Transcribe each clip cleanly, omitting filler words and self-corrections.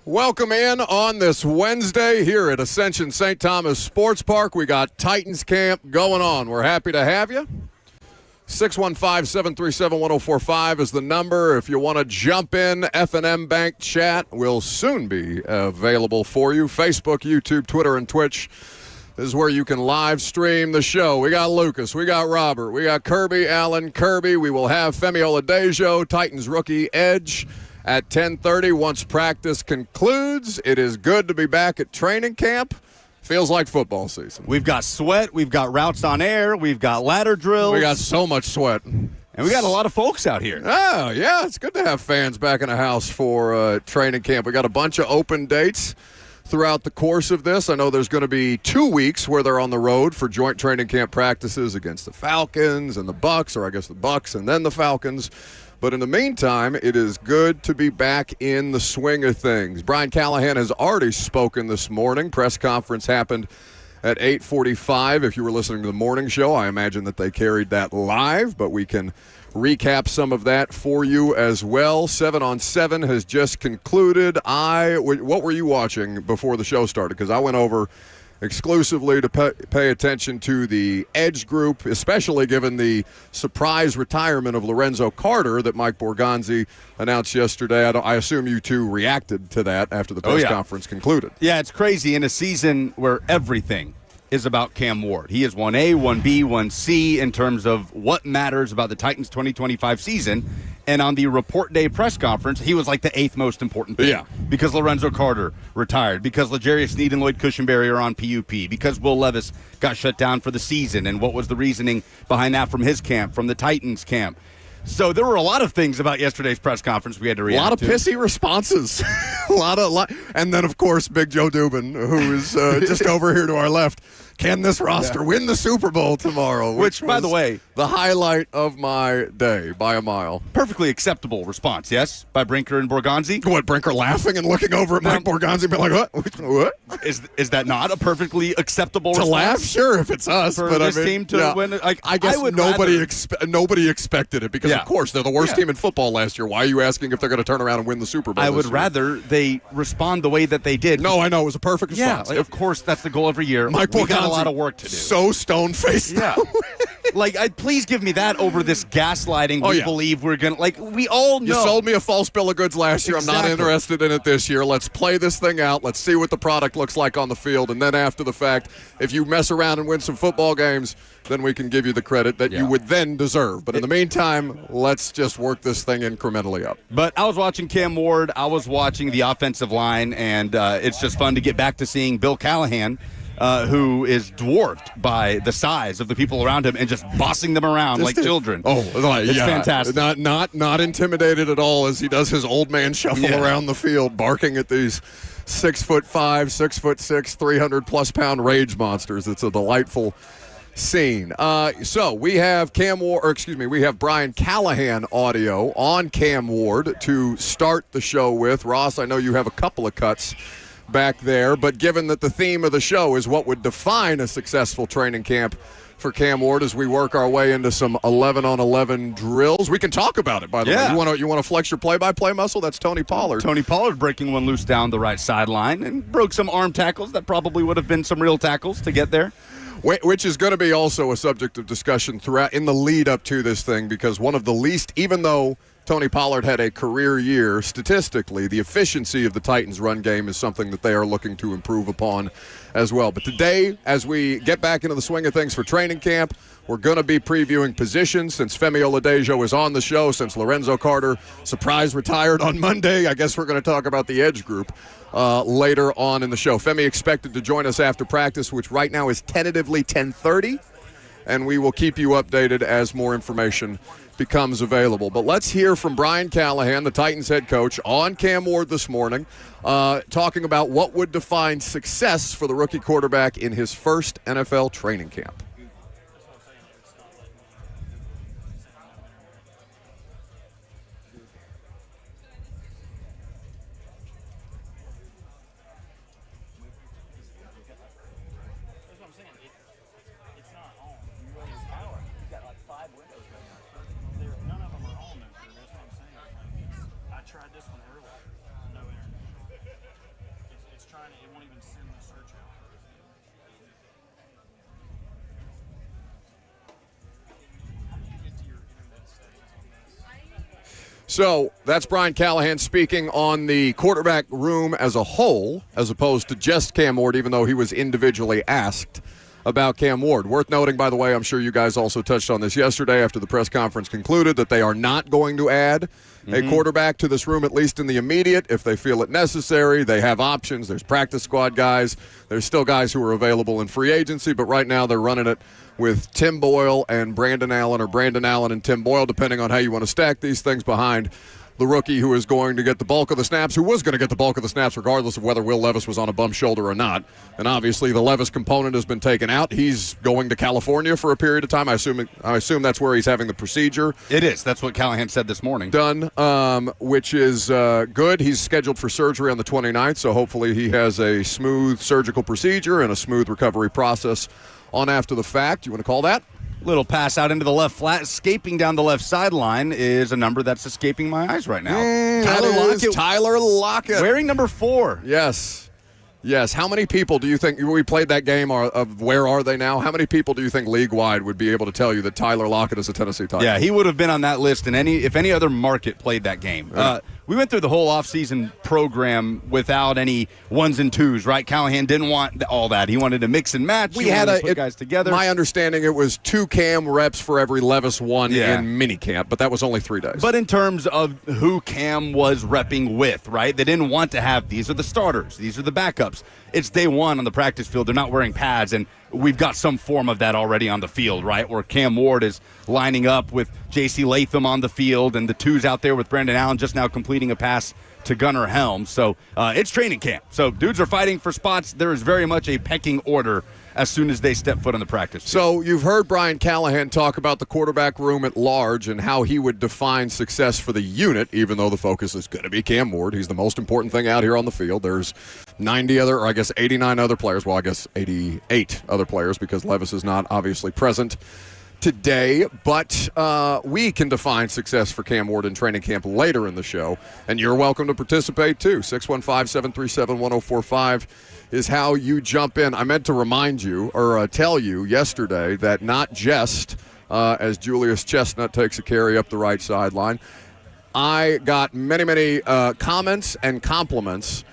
Welcome in on this Wednesday here at Ascension St. Thomas Sports Park. We got Titans camp going on. We're happy to have you. 615-737-1045 is the number. If you want to jump in, F&M Bank chat will soon be available for you. Facebook, YouTube, Twitter, and Twitch. This is where you can live stream the show. We got Lucas. We got Robert. We got Kirby, Allen, Kirby. We will have Femi Oladejo, Titans rookie edge, at 10:30 once practice concludes. It is good to be back at training camp. Feels like football season. We've got sweat. We've got routes on air. We've got ladder drills. We got so much sweat. And we got a lot of folks out here. Oh, yeah. It's good to have fans back in the house for training camp. We got a bunch of open dates throughout the course of this. I know there's going to be 2 weeks where they're on the road for joint training camp practices against the Falcons and the Bucks, or I guess the Bucks and then the Falcons. But in the meantime, it is good to be back in the swing of things. Brian Callahan has already spoken this morning. Press conference happened at 8:45. If you were listening to the morning show, I imagine that they carried that live, but we can recap some of that for you as well. 7-on-7 has just concluded. What were you watching before the show started? Because I went over exclusively to pay attention to the edge group, especially given the surprise retirement of Lorenzo Carter that Mike Borgonzi announced yesterday. I assume you two reacted to that after the press conference concluded. Yeah, it's crazy in a season where everything is about Cam Ward. He is 1A, 1B, 1C in terms of what matters about the Titans 2025 season. And on the report day press conference, he was like the 8th most important thing. Yeah. Because Lorenzo Carter retired, because L'Jarius Sneed and Lloyd Cushenberry are on PUP, because Will Levis got shut down for the season, and what was the reasoning behind that from his camp, from the Titans camp. So there were a lot of things about yesterday's press conference we had to react to. A lot of pissy responses. a lot. And then, of course, Big Joe Dubin, who is just over here to our left. Can this roster win the Super Bowl tomorrow? Which, by the way, the highlight of my day by a mile. Perfectly acceptable response, yes, by Brinker and Borgonzi. What, Brinker laughing and looking over at Mike Borgonzi and being like, what? Is that not a perfectly acceptable response? To laugh? Sure, if it's us. For but this team to win? I guess nobody expected it because, of course, they're the worst team in football last year. Why are you asking if they're going to turn around and win the Super Bowl I would rather they respond the way that they did. No, I know. It was a perfect response. Yeah, of course, that's the goal every year. Mike Borgonzi got a lot of work to do. So stone-faced. Yeah. Please give me that over this gaslighting. We believe we're going to, we all know. You sold me a false bill of goods last year. Exactly. I'm not interested in it this year. Let's play this thing out. Let's see what the product looks like on the field. And then after the fact, if you mess around and win some football games, then we can give you the credit that you would then deserve. But in the meantime, let's just work this thing incrementally up. But I was watching Cam Ward. I was watching the offensive line, and it's just fun to get back to seeing Bill Callahan, who is dwarfed by the size of the people around him and just bossing them around like children. It's fantastic. Not intimidated at all as he does his old man shuffle around the field, barking at these 6'5", 6'6", 300+ pound rage monsters. It's a delightful scene. So we have we have Brian Callahan audio on Cam Ward to start the show with. Ross, I know you have a couple of cuts back there, but given that the theme of the show is what would define a successful training camp for Cam Ward as we work our way into some 11-on-11 drills, we can talk about it, by the way. You want to flex your play-by-play muscle? That's Tony Pollard. Tony Pollard breaking one loose down the right sideline and broke some arm tackles that probably would have been some real tackles to get there. Which is going to be also a subject of discussion throughout in the lead up to this thing, because one of the least, even though Tony Pollard had a career year, statistically, the efficiency of the Titans' run game is something that they are looking to improve upon as well. But today, as we get back into the swing of things for training camp, we're going to be previewing positions since Femi Oladejo is on the show, since Lorenzo Carter surprise retired on Monday. I guess we're going to talk about the edge group later on in the show. Femi expected to join us after practice, which right now is tentatively 10:30, and we will keep you updated as more information becomes available. But let's hear from Brian Callahan, the Titans head coach, on Cam Ward this morning, talking about what would define success for the rookie quarterback in his first NFL training camp. So that's Brian Callahan speaking on the quarterback room as a whole, as opposed to just Cam Ward, even though he was individually asked about Cam Ward. Worth noting, by the way, I'm sure you guys also touched on this yesterday after the press conference concluded, that they are not going to add a quarterback to this room, at least in the immediate. If they feel it necessary, they have options. There's practice squad guys. There's still guys who are available in free agency, but right now they're running it with Tim Boyle and Brandon Allen, or Brandon Allen and Tim Boyle, depending on how you want to stack these things, behind the rookie who is going to get the bulk of the snaps, who was going to get the bulk of the snaps regardless of whether Will Levis was on a bum shoulder or not. And obviously the Levis component has been taken out. He's going to California for a period of time. I assume that's where he's having the procedure. It is. That's what Callahan said this morning. Done, which is good. He's scheduled for surgery on the 29th, so hopefully he has a smooth surgical procedure and a smooth recovery process on after the fact. You want to call that? Little pass out into the left flat, escaping down the left sideline is a number that's escaping my eyes right now. Tyler Lockett. Wearing number 4. Yes. How many people do you think, we played that game of Where Are They Now? How many people do you think league-wide would be able to tell you that Tyler Lockett is a Tennessee Titan? Yeah, he would have been on that list if any other market played that game. We went through the whole offseason program without any ones and twos, right? Callahan didn't want all that. He wanted to mix and match. We had put guys together. My understanding, it was 2 Cam reps for every Levis one in minicamp, but that was only 3 days. But in terms of who Cam was repping with, right? They didn't want to have, these are the starters, these are the backups. It's day one on the practice field. They're not wearing pads, and we've got some form of that already on the field, right? Where Cam Ward is lining up with J.C. Latham on the field, and the twos out there with Brandon Allen just now completing a pass to Gunnar Helms. So it's training camp. So dudes are fighting for spots. There is very much a pecking order as soon as they step foot on the practice field. So you've heard Brian Callahan talk about the quarterback room at large and how he would define success for the unit, even though the focus is going to be Cam Ward. He's the most important thing out here on the field. There's 89 other players. Well, I guess 88 other players, because Levis is not obviously present today, but we can define success for Cam Ward in training camp later in the show, and you're welcome to participate too. 615-737-1045 is how you jump in. I meant to remind you, or tell you yesterday, that not just as Julius Chestnut takes a carry up the right sideline, I got many comments and compliments,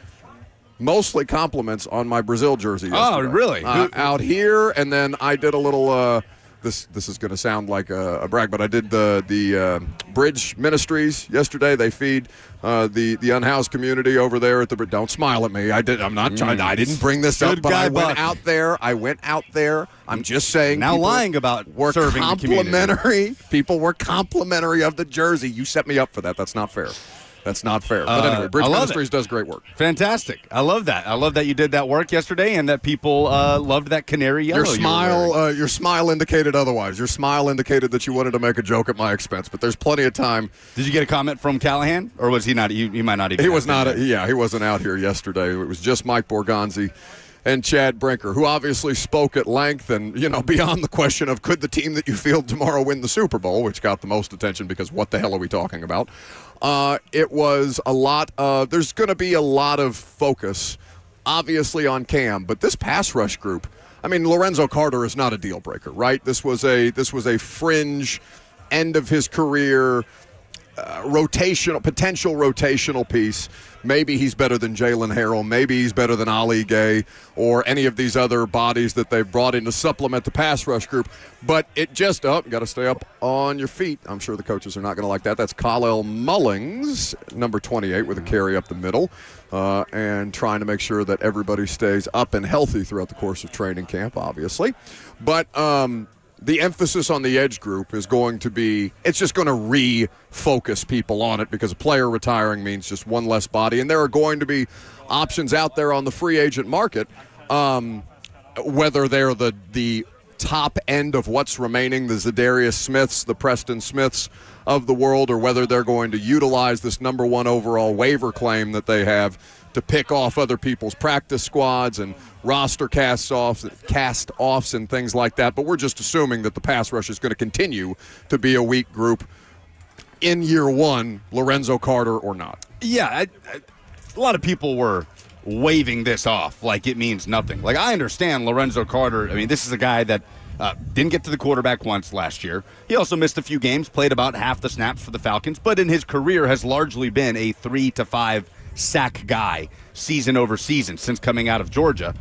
mostly compliments, on my Brazil jersey yesterday. Oh, really? Out here, and then I did a little this is going to sound like a brag, but I did the Bridge Ministries yesterday. They feed the unhoused community over there at the. Don't smile at me. I'm not trying. I didn't bring this up, but I went out there. I'm just saying. Now lying about serving the community. People were complimentary of the jersey. You set me up for that. That's not fair. But anyway, Bridge Ministries does great work. Fantastic. I love that. I love that you did that work yesterday and that people loved that canary yellow. Your smile indicated otherwise. Your smile indicated that you wanted to make a joke at my expense, but there's plenty of time. Did you get a comment from Callahan, or was he not? You might not even. He was not. He wasn't out here yesterday. It was just Mike Borgonzi and Chad Brinker, who obviously spoke at length and, beyond the question of could the team that you field tomorrow win the Super Bowl, which got the most attention because what the hell are we talking about? It was a lot of – there's going to be a lot of focus, obviously, on Cam. But this pass rush group, I mean, Lorenzo Carter is not a deal breaker, right? This was a fringe end of his career potential rotational piece. Maybe he's better than Jalen Harrell. Maybe he's better than Ali Gay or any of these other bodies that they've brought in to supplement the pass rush group. But it just got to stay up on your feet. I'm sure the coaches are not going to like that. That's Kyle Mullings, number 28, with a carry up the middle, and trying to make sure that everybody stays up and healthy throughout the course of training camp, obviously. But the emphasis on the edge group is going to be, it's just going to refocus people on it, because a player retiring means just one less body. And there are going to be options out there on the free agent market, whether they're the top end of what's remaining, the Zadarius Smiths, the Preston Smiths of the world, or whether they're going to utilize this number 1 overall waiver claim that they have to pick off other people's practice squads and roster cast-offs and things like that. But we're just assuming that the pass rush is going to continue to be a weak group in year one, Lorenzo Carter or not. Yeah, a lot of people were waving this off like it means nothing. Like, I understand Lorenzo Carter. I mean, this is a guy that Didn't get to the quarterback once last year. He also missed a few games, played about half the snaps for the Falcons, but in his career has largely been a 3 to 5 sack guy season over season since coming out of Georgia.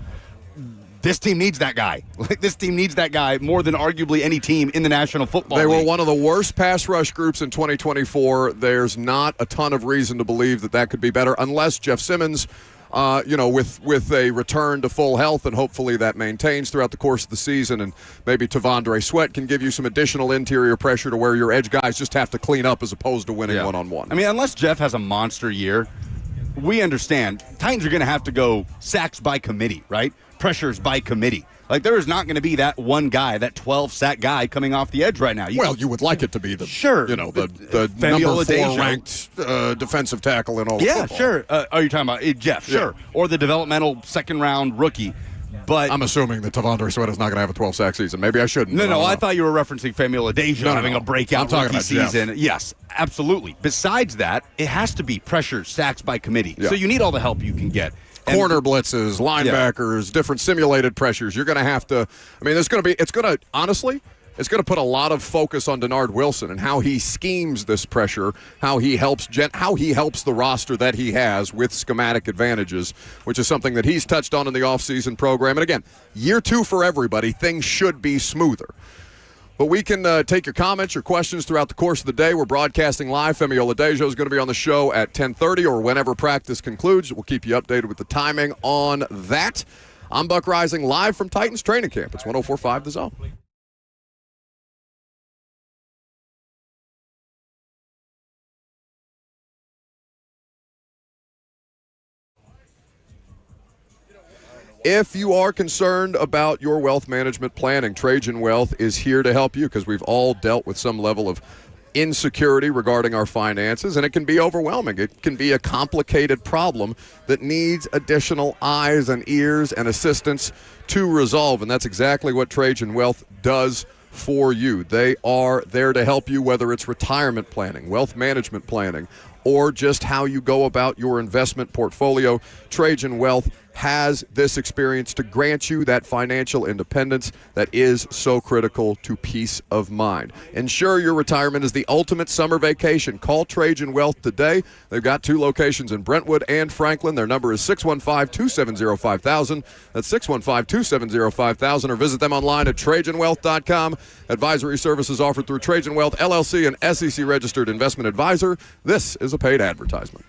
This team needs that guy. This team needs that guy more than arguably any team in the National Football League. They were one of the worst pass rush groups in 2024. There's not a ton of reason to believe that could be better unless Jeff Simmons, with a return to full health, and hopefully that maintains throughout the course of the season, and maybe Tavondre Sweat can give you some additional interior pressure to where your edge guys just have to clean up as opposed to winning one-on-one. I mean, unless Jeff has a monster year, we understand Titans are going to have to go sacks by committee, right? Pressures by committee. Like, there is not going to be that one guy, that 12-sack guy coming off the edge right now. You would like it to be the Family number 4 ranked defensive tackle in all of football. Sure. Are you talking about Jeff? Sure. Yeah. Or the developmental second-round rookie. But I'm assuming that Tavondre Sweat is not going to have a 12-sack season. Maybe I shouldn't. No, I thought you were referencing Family Deja having a breakout rookie season. Jeff. Yes, absolutely. Besides that, it has to be pressure, sacks by committee. Yeah. So you need all the help you can get. Corner blitzes, linebackers, different simulated pressures. You're going to have to. I mean, it's going to put a lot of focus on Denard Wilson and how he schemes this pressure, how he helps the roster that he has with schematic advantages, which is something that he's touched on in the offseason program. And again, year 2 for everybody, things should be smoother. But we can take your comments, your questions throughout the course of the day. We're broadcasting live. Femi Oladejo is going to be on the show at 10:30 or whenever practice concludes. We'll keep you updated with the timing on that. I'm Buck Rising, live from Titans training camp. It's 104.5 The Zone. If you are concerned about your wealth management planning, Trajan Wealth is here to help you because we've all dealt with some level of insecurity regarding our finances, and it can be overwhelming. It can be a complicated problem that needs additional eyes and ears and assistance to resolve, and that's exactly what Trajan Wealth does for you. They are there to help you, whether it's retirement planning, wealth management planning, or just how you go about your investment portfolio. Trajan Wealth has this experience to grant you that financial independence that is so critical to peace of mind. Ensure your retirement is the ultimate summer vacation. Call Trajan Wealth today. They've got 2 locations in Brentwood and Franklin. Their number is 615-270-5000. That's 615-270-5000, or visit them online at TrajanWealth.com. Advisory services offered through Trajan Wealth, LLC, an SEC-registered investment advisor. This is a paid advertisement.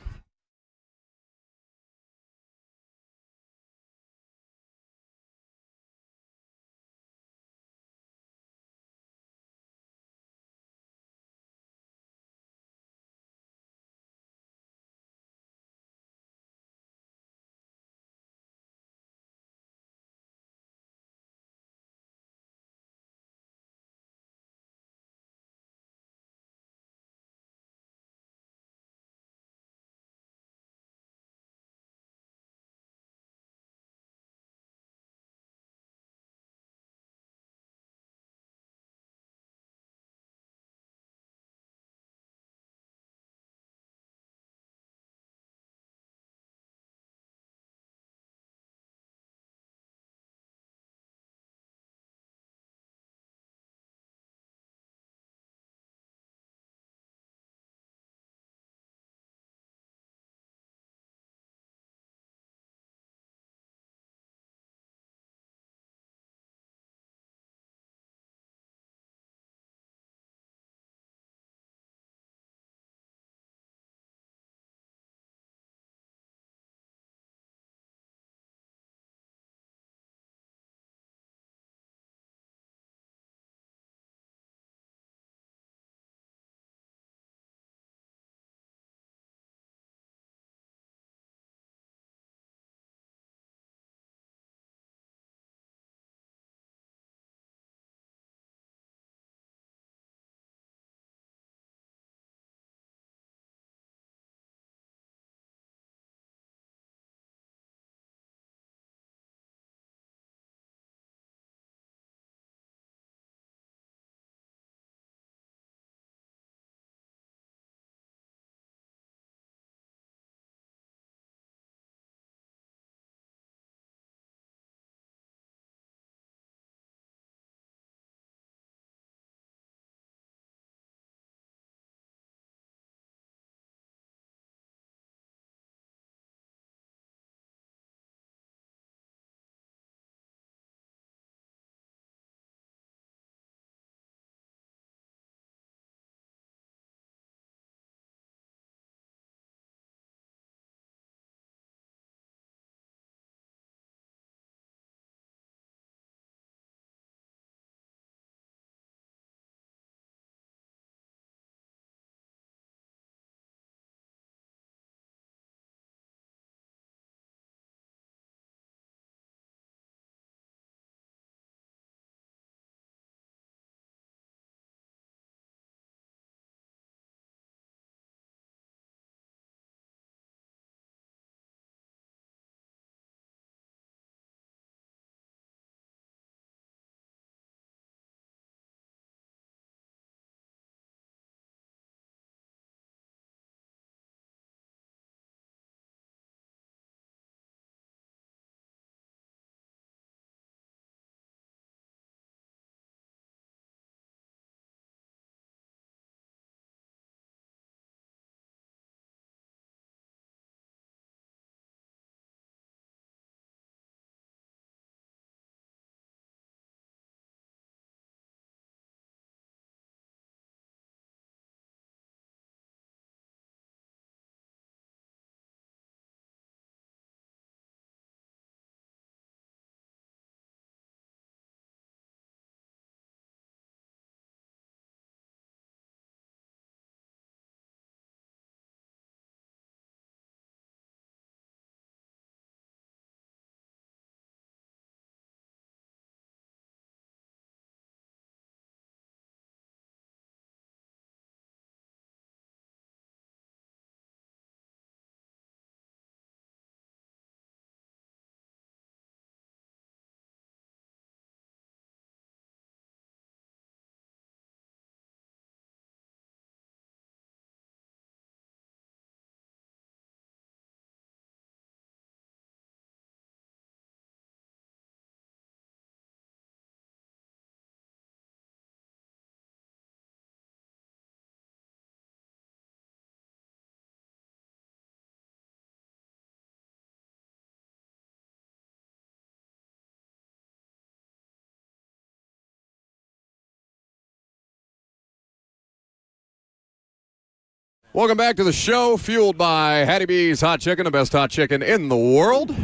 Welcome back to the show, fueled by Hattie B's Hot Chicken, the best hot chicken in the world.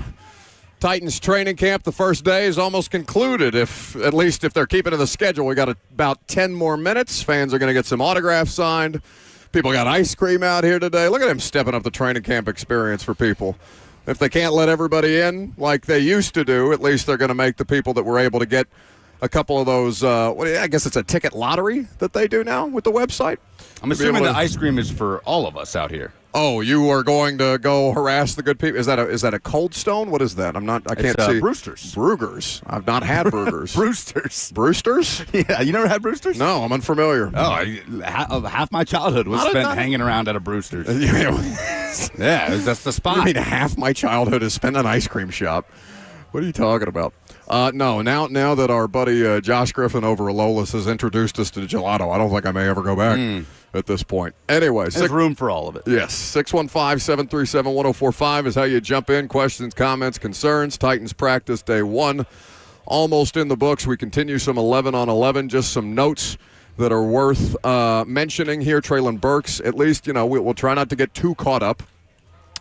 Titans training camp, the first day is almost concluded. At least if they're keeping to the schedule, we got about 10 more minutes. Fans are going to get some autographs signed. People got ice cream out here today. Look at him stepping up the training camp experience for people. If they can't let everybody in like they used to do, at least they're going to make the people that were able to get a couple of those, I guess it's a ticket lottery that they do now with the website. I'm assuming the ice cream is for all of us out here. Oh, you are going to go harass the good people? Is that a Cold Stone? What is that? I can't see. Brewster's. Brugger's. I've not had Brugger's. Brewster's. Brewster's? Yeah, you never had Brewster's? No, I'm unfamiliar. Oh, half my childhood was spent hanging around at a Brewster's. Yeah, that's the spot. I mean, half my childhood is spent in an ice cream shop. What are you talking about? No, now that our buddy Josh Griffin over at Lola's has introduced us to gelato, I don't think I may ever go back at this point. Anyway, there's room for all of it. Yes, 615-737-1045 is how you jump in. Questions, comments, concerns. Titans practice day 1 almost in the books. We continue some 11 on 11. Just some notes that are worth mentioning here. Treylon Burks, at least, we'll try not to get too caught up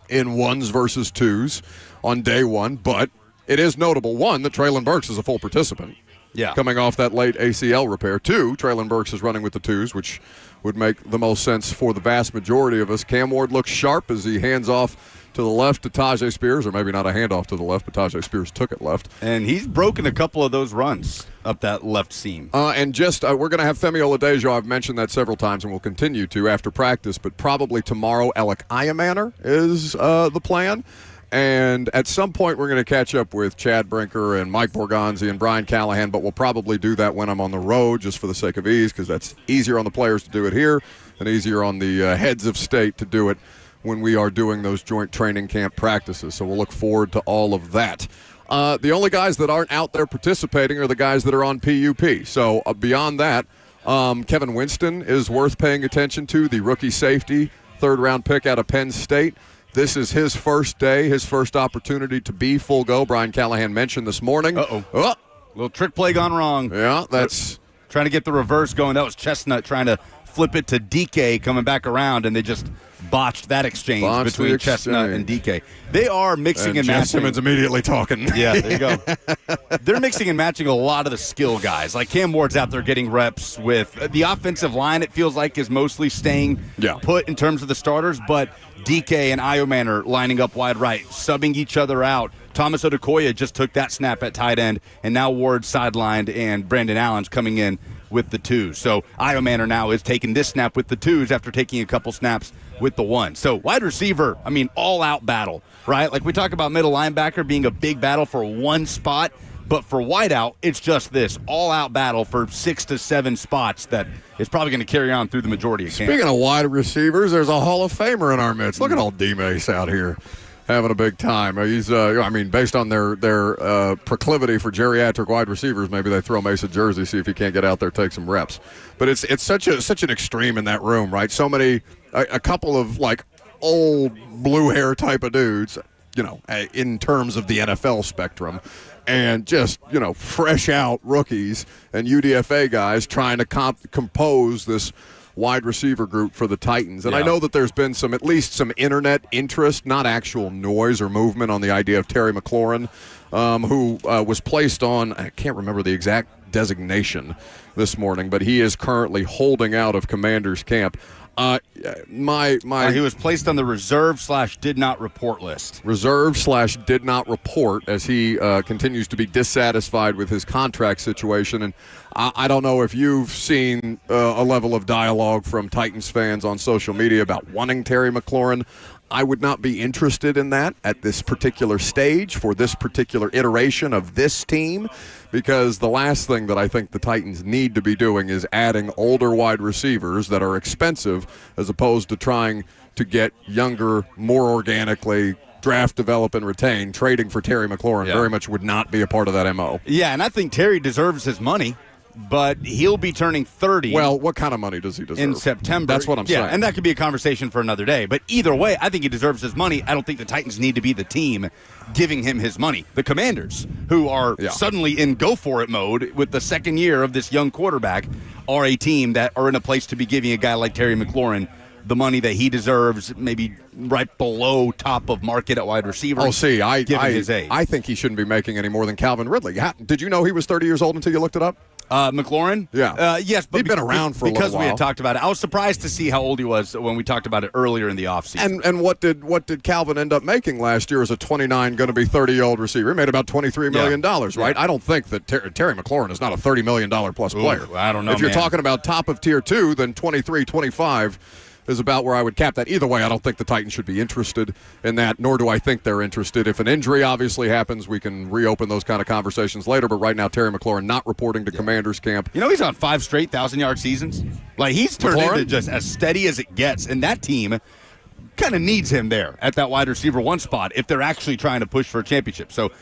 in ones versus twos on day 1, but it is notable, 1, that Treylon Burks is a full participant. Yeah. Coming off that late ACL repair. 2, Treylon Burks is running with the twos, which would make the most sense for the vast majority of us. Cam Ward looks sharp as he hands off to the left to Tyjae Spears, or maybe not a handoff to the left, but Tyjae Spears took it left. And he's broken a couple of those runs up that left seam. And just, we're going to have Femi Oladejo. I've mentioned that several times, and we'll continue to after practice, but probably tomorrow, Alec Iamaner is the plan. And at some point, we're going to catch up with Chad Brinker and Mike Borgonzi and Brian Callahan, but we'll probably do that when I'm on the road just for the sake of ease, because that's easier on the players to do it here and easier on the heads of state to do it when we are doing those joint training camp practices. So we'll look forward to all of that. The only guys that aren't out there participating are the guys that are on PUP. So beyond that, Kevin Winston is worth paying attention to, the rookie safety, third-round pick out of Penn State. This is his first day, his first opportunity to be full go. Brian Callahan mentioned this morning. Oh, little trick play gone wrong. Yeah, that's trying to get the reverse going. That was Chestnut trying to flip it to DK coming back around, and they just botched that exchange between Chestnut and DK. They are mixing and matching. Jeff Simmons immediately talking. Yeah, there you go. They're mixing and matching a lot of the skill guys. Like Cam Ward's out there getting reps with the offensive line. It feels like is mostly staying put in terms of the starters, but DK and Iomane are lining up wide right, subbing each other out. Thomas Odukoya just took that snap at tight end, and now Ward's sidelined, and Brandon Allen's coming in with the twos. So Iomane now is taking this snap with the twos after taking a couple snaps with the one. So wide receiver, all-out battle, right? Like we talk about middle linebacker being a big battle for one spot, but for wideout, it's just this all-out battle for 6 to 7 spots that is probably going to carry on through the majority of camp. Speaking of wide receivers, there's a Hall of Famer in our midst. Look at old D-Mace out here having a big time. He's, based on their proclivity for geriatric wide receivers, maybe they throw Mace a jersey, see if he can't get out there, take some reps. But it's such an extreme in that room, right? So many, a couple of like old blue hair type of dudes, in terms of the NFL spectrum, and just, fresh out rookies and UDFA guys trying to compose this wide receiver group for the Titans. And I know that there's been at least some internet interest, not actual noise or movement, on the idea of Terry McLaurin, who was placed on, I can't remember the exact designation this morning, but he is currently holding out of Commanders camp. He was placed on the reserve/did not report list. Reserve/did not report, as he continues to be dissatisfied with his contract situation. And I don't know if you've seen a level of dialogue from Titans fans on social media about wanting Terry McLaurin. I would not be interested in that at this particular stage for this particular iteration of this team, because the last thing that I think the Titans need to be doing is adding older wide receivers that are expensive, as opposed to trying to get younger, more organically draft, develop, and retain. Trading for Terry McLaurin very much would not be a part of that MO. Yeah, and I think Terry deserves his money, but he'll be turning 30. Well, what kind of money does he deserve? In September. That's what I'm saying. Yeah, and that could be a conversation for another day. But either way, I think he deserves his money. I don't think the Titans need to be the team giving him his money. The Commanders, who are suddenly in go-for-it mode with the second year of this young quarterback, are a team that are in a place to be giving a guy like Terry McLaurin the money that he deserves, maybe right below top of market at wide receiver. Oh, see, given his age. I think he shouldn't be making any more than Calvin Ridley. Did you know he was 30 years old until you looked it up? McLaurin? Yeah. Yes, but he'd been around for a little because we while. had talked about it. I was surprised to see how old he was when we talked about it earlier in the offseason. And what did Calvin end up making last year as a 29, going to be 30-year-old receiver? He made about $23 million, right? Yeah. I don't think that Terry McLaurin is not a $30 million plus player. I don't know, If you're man. talking about top of tier 2, then 23, 25 is about where I would cap that. Either way, I don't think the Titans should be interested in that, nor do I think they're interested. If an injury obviously happens, we can reopen those kind of conversations later. But right now, Terry McLaurin not reporting to Commanders camp. You know, he's on 5 straight 1,000-yard seasons. Like, he's turned McLaurin? into just as steady as it gets. And that team kind of needs him there at that wide receiver 1 spot if they're actually trying to push for a championship. So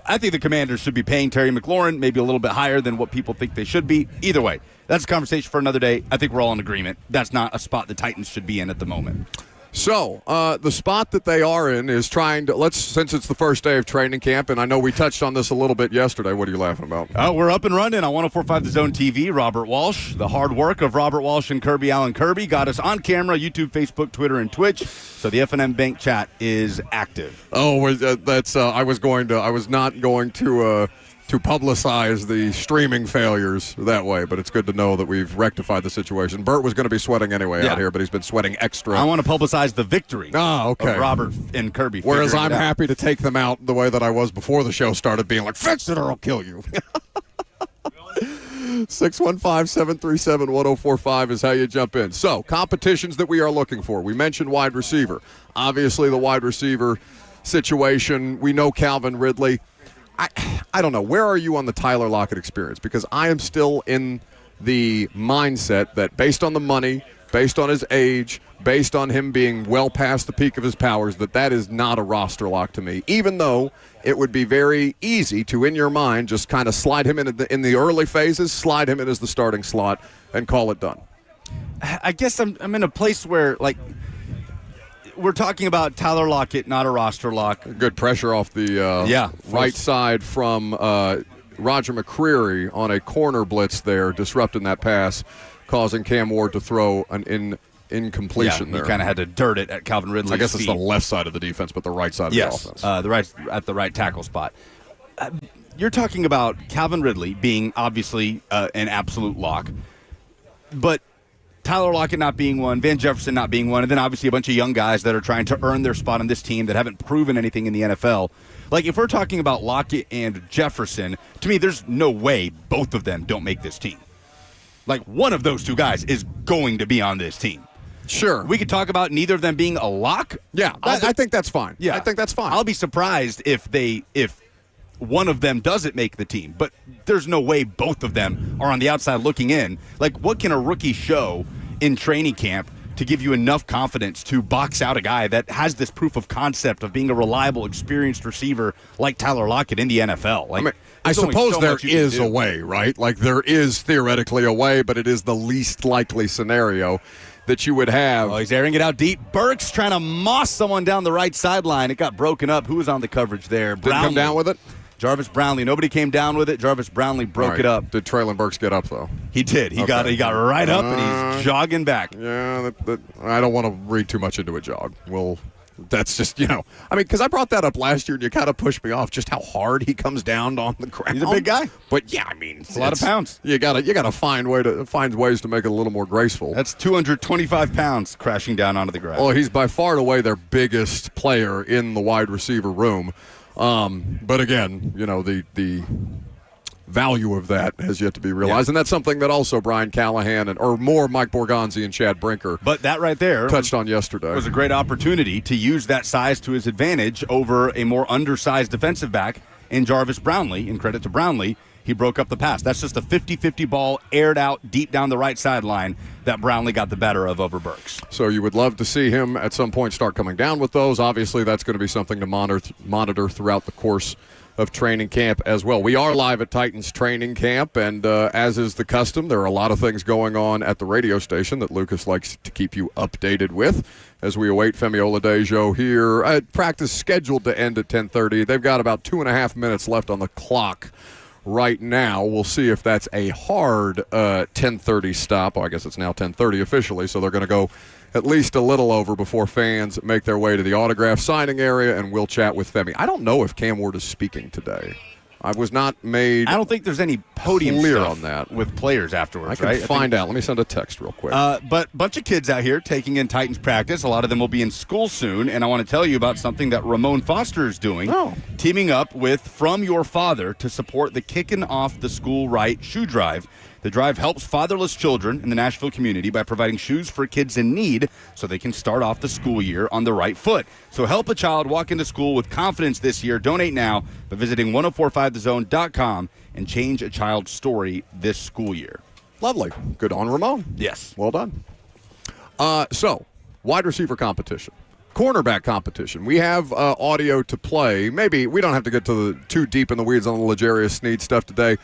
I think the Commanders should be paying Terry McLaurin maybe a little bit higher than what people think they should be. Either way, that's a conversation for another day. I think we're all in agreement. That's not a spot the Titans should be in at the moment. So, the spot that they are in is trying to, since it's the first day of training camp, and I know we touched on this a little bit yesterday. What are you laughing about? We're up and running on 104.5 The Zone TV. Robert Walsh, the hard work of Robert Walsh and Kirby Allen Kirby got us on camera, YouTube, Facebook, Twitter, and Twitch. So the F&M Bank chat is active. Oh, that's, I was not going to publicize the streaming failures that way, but it's good to know that we've rectified the situation. Bert was going to be sweating anyway out here, but he's been sweating extra. I want to publicize the victory of Robert and Kirby. Whereas I'm figuring it out. happy to take them out the way that I was before the show started, being like, fix it or I'll kill you. 615-737-1045 is how you jump in. So, competitions that we are looking for. We mentioned wide receiver. Obviously, the wide receiver situation. We know Calvin Ridley. I don't know. Where are you on the Tyler Lockett experience? Because I am still in the mindset that based on the money, based on his age, based on him being well past the peak of his powers, that is not a roster lock to me, even though it would be very easy to, in your mind, just kind of slide him in the early phases, slide him in as the starting slot, and call it done. I guess I'm in a place where, like, we're talking about Tyler Lockett, not a roster lock. Good pressure off the right side from Roger McCreary on a corner blitz there, disrupting that pass, causing Cam Ward to throw an incompletion there. He kind of had to dirt it at Calvin Ridley's I guess it's feet. the left side of the defense, but the right side of the offense. At the right tackle spot. You're talking about Calvin Ridley being obviously an absolute lock, but Tyler Lockett not being one, Van Jefferson not being one, and then obviously a bunch of young guys that are trying to earn their spot on this team that haven't proven anything in the NFL. Like, if we're talking about Lockett and Jefferson, to me, there's no way both of them don't make this team. Like, one of those two guys is going to be on this team. Sure. We could talk about neither of them being a lock. Yeah, I think that's fine. Yeah, I think that's fine. I'll be surprised if one of them doesn't make the team, but there's no way both of them are on the outside looking in. Like, what can a rookie show in training camp to give you enough confidence to box out a guy that has this proof of concept of being a reliable, experienced receiver like Tyler Lockett in the NFL? Like, I suppose there is a a way, right? Like, there is theoretically a way, but it is the least likely scenario that you would have. Oh, he's airing it out deep. Burks trying to moss someone down the right sideline. It got broken up. Who was on the coverage there? Didn't come down with it? Jarvis Brownlee. Nobody came down with it. Jarvis Brownlee broke it up. Did Traylon Burks get up, though? He did. He got right up, and he's jogging back. Yeah, I don't want to read too much into a jog. That's just, because I brought that up last year, and you kind of pushed me off just how hard he comes down on the ground. He's a big guy. But, yeah, I mean. It's a lot of pounds. You gotta find ways to make it a little more graceful. That's 225 pounds crashing down onto the ground. Well, he's by far and away their biggest player in the wide receiver room. But again, the value of that has yet to be realized, and that's something that also Brian Callahan or more Mike Borgonzi and Chad Brinker but that right there touched on yesterday. Was a great opportunity to use that size to his advantage over a more undersized defensive back in Jarvis Brownlee. And credit to Brownlee, he broke up the pass. That's just a 50-50 ball aired out deep down the right sideline that Brownlee got the better of over Burks. So you would love to see him at some point start coming down with those. Obviously, that's going to be something to monitor throughout the course of training camp as well. We are live at Titans training camp, and as is the custom, there are a lot of things going on at the radio station that Lucas likes to keep you updated with as we await Femi Oladejo here. Practice scheduled to end at 10:30. They've got about 2.5 minutes left on the clock right now. We'll see if that's a hard 10:30 stop. Oh, I guess it's now 10:30 officially, so they're going to go at least a little over before fans make their way to the autograph signing area, and we'll chat with Femi. I don't know if Cam Ward is speaking today. I was not made. I don't think there's any podium clear stuff on that with players afterwards. I can right? find out. Let me send a text real quick. But a bunch of kids out here taking in Titans practice. A lot of them will be in school soon, and I want to tell you about something that Ramon Foster is doing, teaming up with From Your Father to support the Kicking Off the School Right shoe drive. The drive helps fatherless children in the Nashville community by providing shoes for kids in need so they can start off the school year on the right foot. So help a child walk into school with confidence this year. Donate now by visiting 1045thezone.com and change a child's story this school year. Lovely. Good on Ramon. Yes. Well done. So, wide receiver competition. Cornerback competition. We have audio to play. Maybe we don't have to get too deep in the weeds on the L'Jarius Sneed stuff today,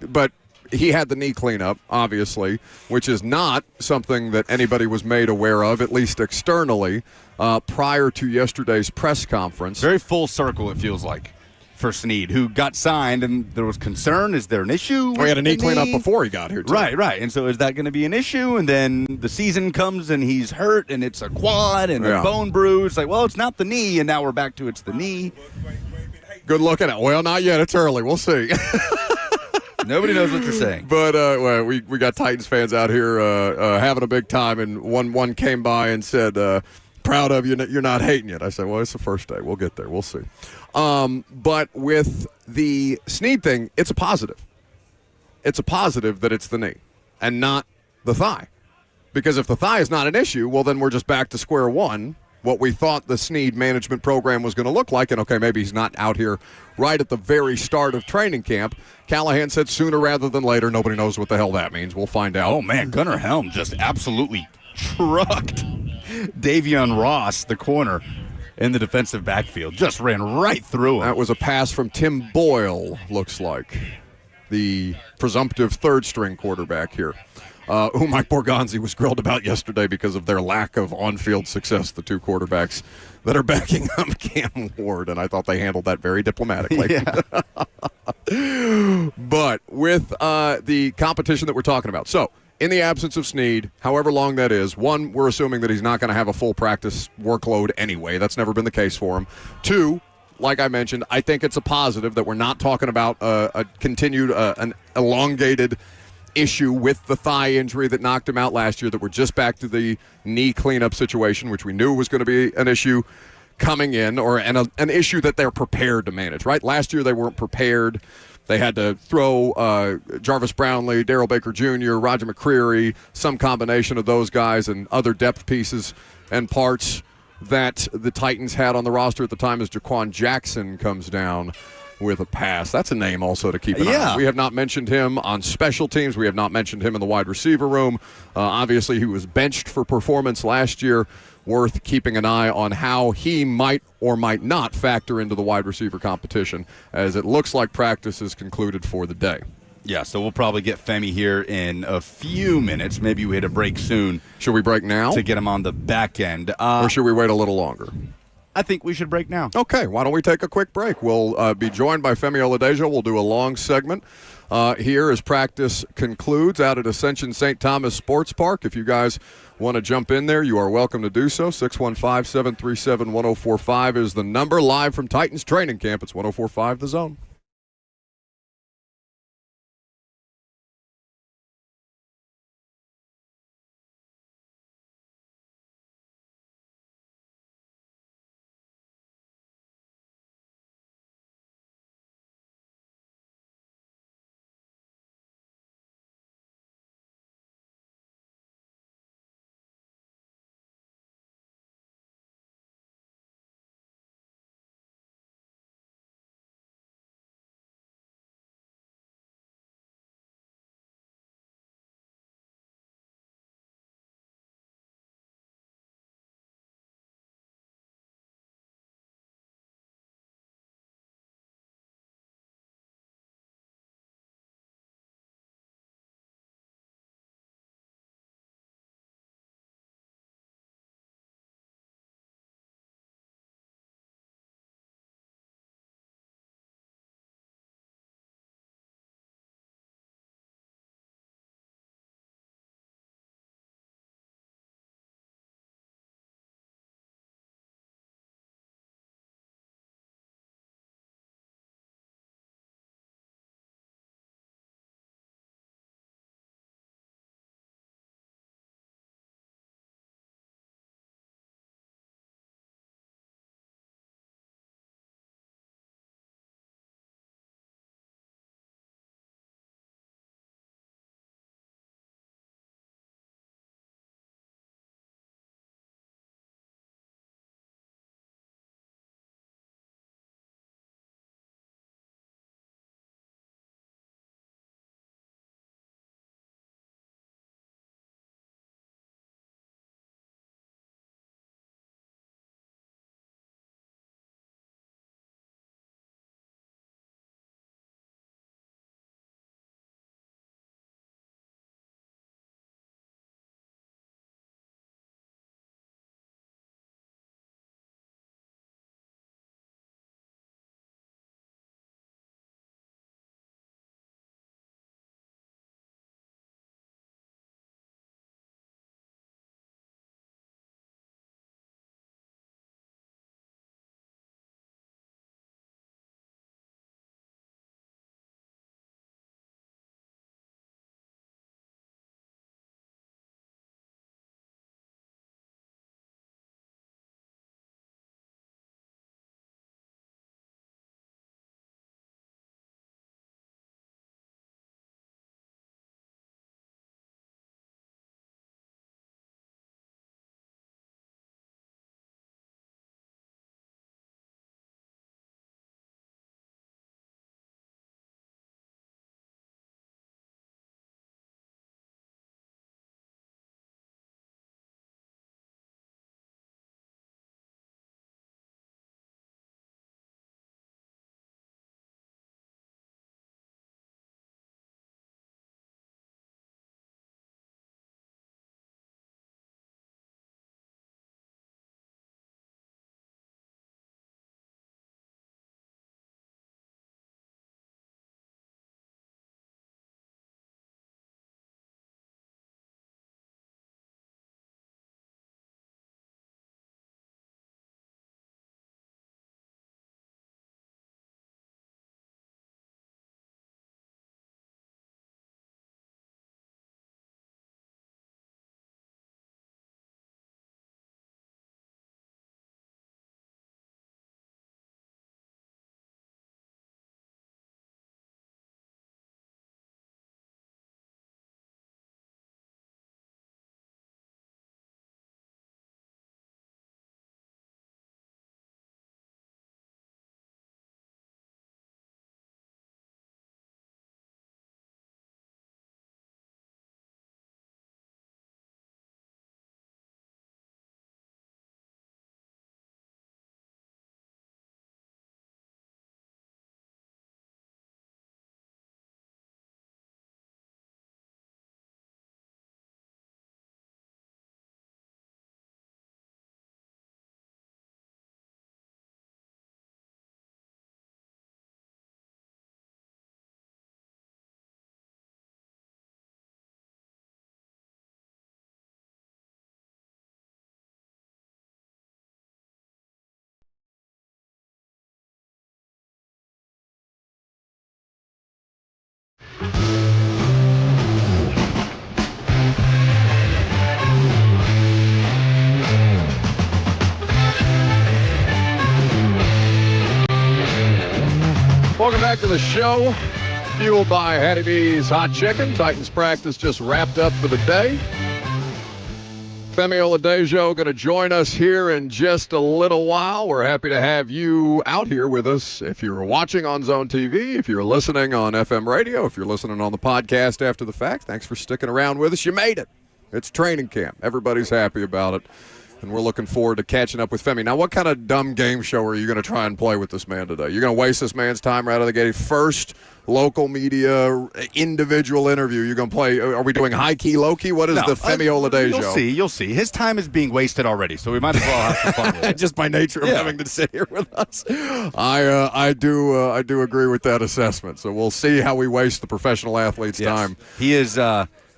but he had the knee cleanup, obviously, which is not something that anybody was made aware of, at least externally, prior to yesterday's press conference. Very full circle, it feels like, for Sneed, who got signed, and there was concern. Is there an issue? He had a knee cleanup before he got here, too. Right. And so is that going to be an issue? And then the season comes, and he's hurt, and it's a quad and a bone bruise. Like, well, it's not the knee, and now we're back to it's the knee. Good looking at. Well, not yet. It's early. We'll see. Nobody knows what you're saying. But well, we got Titans fans out here having a big time, and one came by and said, proud of you, you're not hating it. I said, well, it's the first day. We'll get there. We'll see. But with the Sneed thing, it's a positive. It's a positive that it's the knee and not the thigh. Because if the thigh is not an issue, well, then we're just back to square one, what we thought the Sneed management program was going to look like. And, okay, maybe he's not out here right at the very start of training camp. Callahan said sooner rather than later. Nobody knows what the hell that means. We'll find out. Oh, man, Gunnar Helm just absolutely trucked Davion Ross, the corner, in the defensive backfield. Just ran right through him. That was a pass from Tim Boyle, looks like, the presumptive third-string quarterback here, who Mike Borgonzi was grilled about yesterday because of their lack of on-field success, the two quarterbacks that are backing up Cam Ward, and I thought they handled that very diplomatically. Yeah. But with the competition that we're talking about, so in the absence of Sneed, however long that is, one, we're assuming that he's not going to have a full practice workload anyway. That's never been the case for him. Two, like I mentioned, I think it's a positive that we're not talking about a continued, an elongated issue with the thigh injury that knocked him out last year, that we're just back to the knee cleanup situation, which we knew was going to be an issue coming in, or an issue that they're prepared to manage, right? Last year they weren't prepared. They had to throw Jarvis Brownlee, Darrell Baker Jr., Roger McCreary, some combination of those guys and other depth pieces and parts that the Titans had on the roster at the time as Jaquan Jackson comes down with a pass. That's a name also to keep an eye on. We have not mentioned him on special teams. We have not mentioned him in the wide receiver room. Obviously, he was benched for performance last year. Worth keeping an eye on how he might or might not factor into the wide receiver competition, as it looks like practice is concluded for the day. Yeah, so we'll probably get Femi here in a few minutes. Maybe we hit a break soon. Should we break now? To get him on the back end. Or should we wait a little longer? I think we should break now. Okay, why don't we take a quick break? We'll be joined by Femi Oladejo. We'll do a long segment here as practice concludes out at Ascension St. Thomas Sports Park. If you guys want to jump in there, you are welcome to do so. 615-737-1045 is the number. Live from Titans training camp. It's 1045 The Zone. Welcome back to the show. Fueled by Hattie B's Hot Chicken. Titans practice just wrapped up for the day. Femi Oladejo going to join us here in just a little while. We're happy to have you out here with us. If you're watching on Zone TV, if you're listening on FM radio, if you're listening on the podcast after the fact, thanks for sticking around with us. You made it. It's training camp. Everybody's happy about it. And we're looking forward to catching up with Femi. Now, what kind of dumb game show are you going to try and play with this man today? You're going to waste this man's time right out of the gate. First local media individual interview. You're going to play. Are we doing high key, low key? What is the Femi Oladejo? You'll see. His time is being wasted already, so we might as well have some fun with it. Just by nature of having to sit here with us. I do agree with that assessment. So we'll see how we waste the professional athlete's time. He is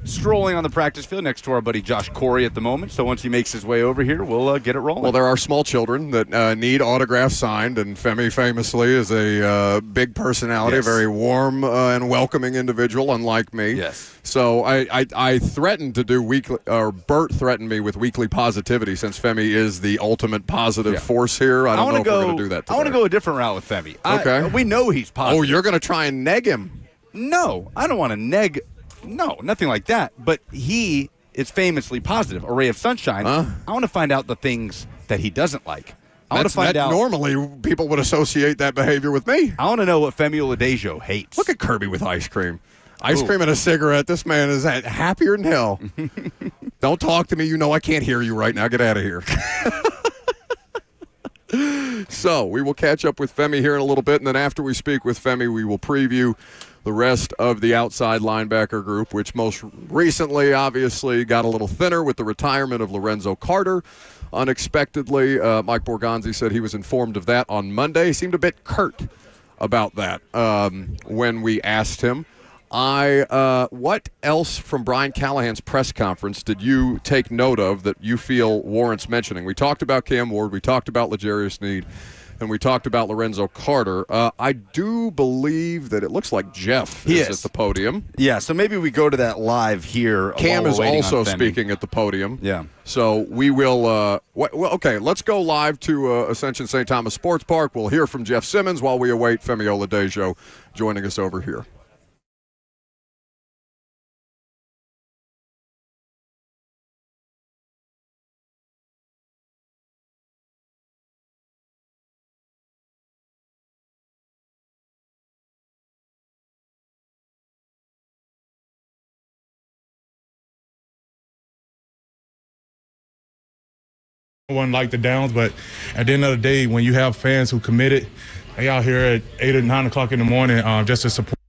strolling on the practice field next to our buddy Josh Corey at the moment. So once he makes his way over here, we'll get it rolling. Well, there are small children that need autographs signed, and Femi famously is a big personality, a very warm and welcoming individual, unlike me. Yes. So I threatened to do weekly, or Bert threatened me with weekly positivity, since Femi is the ultimate positive force here. I don't know if we're going to do that today. I want to go a different route with Femi. Okay. We know he's positive. Oh, you're going to try and neg him? No, I don't want to neg. No, nothing like that. But he is famously positive, a ray of sunshine. I want to find out the things that he doesn't like. I want to find out. Normally, people would associate that behavior with me. I want to know what Femi Oladejo hates. Look at Kirby with ice cream. Ice cream and a cigarette. This man is happier than hell. Don't talk to me. You know I can't hear you right now. Get out of here. So we will catch up with Femi here in a little bit, and then after we speak with Femi, we will preview the rest of the outside linebacker group, which most recently obviously got a little thinner with the retirement of Lorenzo Carter. Unexpectedly, Mike Borgonzi said he was informed of that on Monday. He seemed a bit curt about that when we asked him. What else from Brian Callahan's press conference did you take note of that you feel warrants mentioning? We talked about Cam Ward, we talked about L'Jarius Sneed, and we talked about Lorenzo Carter. I do believe that it looks like Jeff is at the podium. Yeah, so maybe we go to that live here. Cam is also speaking at the podium. Yeah. So we will okay, let's go live to Ascension St. Thomas Sports Park. We'll hear from Jeff Simmons while we await Femi Oladejo joining us over here. One like the Downs, but at the end of the day, when you have fans who committed, they out here at 8 or 9 o'clock in the morning just to support.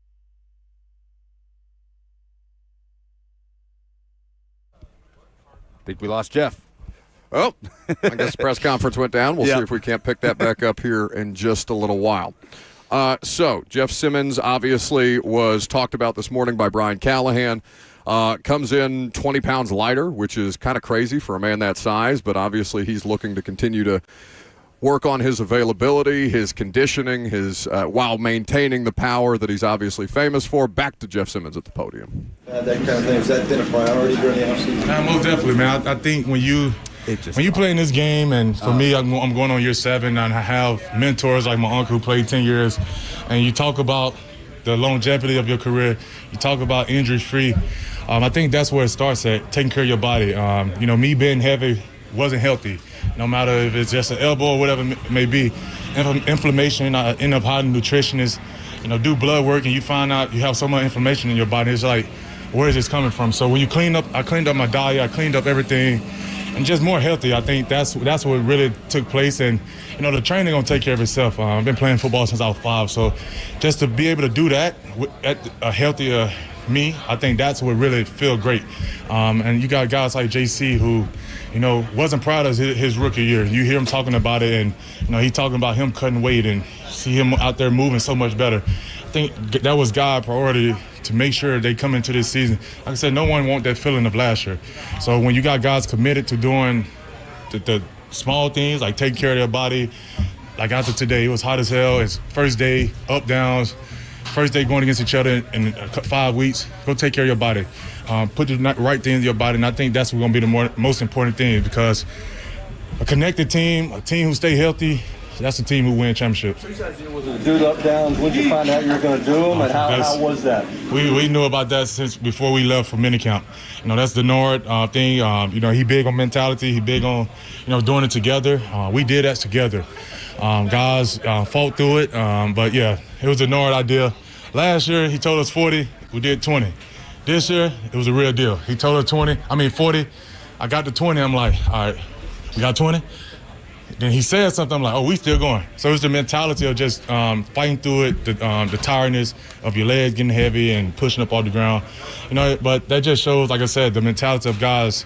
I think we lost Jeff. Oh, I guess the press conference went down. We'll see if we can't pick that back up here in just a little while. So Jeff Simmons obviously was talked about this morning by Brian Callahan. Comes in 20 pounds lighter, which is kind of crazy for a man that size, but obviously he's looking to continue to work on his availability, his conditioning, his while maintaining the power that he's obviously famous for. Back to Jeff Simmons at the podium. That kind of thing, has that been a priority during the offseason? Most definitely, man. I think when you play in this game, and for me, I'm going on year 7, and I have mentors like my uncle who played 10 years, and you talk about the longevity of your career, you talk about injury-free. I think that's where it starts at, taking care of your body. Me being heavy wasn't healthy, no matter if it's just an elbow or whatever it may be. Inflammation, I end up hiring a nutritionist, do blood work, and you find out you have so much inflammation in your body. It's like, where is this coming from? So when I cleaned up my diet, I cleaned up everything, and just more healthy. I think that's what really took place. And, the training going to take care of itself. I've been playing football since I was 5, so just to be able to do that at a healthier me, I think that's what really feel great. And you got guys like JC who, wasn't proud of his rookie year. You hear him talking about it, and, he talking about him cutting weight and see him out there moving so much better. I think that was God's priority to make sure they come into this season. Like I said, no one wants that feeling of last year. So when you got guys committed to doing the small things, like taking care of their body, like after today, it was hot as hell. It's first day, up, downs. first day going against each other in 5 weeks. Go take care of your body. Put the right things in your body, and I think that's going to be the most important thing, because a connected team, a team who stay healthy, that's the team who win championships. Was it do up downs? When did you find out you were going to do them, and how was that? We knew about that since before we left for minicamp. That's the Nord thing. He big on mentality. He big on doing it together. We did that together. Guys fought through it, but yeah, it was a Nord idea. Last year he told us 40, we did 20. This year it was a real deal. He told us 40. I got to 20. I'm like, all right, we got 20. Then he said something, I'm like, oh, we still going. So it's the mentality of just fighting through it, the tiredness of your legs getting heavy and pushing up off the ground. But that just shows, like I said, the mentality of guys.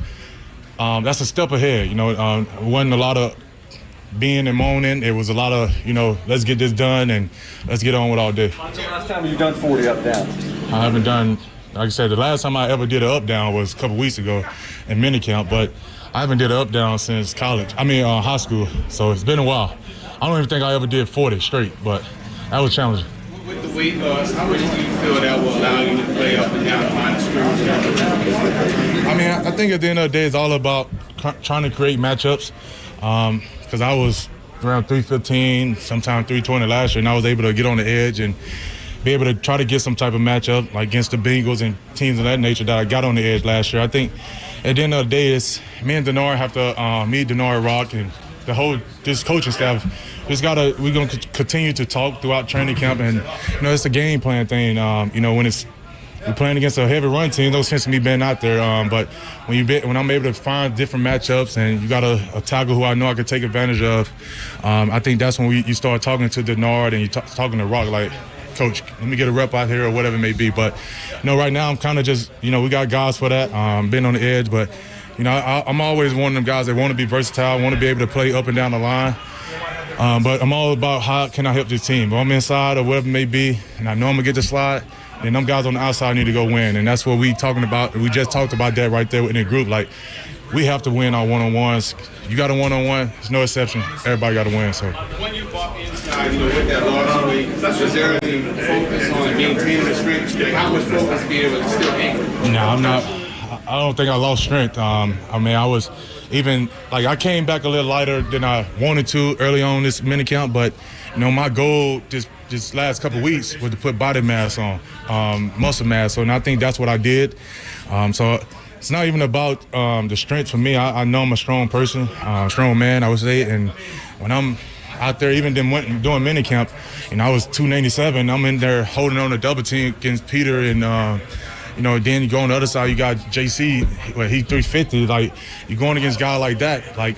That's a step ahead. It wasn't a lot of being and moaning. It was a lot of, let's get this done and let's get on with all day. Last time you've done 40 up down? I haven't done, like I said, the last time I ever did an up down was a couple weeks ago in minicamp, but I haven't did an up down since high school, so it's been a while. I don't even think I ever did 40 straight, but that was challenging. With the weight loss, how much do you feel that will allow you to play up and down behind the screws? I think at the end of the day, it's all about trying to create matchups, because I was around 315, sometime 320 last year, and I was able to get on the edge and be able to try to get some type of matchup like against the Bengals and teams of that nature that I got on the edge last year. I think at the end of the day, it's me and Denard have to meet Denard Rock and this coaching staff. We're going to continue to talk throughout training camp, and it's a game plan thing. When we're playing against a heavy run team, no sense in me being out there. But when I'm able to find different matchups and you got a tackle who I know I can take advantage of, I think that's when you start talking to Denard and you talking to Rock like, Coach, let me get a rep out here or whatever it may be. But, right now I'm kind of just, we got guys for that, been on the edge. But, I'm always one of them guys that want to be versatile, want to be able to play up and down the line. But I'm all about how can I help this team. If I'm inside or whatever it may be, and I know I'm going to get the slide, then them guys on the outside need to go win. And that's what we talking about. We just talked about that right there in the group. Like, we have to win our one-on-ones. You got a one-on-one, there's no exception. Everybody got to win. So when you bought inside, with that loss weight, was there any focus on maintaining the strength? How was focus being able to still anchor? No, I'm not. I don't think I lost strength. I was even I came back a little lighter than I wanted to early on this minicamp, but my goal this last couple of weeks was to put body mass on, muscle mass. So, and I think that's what I did. So it's not even about the strength for me. I know I'm a strong person, strong man, I would say. And when I'm out there, even then doing minicamp, I was 297. I'm in there holding on a double team against Peter and. Then you go on the other side, you got JC, he 350. Like, you're going against a guy like that. Like,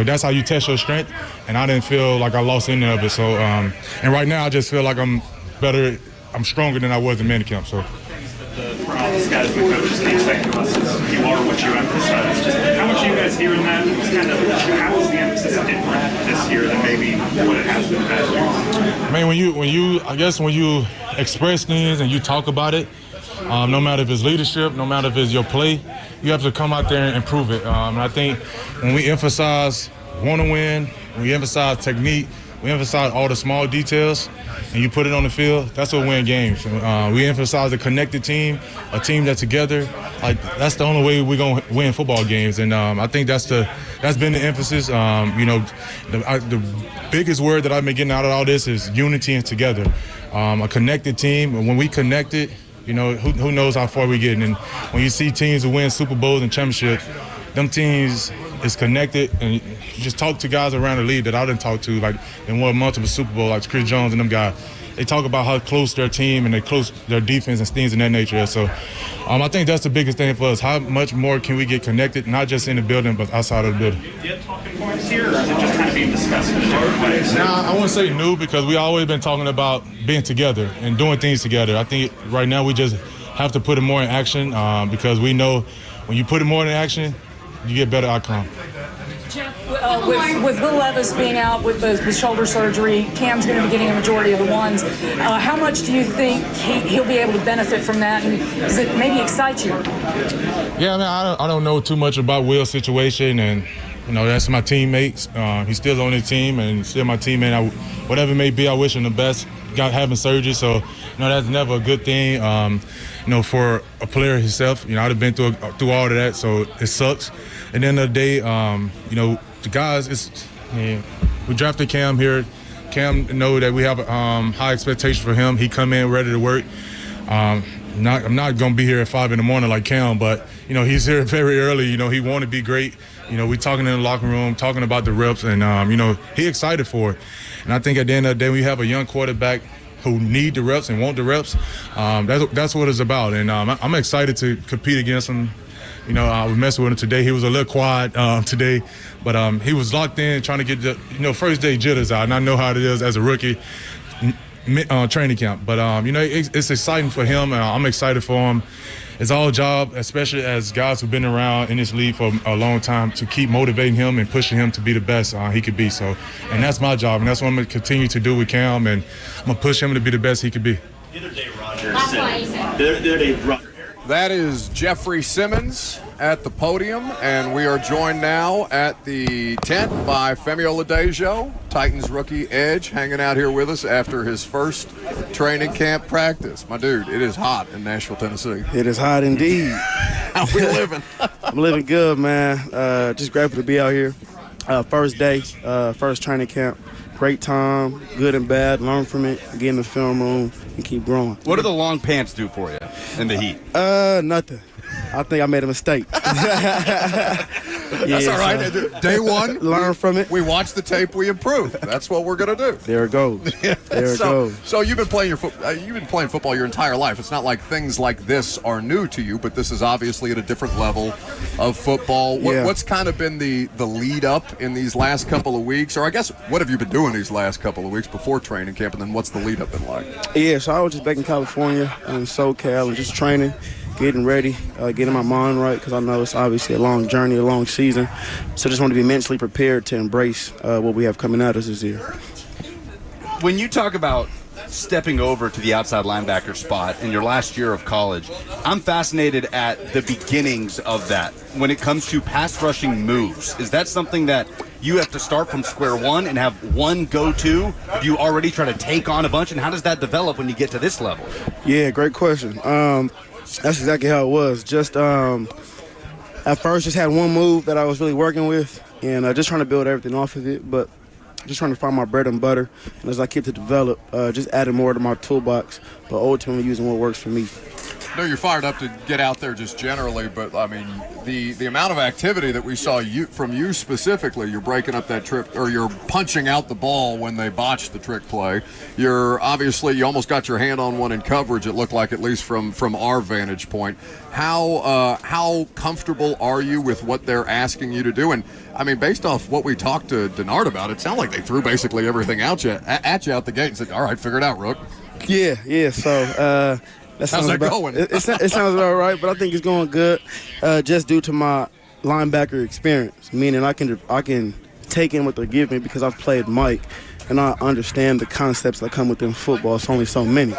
that's how you test your strength. And I didn't feel like I lost any of it. So, and right now I just feel like I'm better, I'm stronger than I was in minicamp. So. The front office guys, the coaches keep saying to us is you are what you emphasize. Just how much are you guys hearing that? How is the emphasis different this year than maybe what it has been past years? When you express things and you talk about it, no matter if it's leadership, no matter if it's your play, you have to come out there and prove it. And I think when we emphasize want to win, when we emphasize technique, we emphasize all the small details, and you put it on the field, that's what win games. We emphasize a connected team, a team that's together. Like, that's the only way we're going to win football games. And I think that's been the emphasis. The biggest word that I've been getting out of all this is unity and together. A connected team, and when we connected, who knows how far we get. And when you see teams who win Super Bowls and championships, them teams is connected, and you just talk to guys around the league that I didn't talk to, like, and won multiple Super Bowl, like Chris Jones and them guys. They talk about how close their team and their defense and things in that nature. So I think that's the biggest thing for us. How much more can we get connected, not just in the building, but outside of the building? Do you have talking points here, or is it just kind of being discussed in different ways? Nah, I wouldn't say new, because we always been talking about being together and doing things together. I think right now we just have to put it more in action, because we know when you put it more in action, you get better outcome. Jeff, with Will Levis being out with the shoulder surgery, Cam's going to be getting a majority of the ones. How much do you think he'll be able to benefit from that, and does it maybe excite you? Yeah, I don't know too much about Will's situation, and that's my teammates. He's still on the team and still my teammate. Whatever it may be, I wish him the best. Got having surgery, so that's never a good thing. For a player himself, I'd have been through all of that, so it sucks. At the end of the day, the guys, we drafted Cam here. Cam know that we have high expectation for him. He come in ready to work. I'm not going to be here at 5 a.m. like Cam, but, he's here very early. He want to be great. We talking in the locker room, talking about the reps, and, he excited for it. And I think at the end of the day, we have a young quarterback who need the reps and want the reps. That's what it's about. And I'm excited to compete against him. I was messing with him today. He was a little quiet today, but he was locked in trying to get the first day jitters out. And I know how it is as a rookie training camp. But, it's exciting for him. I'm excited for him. It's our job, especially as guys who've been around in this league for a long time, to keep motivating him and pushing him to be the best he could be. So, and that's my job, and that's what I'm going to continue to do with Cam, and I'm going to push him to be the best he could be. That is Jeffrey Simmons at the podium, and we are joined now at the tent by Femi Oladejo, Titans rookie edge, hanging out here with us after his first training camp practice. My dude, it is hot in Nashville, Tennessee. It is hot indeed. How we living? I'm living good, man. Just grateful to be out here. First day, first training camp. Great time, good and bad. Learn from it, get in the film room, and keep growing. What do the long pants do for you in the heat? Nothing. I think I made a mistake. That's all right. So, day one, learn from it. We watch the tape, we improve. That's what we're gonna do. There it goes. There it goes. So you've been playing football your entire life. It's not like things like this are new to you, but this is obviously at a different level of football. What's kind of been the lead up in these last couple of weeks, or I guess what have you been doing these last couple of weeks before training camp, and then what's the lead up been like? Yeah, so I was just back in California in SoCal and just training. Getting ready, getting my mind right, because I know it's obviously a long journey, a long season. So just want to be mentally prepared to embrace what we have coming at us this year. When you talk about stepping over to the outside linebacker spot in your last year of college, I'm fascinated at the beginnings of that. When it comes to pass rushing moves, is that something that you have to start from square one and have one go-to? Do you already try to take on a bunch, and how does that develop when you get to this level? Yeah, great question. That's exactly how it was. Just at first, just had one move that I was really working with, and just trying to build everything off of it, but just trying to find my bread and butter. And as I keep to develop, just adding more to my toolbox, but ultimately using what works for me. I know you're fired up to get out there just generally, but I mean the amount of activity that we saw from you specifically, you're breaking up that trick, or you're punching out the ball when they botched the trick play. You almost got your hand on one in coverage, it looked like, at least from our vantage point. How comfortable are you with what they're asking you to do? And I mean, based off what we talked to Denard about, it sounded like they threw basically everything at you out the gate and said, all right, figure it out, Rook. Yeah, so how's that going? It sounds about right, but I think it's going good, just due to my linebacker experience. Meaning I can take in what they give me because I've played Mike, and I understand the concepts that come within football. It's only so many.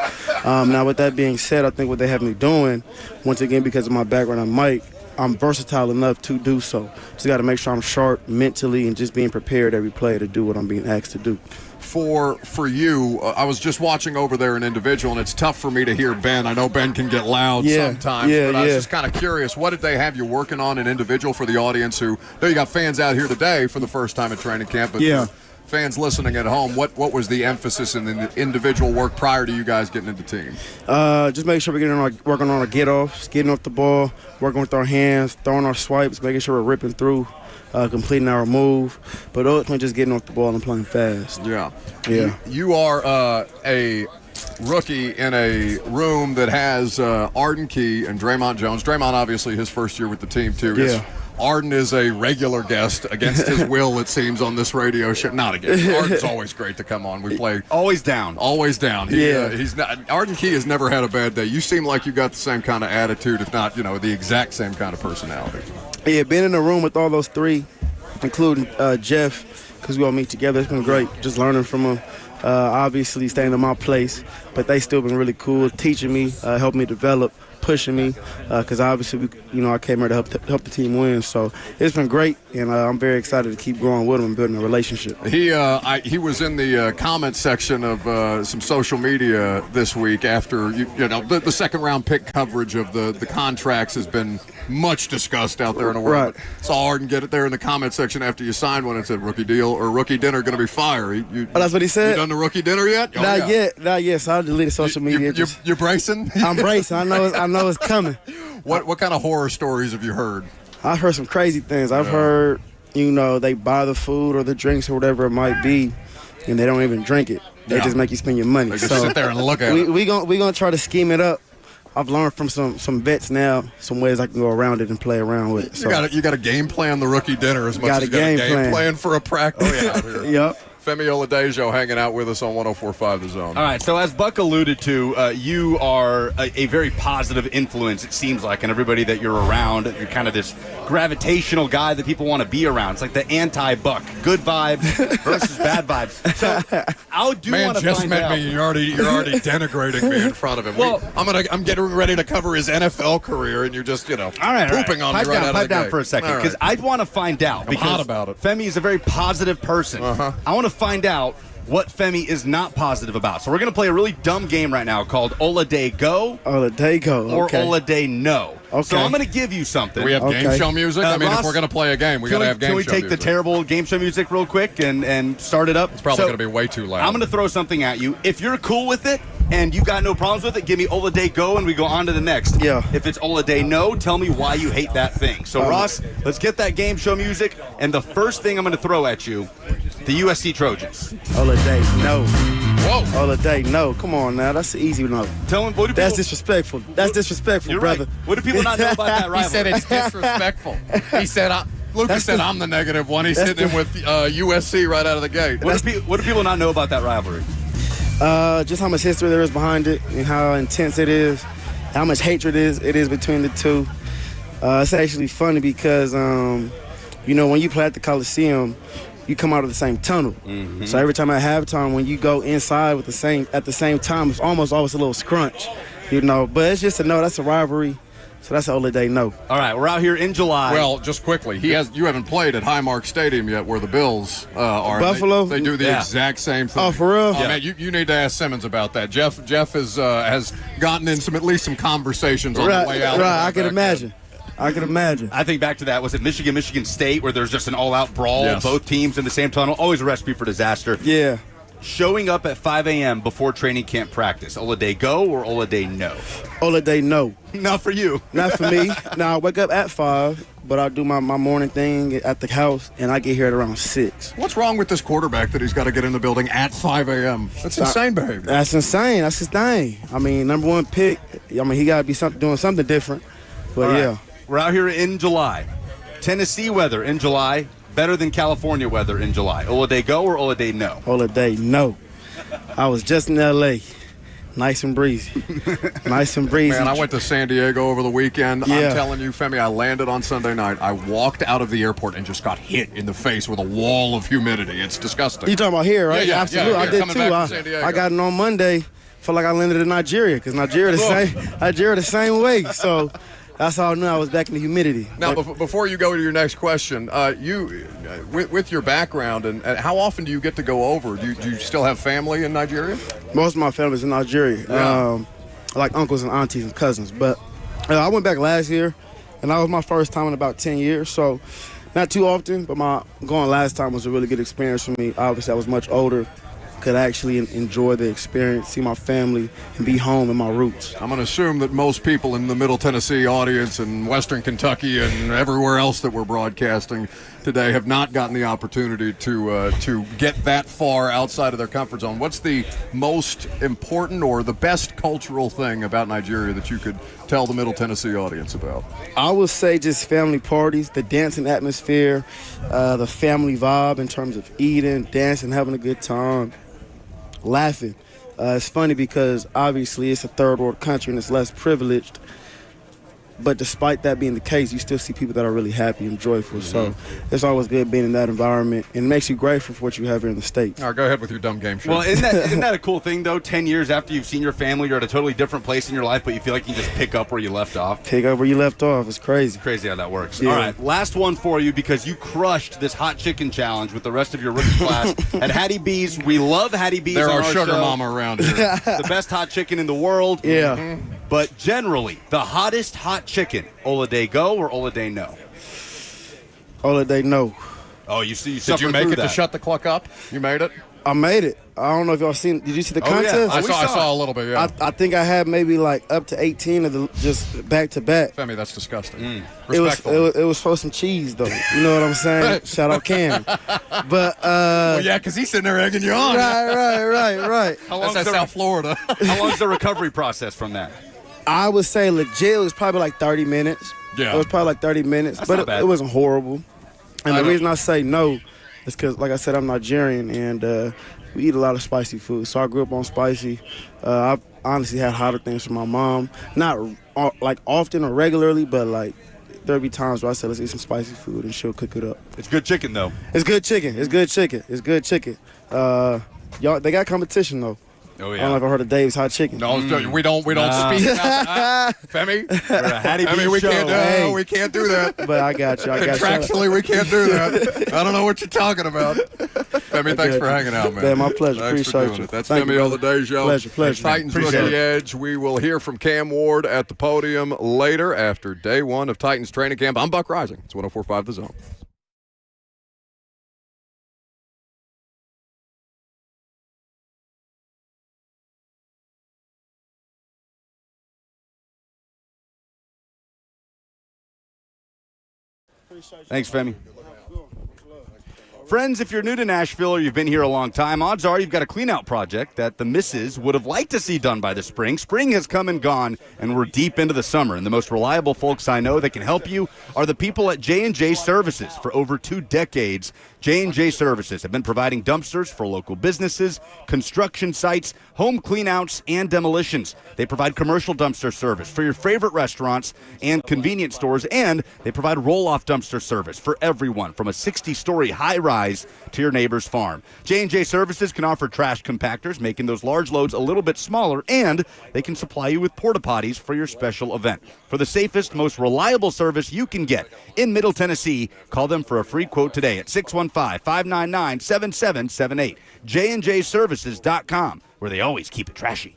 Now, with that being said, I think what they have me doing, once again, because of my background on Mike, I'm versatile enough to do so. Just got to make sure I'm sharp mentally and just being prepared every play to do what I'm being asked to do. For you, I was just watching over there an individual, and it's tough for me to hear Ben. I know Ben can get loud sometimes, but I was just kind of curious. What did they have you working on in individual for the audience who, know you got fans out here today for the first time at training camp, but fans listening at home, what was the emphasis in the individual work prior to you guys getting into team? Just make sure we're working on our get-offs, getting off the ball, working with our hands, throwing our swipes, making sure we're ripping through. Completing our move, but ultimately just getting off the ball and playing fast. Yeah. You are a rookie in a room that has Arden Key and Draymond Jones. Draymond, obviously, his first year with the team, too. Yeah. Arden is a regular guest against his will, it seems, on this radio show. Not against. Arden's always great to come on. We play always down. He's not. Arden Key has never had a bad day. You seem like you got the same kind of attitude, if not, the exact same kind of personality. Yeah, being in the room with all those three, including Jeff, because we all meet together, it's been great. Just learning from them. Obviously staying in my place, but they still been really cool, teaching me, helping me develop. pushing me because obviously, I came here to help the team win. So it's been great, and I'm very excited to keep growing with him and building a relationship. He was in the comment section of some social media this week after the second round pick coverage of the contracts has been much discussed out there in the world. Right. It's all hard and get it there in the comment section after you signed one and said rookie deal or rookie dinner going to be fire. That's what he said. You done the rookie dinner yet? Not yet. So I deleted social media. You're bracing? I'm bracing. I know it's coming. What kind of horror stories have you heard? I've heard some crazy things. I've heard, they buy the food or the drinks or whatever it might be, and they don't even drink it. They just make you spend your money. They just sit there and look at it. We gonna try to scheme it up. I've learned from some vets now some ways I can go around it and play around with it. So. You got to game plan the rookie dinner as much as you got a game plan for a practice out here. Yep. Femi Oladejo hanging out with us on 104.5 The Zone. All right, so as Buck alluded to, you are a very positive influence, it seems like, and everybody that you're around. You're kind of this gravitational guy that people want to be around. It's like the anti-Buck. Good vibes versus bad vibes. So I do want to find out. You're already denigrating me in front of him. Well, I'm getting ready to cover his NFL career, and you're just, pooping on me right out of the gate. Pipe down for a second, because I'd want to find out. I'm hot about it. Femi is a very positive person. I want to find out what Femi is not positive about. So we're going to play a really dumb game right now called Oladay Go. Oladay Go. Or okay. Oladay No. Okay. So I'm going to give you something. Do we have game show music? I mean, Ross, if we're going to play a game, we got to have game show music. Can we take the terrible game show music real quick and start it up? It's probably going to be way too loud. I'm going to throw something at you. If you're cool with it and you got no problems with it, give me Oladay Go and we go on to the next. Yeah. If it's Oladay No, tell me why you hate that thing. So, Ross, let's get that game show music. And the first thing I'm going to throw at you, the USC Trojans. Oladay No. Whoa. Oladay No. Come on now. That's the easy no. Tell me, what do That's people... disrespectful. That's disrespectful, You're brother. Right. What do people not know about that rivalry? He said it's disrespectful. He said, Lucas said I'm the negative one. He's hitting him with USC right out of the gate. What do people not know about that rivalry? Just how much history there is behind it and how intense it is, how much hatred it is between the two. It's actually funny because, when you play at the Coliseum, you come out of the same tunnel. Mm-hmm. So every time at halftime, when you go inside at the same time, it's almost always a little scrunch, But it's just a no. That's a rivalry. So that's Oladay No. All right, we're out here in July. Well, just quickly, you haven't played at Highmark Stadium yet, where the Bills are. Buffalo. They do the exact same thing. Oh, for real? Oh, man, you need to ask Simmons about that. Jeff has gotten in at least some conversations on the way out. Right, I can imagine. I think back to that. Was it Michigan State, where there's just an all-out brawl, yes. Both teams in the same tunnel? Always a recipe for disaster. Yeah. Showing up at 5 a.m. before training camp practice, Oladay Go or Oladay No? Oladay No. Not for you. Not for me. Now, I wake up at 5, but I do my morning thing at the house, and I get here at around 6. What's wrong with this quarterback that he's got to get in the building at 5 a.m.? That's insane behavior. That's insane. That's his thing. I mean, number one pick. He got to be doing something different. But, right. Yeah. We're out here in July. Tennessee weather in July, better than California weather in July. Oladay Go or Oladay No? Oladay No. I was just in L.A. Nice and breezy. Nice and breezy. Man, I went to San Diego over the weekend. Yeah. I'm telling you, Femi, I landed on Sunday night. I walked out of the airport and just got hit in the face with a wall of humidity. It's disgusting. You talking about here, right? Yeah, absolutely. I did coming too. back from San Diego. I got it on Monday. Felt like I landed in Nigeria because Nigeria the same way. So that's how I knew I was back in the humidity. Now, before you go to your next question, you, with your background, and how often do you get to go over? Do you still have family in Nigeria? Most of my family's in Nigeria, like uncles and aunties and cousins. But I went back last year, and that was my first time in about 10 years. So not too often, but my going last time was a really good experience for me. Obviously, I was much older. Could actually enjoy the experience, see my family, and be home in my roots. I'm going to assume that most people in the Middle Tennessee audience and Western Kentucky and everywhere else that we're broadcasting today have not gotten the opportunity to get that far outside of their comfort zone. What's the most important or the best cultural thing about Nigeria that you could tell the Middle Tennessee audience about? I would say just family parties, the dancing atmosphere, the family vibe in terms of eating, dancing, having a good time. Laughing. It's funny because obviously it's a third world country and it's less privileged. But despite that being the case, you still see people that are really happy and joyful. So it's always good being in that environment, and it makes you grateful for what you have here in the States. All right, go ahead with your dumb game show. Well, isn't that a cool thing, though? 10 years after you've seen your family, you're at a totally different place in your life, but you feel like you can just pick up where you left off. Pick up where you left off. It's crazy. Crazy how that works. Yeah. All right, last one for you because you crushed this hot chicken challenge with the rest of your rookie class at Hattie B's. We love Hattie B's. They're on our sugar show. mama around here. The best hot chicken in the world. Yeah. But generally, the hottest hot chicken, Oladay go or Oladay no? Oladay no. Oh, you see, you Did you make it to shut the clock up? You made it? I made it. I don't know if y'all seen. Did you see the contest? yeah. I we saw saw a little bit, yeah. I think I had maybe like up to 18 of the just back to back. Femi, that's disgusting. It was Respectful. it was for some cheese though. You know what I'm saying? Shout out Cam. But well, yeah, because he's sitting there egging you on. right. That's South Florida. How long's the recovery process from that? I would say legit it was probably like 30 minutes. Yeah. It was probably like 30 minutes, That's but not bad. it wasn't horrible. And I the know. reason I say no is because, like I said, I'm Nigerian and we eat a lot of spicy food. So I grew up on spicy. I've honestly had hotter things from my mom. Not like often or regularly, but like there'll be times where I say, let's eat some spicy food and she'll cook it up. It's good chicken, though. It's good chicken. It's good chicken. It's good chicken. Y'all, they got competition though. Oh, I don't know if I heard of Dave's Hot Chicken. No, we don't speak about that. Femi, We're a Hattie I mean, B's we show. can't do Hey. we can't do that. But I got you. Contractually, we can't do that. I don't know what you're talking about. Femi, thanks for hanging out, man. Yeah, my pleasure. Thanks for Appreciate doing you. it. That's Thank Femi you, on the brother. Day Show. Pleasure. Titans Appreciate Rookie it. Edge. We will hear from Cam Ward at the podium later after day one of Titans training camp. I'm Buck Rising. It's 104.5 The Zone. Thanks, Femi. Friends, if you're new to Nashville or you've been here a long time, odds are you've got a clean-out project that the missus would have liked to see done by the spring. Spring has come and gone, and we're deep into the summer. And the most reliable folks I know that can help you are the people at J&J Services. For over 2 decades, J&J Services have been providing dumpsters for local businesses, construction sites, home cleanouts, and demolitions. They provide commercial dumpster service for your favorite restaurants and convenience stores, and they provide roll-off dumpster service for everyone from a 60-story high-rise to your neighbor's farm. J&J Services can offer trash compactors, making those large loads a little bit smaller, and they can supply you with porta potties for your special event. For the safest, most reliable service you can get in Middle Tennessee, call them for a free quote today at 615-599-7778. JandJServices.com, where they always keep it trashy.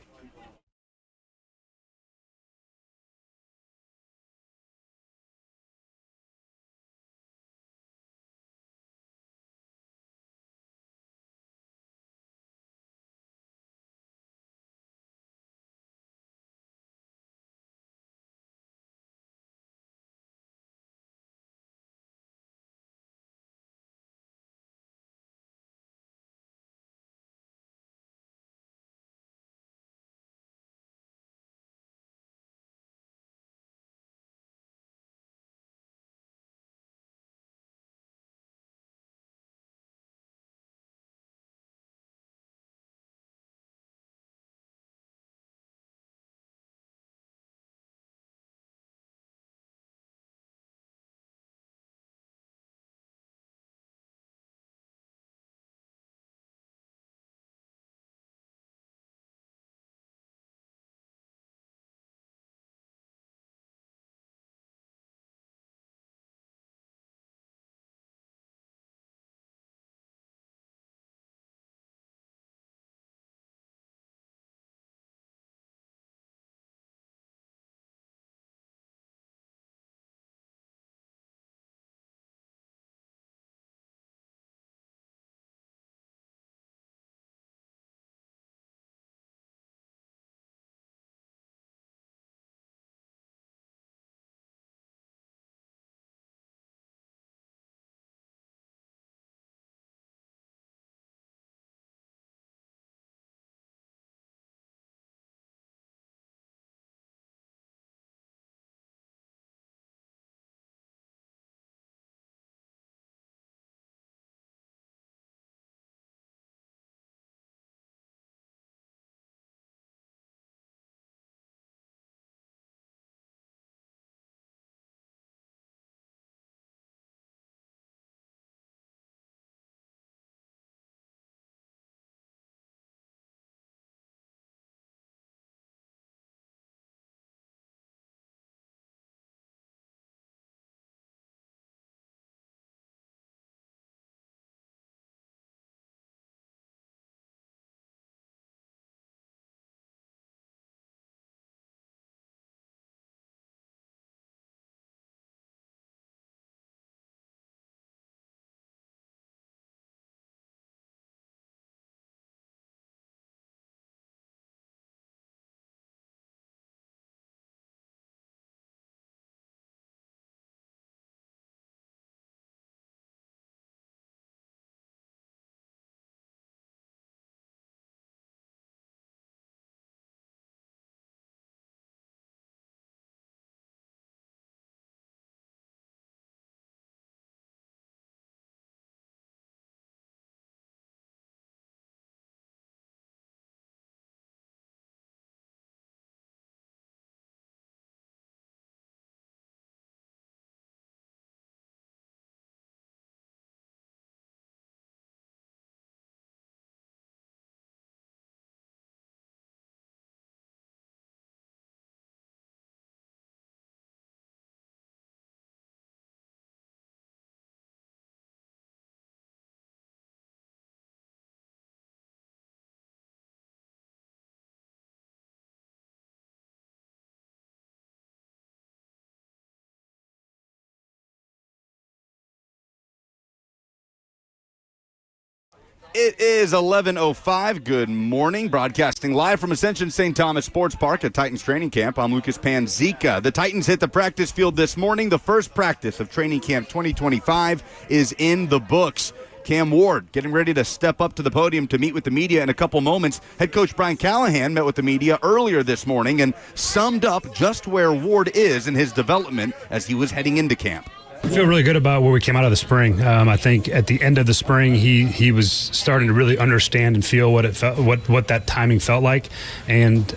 It is 11:05. Good morning. Broadcasting live from Ascension St. Thomas Sports Park at Titans training camp. I'm Lucas Panzica. The Titans hit the practice field this morning. The first practice of training camp 2025 is in the books. Cam Ward getting ready to step up to the podium to meet with the media in a couple moments. Head coach Brian Callahan met with the media earlier this morning and summed up just where Ward is in his development as he was heading into camp. I feel really good about where we came out of the spring. I think at the end of the spring, he was starting to really understand and feel what it felt, what that timing felt like, and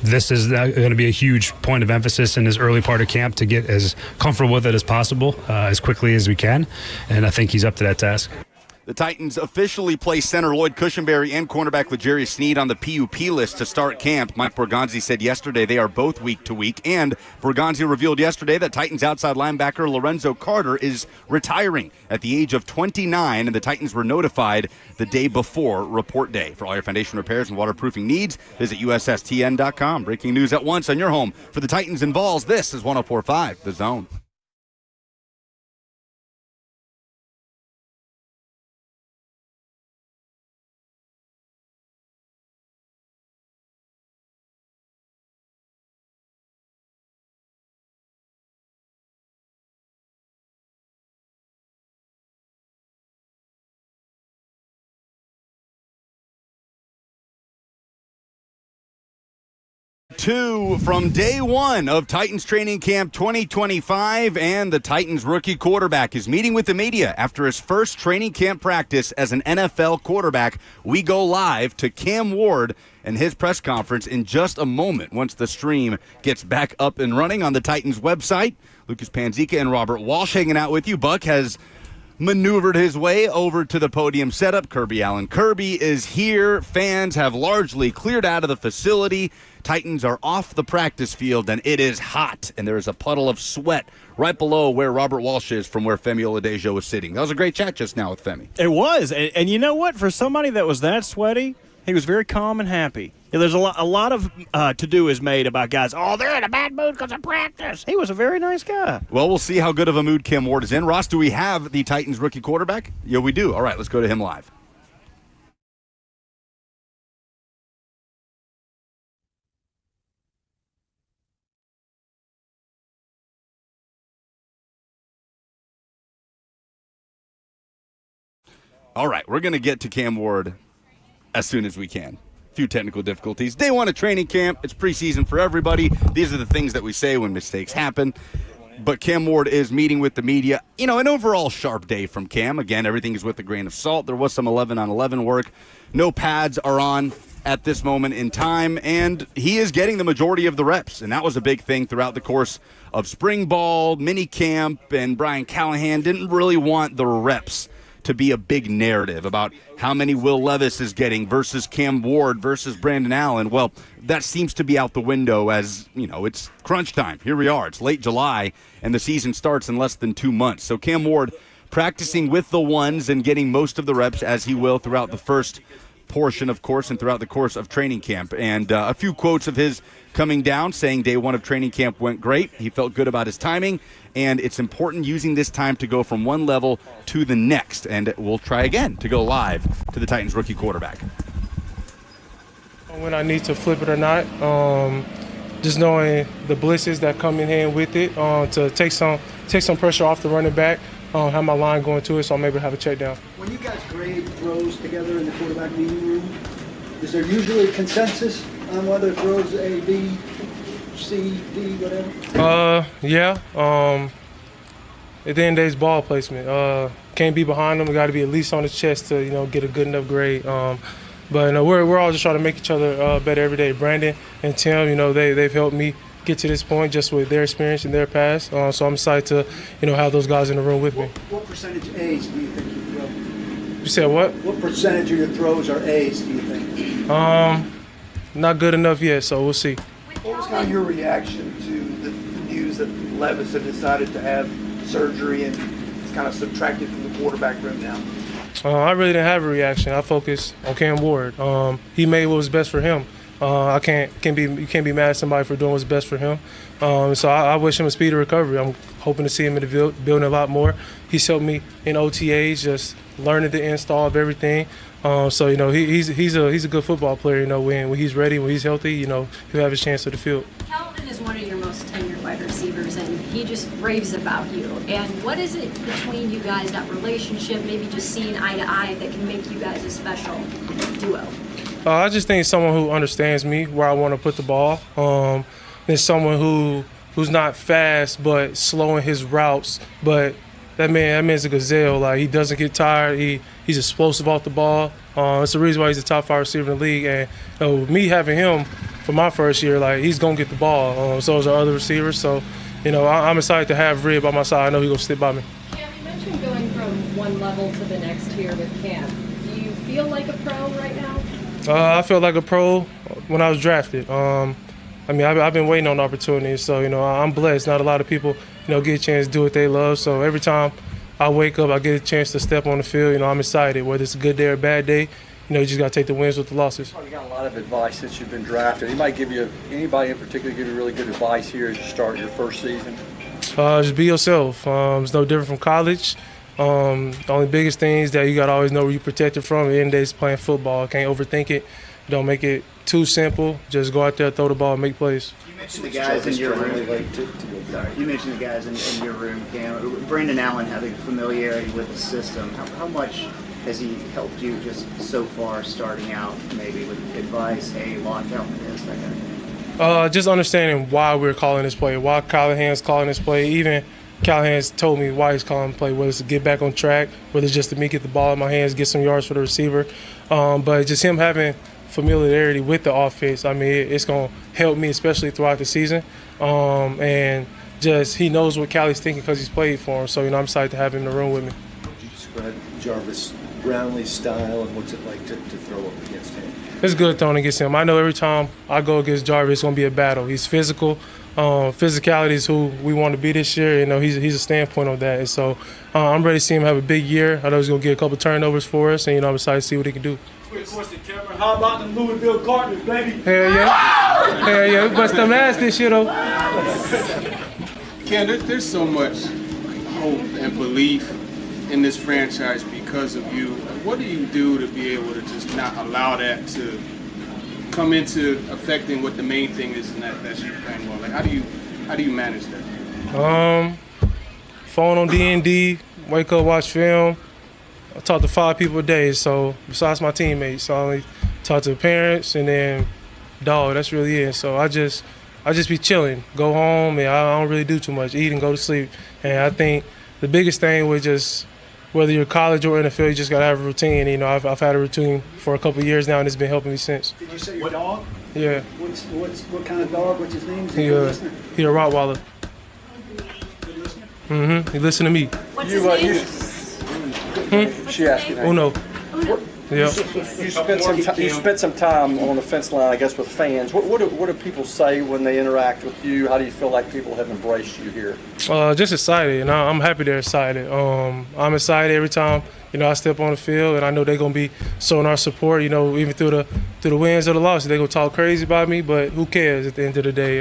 this is going to be a huge point of emphasis in his early part of camp to get as comfortable with it as possible, as quickly as we can, and I think he's up to that task. The Titans officially placed center Lloyd Cushenberry and cornerback L'Jarius Sneed on the PUP list to start camp. Mike Borgonzi said yesterday they are both week to week, and Borgonzi revealed yesterday that Titans outside linebacker Lorenzo Carter is retiring at the age of 29, and the Titans were notified the day before report day. For all your foundation repairs and waterproofing needs, visit USSTN.com. Breaking news at once on your home for the Titans and Vols. This is 104.5 The Zone. Two from day one of Titans training camp 2025, and the Titans rookie quarterback is meeting with the media after his first training camp practice as an NFL quarterback. We go live to Cam Ward and his press conference in just a moment once the stream gets back up and running on the Titans website. Lucas Panzica and Robert Walsh hanging out with you. Buck has maneuvered his way over to the podium setup. Kirby Allen Kirby is here. Fans have largely cleared out of the facility. Titans are off the practice field, and it is hot, and there is a puddle of sweat right below where Robert Walsh is from where Femi Oladejo was sitting. That was a great chat just now with Femi. It was, and you know what? For somebody that was that sweaty, he was very calm and happy. Yeah, there's a lot of to-do is made about guys, they're in a bad mood because of practice. He was a very nice guy. Well, we'll see how good of a mood Cam Ward is in. Ross, do we have the Titans rookie quarterback? Yeah, we do. All right, let's go to him live. All right, we're going to get to Cam Ward as soon as we can. A few technical difficulties. Day one of training camp. It's preseason for everybody. These are the things that we say when mistakes happen. But Cam Ward is meeting with the media. You know, an overall sharp day from Cam. Again, everything is with a grain of salt. There was some 11-on-11 work. No pads are on at this moment in time, and he is getting the majority of the reps. And that was a big thing throughout the course of spring ball, mini camp, and Brian Callahan didn't really want the reps to be a big narrative about how many Will Levis is getting versus Cam Ward versus Brandon Allen. Well, that seems to be out the window as, you know, it's crunch time. Here we are. It's late July, and the season starts in less than 2 months. So Cam Ward practicing with the ones and getting most of the reps as he will throughout the first portion, of course, and throughout the course of training camp. And a few quotes of his coming down, saying day one of training camp went great. He felt good about his timing, and it's important using this time to go from one level to the next. And we'll try again to go live to the Titans rookie quarterback. When I need to flip it or not, just knowing the blitzes that come in hand with it, to take some pressure off the running back, have my line going to it, so I'm able to have a check down. When you guys grade throws together in the quarterback meeting room, is there usually a consensus on whether throws A, B, C, D, whatever? Yeah. At the end of the day, it's ball placement. Can't be behind them. We got to be at least on his chest to, get a good enough grade. But we're all just trying to make each other better every day. Brandon and Tim, they've helped me get to this point just with their experience and their past. So I'm excited to, have those guys in the room with me. What percentage A's do you think you throw? You said what? What percentage of your throws are A's, do you think? Not good enough yet, so we'll see. What was kind of your reaction to the news that Levis had decided to have surgery and is kind of subtracted from the quarterback room now? I really didn't have a reaction. I focused on Cam Ward. He made what was best for him. You can't be mad at somebody for doing what's best for him. So I wish him a speedy recovery. I'm hoping to see him in the building a lot more. He's helped me in OTAs, just learning the install of everything. So he's a good football player. When he's ready, when he's healthy, he'll have his chance to the field. Calvin is one of your most tenured wide receivers, and he just raves about you. And what is it between you guys, that relationship, maybe just seeing eye to eye, that can make you guys a special duo? I just think someone who understands me, where I want to put the ball. There's someone who's not fast but slow in his routes, but that man's a gazelle. Like, he doesn't get tired. He's explosive off the ball. It's the reason why he's the top 5 receiver in the league. And me having him for my first year, like, he's gonna get the ball. So is our other receivers. So I'm excited to have Red by my side. I know he's gonna stick by me. Cam, you mentioned going from one level to the next here with Cam. Do you feel like a pro right now? I feel like a pro when I was drafted. I've been waiting on opportunities, so I'm blessed. Not a lot of people get a chance to do what they love. So every time I wake up, I get a chance to step on the field. I'm excited. Whether it's a good day or a bad day, you just got to take the wins with the losses. You got a lot of advice since you've been drafted. Anybody in particular give you really good advice here as you start your first season? Just be yourself. It's no different from college. The only biggest thing is that you got to always know where you're protected from. At the end of the day, it's playing football. Can't overthink it. Don't make it too simple. Just go out there, throw the ball, and make plays. You mentioned the guys in your room. You mentioned the guys in your room, Cam. Brandon Allen having familiarity with the system. How much has he helped you just so far, starting out, maybe with advice, hey, lock out this, that kind of thing? Just understanding why we're calling this play, why Callahan's calling this play. Even Callahan's told me why he's calling the play, whether it's to get back on track, whether it's just to me get the ball in my hands, get some yards for the receiver. But just him having familiarity with the offense, it's going to help me, especially throughout the season. And just he knows what Callie's thinking because he's played for him. So, I'm excited to have him in the room with me. Would you describe Jarvis Brownlee's style and what's it like to throw up against him? It's good throwing against him. I know every time I go against Jarvis, it's going to be a battle. He's physical. Physicality is who we want to be this year. He's a standpoint of that. And so I'm ready to see him have a big year. I know he's going to get a couple turnovers for us, and I'm excited to see what he can do. Quick question, Cameron. How about the Louisville Cardinals, baby? Hell yeah. Hell yeah. We bust them ass this year, though. Ken, there's so much hope and belief in this franchise because of you. What do you do to be able to just not allow that to come into affecting what the main thing is, and that's you playing well? Like, how do you manage that? Phone on D&D, wake up, watch film. I talk to 5 people a day, so besides my teammates, so I only talk to the parents and then dog. That's really it. So I just be chilling, go home, and I don't really do too much, eat and go to sleep. And I think the biggest thing was just whether you're college or NFL, you just gotta have a routine. I've had a routine for a couple of years now, and it's been helping me since. Did you say your dog? Yeah. What kind of dog? What's his name? He a Rottweiler. He listen to me. What's his name? She asked you that. Uno. Yeah. You spent some time on the fence line, I guess, with fans. What do people say when they interact with you? How do you feel like people have embraced you here? Just excited, I'm happy they're excited. I'm excited every time I step on the field, and I know they're gonna be showing our support. Even through the wins or the losses, they're gonna talk crazy about me, but who cares at the end of the day?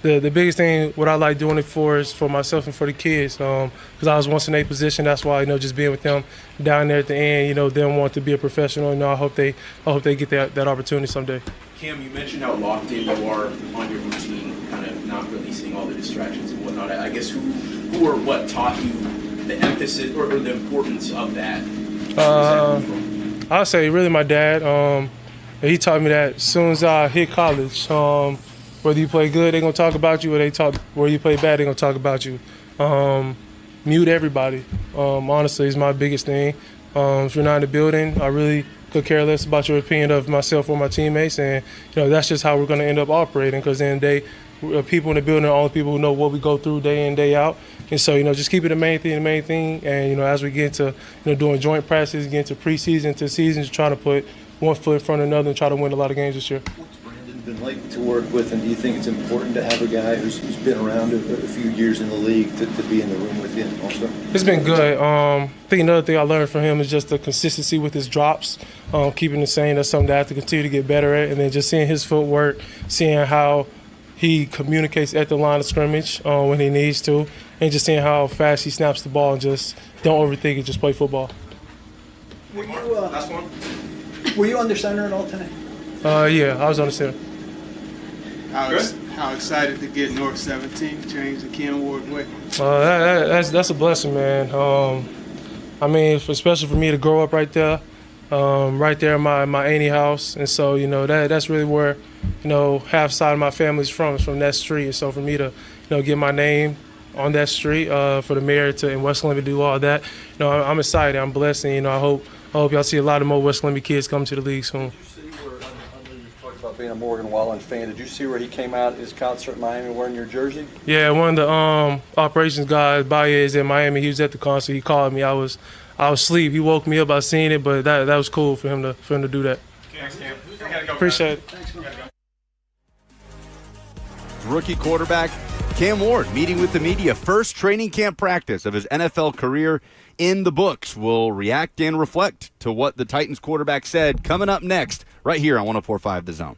The biggest thing, what I like doing it for, is for myself and for the kids. Because I was once in a position, that's why just being with them down there at the end, them want to be a professional. I hope they get that opportunity someday. Cam, you mentioned how locked in you are on your routine, kind of not releasing all the distractions and whatnot. I guess who or what taught you the emphasis or the importance of that? I'll say really my dad. He taught me that as soon as I hit college, whether you play good, they're going to talk about you, or where you play bad, they're going to talk about you. Mute everybody, honestly, is my biggest thing. If you're not in the building, I really could care less about your opinion of myself or my teammates, and that's just how we're going to end up operating, because then people in the building are all the people who know what we go through day in, day out. And so, just keep it the main thing. And, as we get into, doing joint practices, get into preseason, to season, just trying to put one foot in front of another and try to win a lot of games this year. What's Brandon been like to work with, and do you think it's important to have a guy who's been around a few years in the league to be in the room with you also? It's been good. I think another thing I learned from him is just the consistency with his drops, keeping the same. That's something that I have to continue to get better at. And then just seeing his footwork, seeing how he communicates at the line of scrimmage when he needs to, and just seeing how fast he snaps the ball and just don't overthink it, just play football. Last one. Were you under center at all tonight? Yeah, I was on the center. How excited to get North 17 changed to Ken Ward way? That's a blessing, man. I mean, especially for me to grow up right there in my auntie house, and so that's really where half side of my family's from that street, and so for me to get my name on that street for the mayor and West Columbia to do all that, I'm excited. I'm blessed, and I hope y'all see a lot of more West Columbia kids come to the league soon. About being a Morgan Wallen fan, did you see where he came out at his concert in Miami wearing your jersey? Yeah, one of the operations guys, Baez in Miami, he was at the concert. He called me. I was asleep. He woke me up. I seen it, but that was cool for him to do that. Appreciate it. Rookie quarterback Cam Ward meeting with the media. First training camp practice of his NFL career in the books. We'll react and reflect to what the Titans quarterback said coming up next right here on 104.5 The Zone.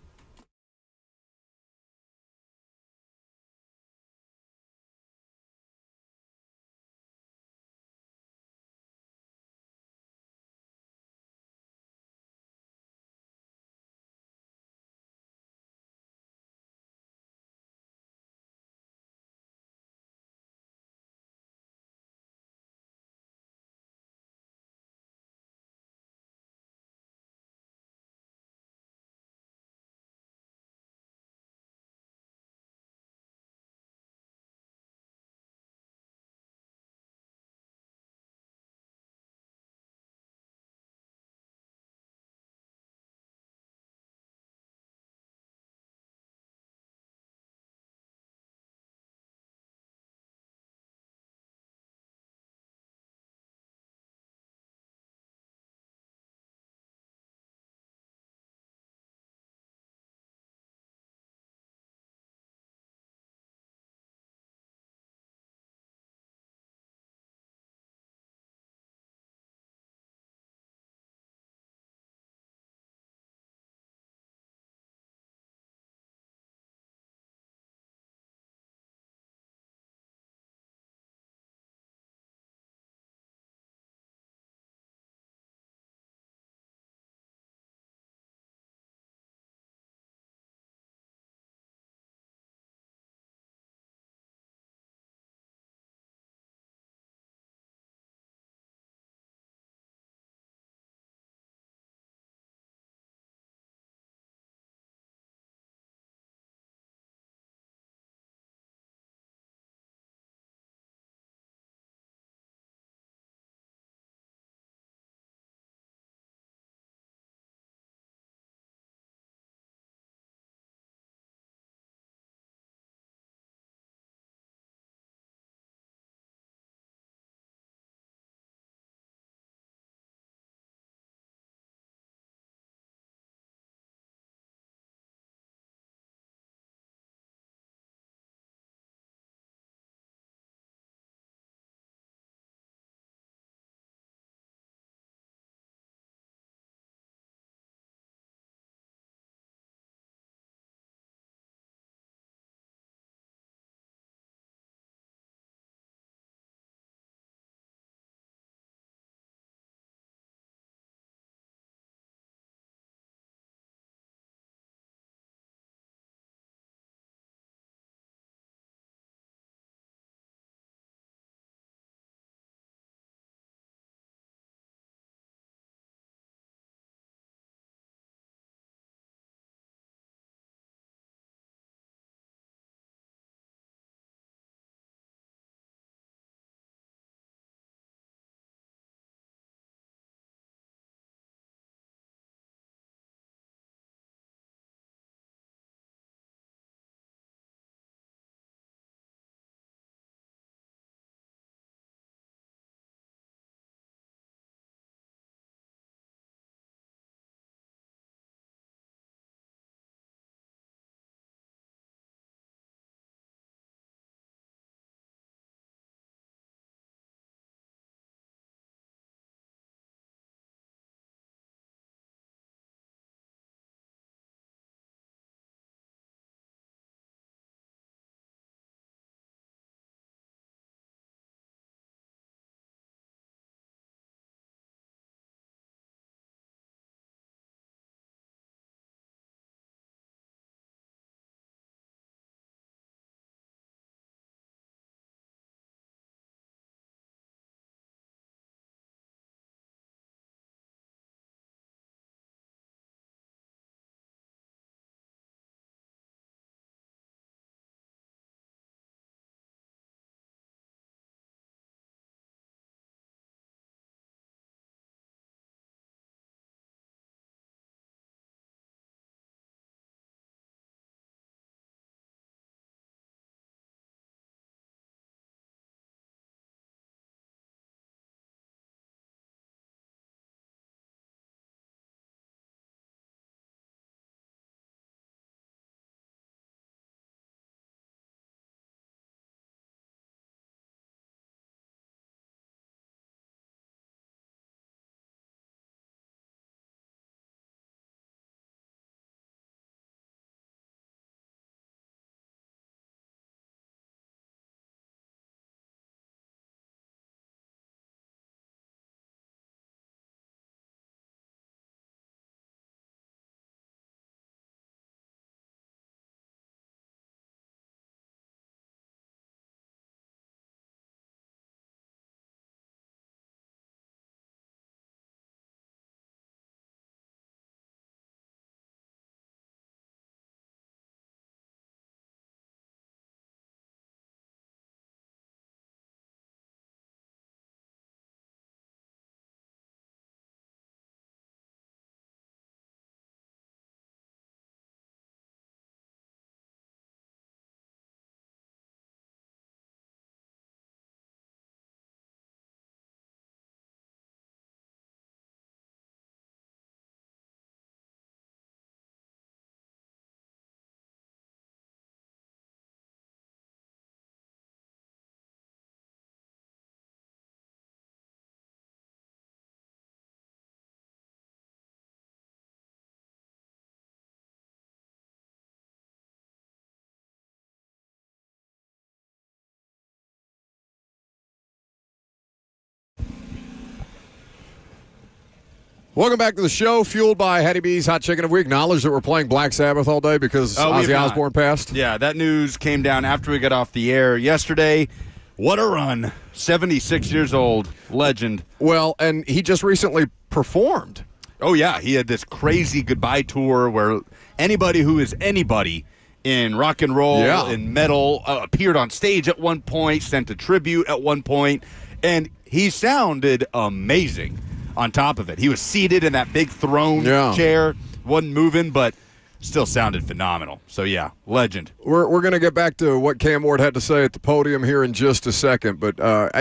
Welcome back to the show, fueled by Hattie B's Hot Chicken. Have we acknowledged that we're playing Black Sabbath all day because Ozzy Osbourne passed? Yeah, that news came down after we got off the air yesterday. What a run. 76 years old. Legend. Well, and he just recently performed. Oh, yeah. He had this crazy goodbye tour where anybody who is anybody in rock and roll and metal appeared on stage at one point, sent a tribute at one point, and he sounded amazing. On top of it, he was seated in that big throne chair, wasn't moving, but still sounded phenomenal. So yeah, legend. We're going to get back to what Cam Ward had to say at the podium here in just a second, but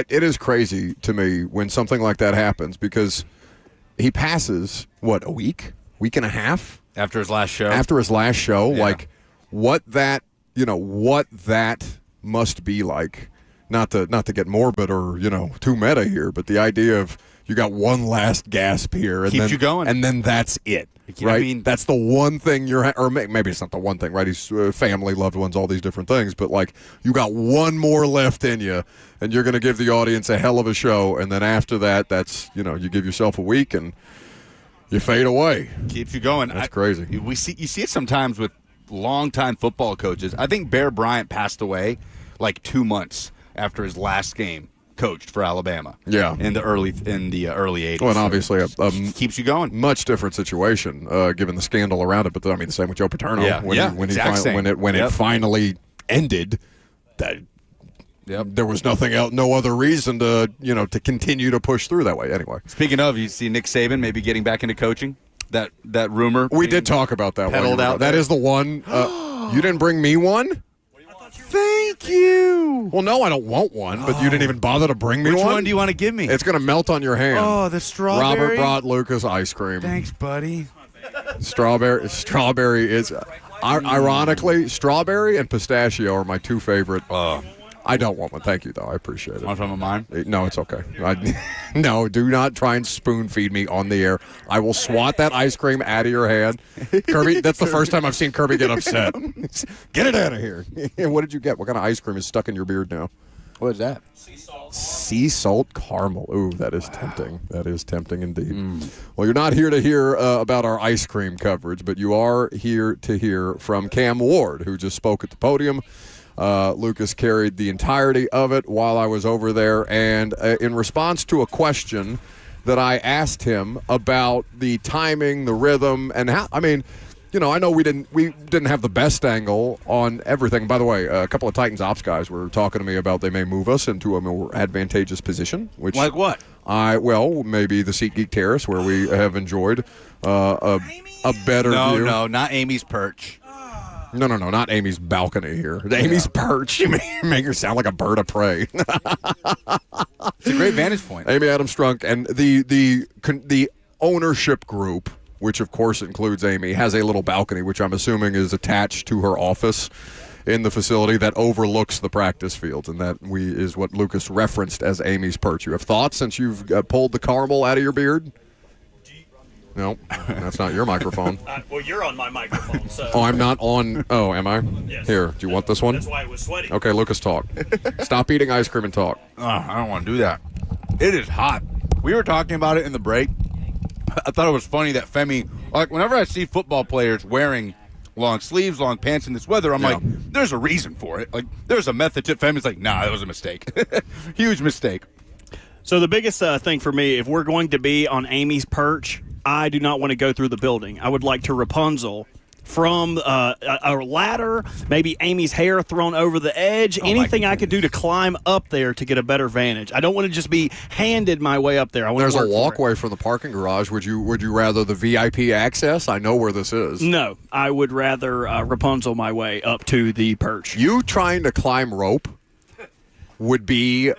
it is crazy to me when something like that happens because he passes a week and a half after his last show. Like what that must be like. Not to get morbid or too meta here, but the idea of you got one last gasp here, and keeps you going, and then that's it, right? I mean, that's the one thing or maybe it's not the one thing, right? He's family, loved ones, all these different things, but like you got one more left in you, and you're going to give the audience a hell of a show, and then after that, that's you give yourself a week and you fade away. Keeps you going. That's crazy. You see it sometimes with longtime football coaches. I think Bear Bryant passed away like 2 months after his last game coached for Alabama. Yeah. In the early 80s. Well, and obviously keeps you going. Much different situation given the scandal around it, but I mean the same with Joe Paterno when it finally ended that there was nothing else, no other reason to continue to push through that way anyway. Speaking of, you see Nick Saban maybe getting back into coaching? That rumor. We did talk about that peddled out. That is the one. You didn't bring me one? Thank you. Well, no, I don't want one, but you didn't even bother to bring me one. Which one do you want to give me? It's going to melt on your hand. Oh, the strawberry. Robert brought Lucas ice cream. Thanks, buddy. Strawberry is, ironically, strawberry and pistachio are my two favorite. I don't want one. Thank you, though. I appreciate it. Want some of mine? No, it's okay. No, do not try and spoon feed me on the air. I will swat that ice cream out of your hand. Kirby, that's the first time I've seen Kirby get upset. Get it out of here. What did you get? What kind of ice cream is stuck in your beard now? What is that? Sea salt caramel. Ooh, that is tempting. That is tempting indeed. Well, you're not here to hear about our ice cream coverage, but you are here to hear from Cam Ward, who just spoke at the podium. Lucas carried the entirety of it while I was over there, and in response to a question that I asked him about the timing, the rhythm, and how, I mean, I know we didn't have the best angle on everything. By the way, a couple of Titans ops guys were talking to me about they may move us into a more advantageous position. Which like what? Maybe the SeatGeek Terrace, where we have enjoyed a better view. No, not Amy's Perch. No, not Amy's balcony here. Amy's perch. You make her sound like a bird of prey. It's a great vantage point. Amy Adams Strunk and the ownership group, which of course includes Amy, has a little balcony, which I'm assuming is attached to her office in the facility that overlooks the practice fields, and that is what Lucas referenced as Amy's perch. You have thoughts since you've pulled the caramel out of your beard? No, that's not your microphone. Well, you're on my microphone, so. Oh, I'm not on. Oh, am I? Yes. Here, do you want this one? That's why it was sweaty. Okay, Lucas, talk. Stop eating ice cream and talk. I don't want to do that. It is hot. We were talking about it in the break. I thought it was funny that Femi, like, whenever I see football players wearing long sleeves, long pants in this weather, I'm like, there's a reason for it. Like, there's a method to it. Femi's like, nah, that was a mistake. Huge mistake. So the biggest thing for me, if we're going to be on Amy's perch, I do not want to go through the building. I would like to Rapunzel from a ladder, maybe Amy's hair thrown over the edge, anything I could do to climb up there to get a better vantage. I don't want to just be handed my way up there. I want There's to a walkway from the parking garage. Would you rather the VIP access? I know where this is. No, I would rather Rapunzel my way up to the perch. You trying to climb rope would be...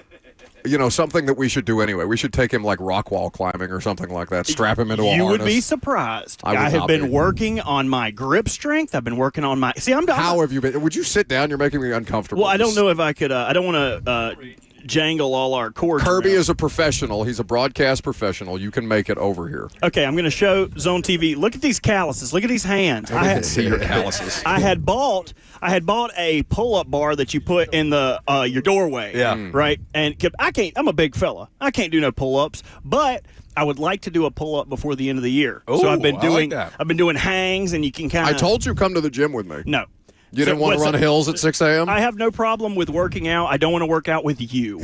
something that we should do anyway. We should take him like rock wall climbing or something like that. Strap him into a harness. You would be surprised. I have been working on my grip strength. I've been working on my... See, How have you been? Would you sit down? You're making me uncomfortable. Well, I don't know if I could... I don't want to jangle all our cords. Kirby around. is a professional. He's a broadcast professional. You can make it over here. Okay, I'm going to show Zone TV. Look at these calluses. Look at these hands. I can see your calluses. I had bought a pull-up bar that you put in the your doorway. Yeah. Right. And I'm a big fella. I can't do no pull-ups, but I would like to do a pull-up before the end of the year. Ooh, so I've been I doing like that. I've been doing hangs, and you can kind of. I told you come to the gym with me. No. You didn't want to run hills at 6 a.m.? I have no problem with working out. I don't want to work out with you.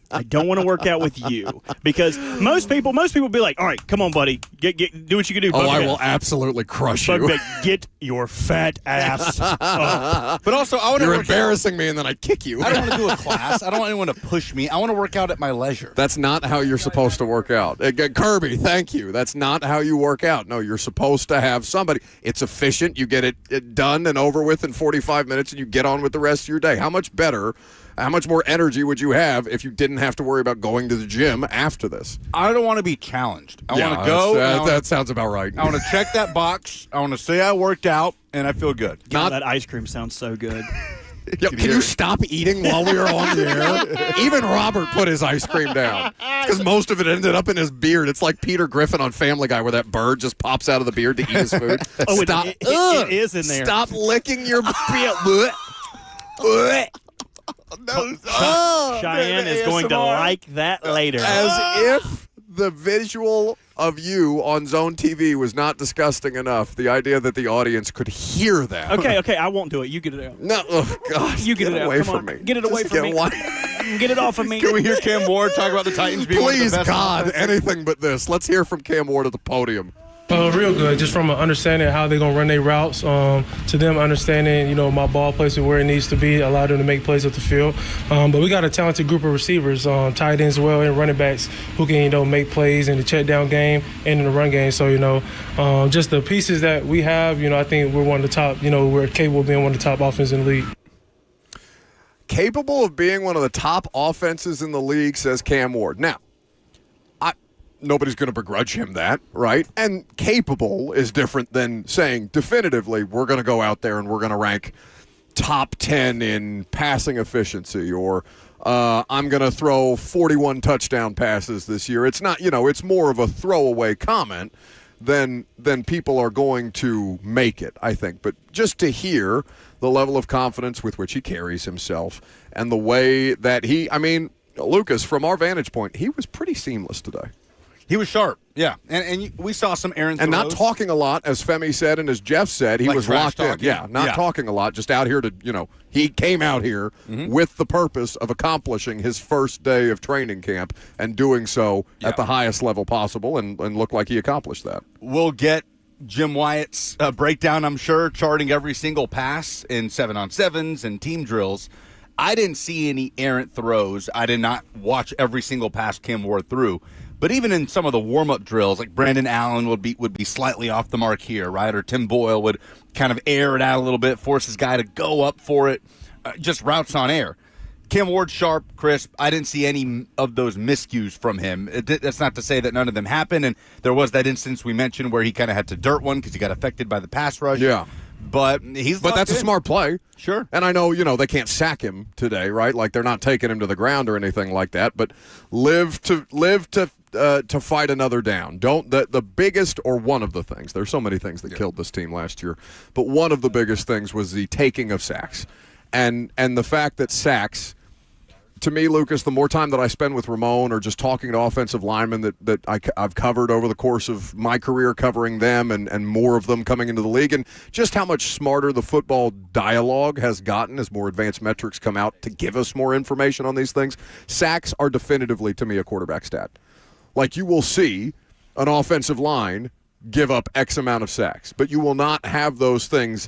I don't want to work out with you because most people be like, "All right, come on, buddy, get do what you can do." Oh, I will absolutely crush you. Get your fat ass up. But also, I want to You're work embarrassing me, and then I kick you. I don't want to do a class. I don't want anyone to push me. I want to work out at my leisure. That's not how you're supposed to work out. Kirby, thank you. That's not how you work out. No, you're supposed to have somebody. It's efficient. You get it done and over with in 45 minutes, and you get on with the rest of your day. How much better, how much more energy would you have if you didn't have to worry about going to the gym after this? I don't want to be challenged. I want to go. That sounds about right. I want to check that box. I want to say I worked out, and I feel good. God, that ice cream sounds so good. Yo, can you stop eating while we were on the air? Even Robert put his ice cream down because most of it ended up in his beard. It's like Peter Griffin on Family Guy where that bird just pops out of the beard to eat his food. Oh, Stop. it is in there. Stop licking your beard. Cheyenne is going to like that later. As if the visual of you on Zone TV was not disgusting enough. The idea that the audience could hear that. Okay, I won't do it. You get it out. No, oh gosh, You get it out. away Come from on. me. Get it away Just from get me. one. Get it off of me. Can we hear Cam Ward talk about the Titans being one of the Please, best God, offenses? anything but this. Let's hear from Cam Ward at the podium. Real good, just from an understanding of how they're going to run their routes, to them understanding, my ball placement where it needs to be, allow them to make plays up the field. But we got a talented group of receivers, tight ends as well, and running backs who can, make plays in the check down game and in the run game. So, just the pieces that we have, I think we're one of the top, we're capable of being one of the top offenses in the league. Capable of being one of the top offenses in the league, says Cam Ward. Now, nobody's going to begrudge him that, right? And capable is different than saying definitively we're going to go out there and we're going to rank top 10 in passing efficiency or I'm going to throw 41 touchdown passes this year. It's not, it's more of a throwaway comment than people are going to make it, I think. But just to hear the level of confidence with which he carries himself and the way that Lucas, from our vantage point, he was pretty seamless today. He was sharp, yeah. And we saw some errant and throws. not talking a lot, as Femi said and as Jeff said. He Like was trash locked in. talking? Yeah, not talking a lot, just out here to, he came out here with the purpose of accomplishing his first day of training camp and doing so at the highest level possible and looked like he accomplished that. We'll get Jim Wyatt's breakdown, I'm sure, charting every single pass in 7-on-7s and team drills. I didn't see any errant throws. I did not watch every single pass Cam Ward threw. But even in some of the warm-up drills, like Brandon Allen would be slightly off the mark here, right? Or Tim Boyle would kind of air it out a little bit, force his guy to go up for it, just routes on air. Cam Ward, sharp, crisp. I didn't see any of those miscues from him. That's not to say that none of them happened. And there was that instance we mentioned where he kind of had to dirt one because he got affected by the pass rush. Yeah. But that's a smart play. Sure. And I know, they can't sack him today, right? Like they're not taking him to the ground or anything like that, but live to fight another down. The biggest, or one of the things, there's so many things that killed this team last year, but one of the biggest things was the taking of sacks. And the fact that sacks, to me, Lucas, the more time that I spend with Ramon or just talking to offensive linemen that I've covered over the course of my career covering them and more of them coming into the league, and just how much smarter the football dialogue has gotten as more advanced metrics come out to give us more information on these things, sacks are definitively, to me, a quarterback stat. Like, you will see an offensive line give up X amount of sacks, but you will not have those things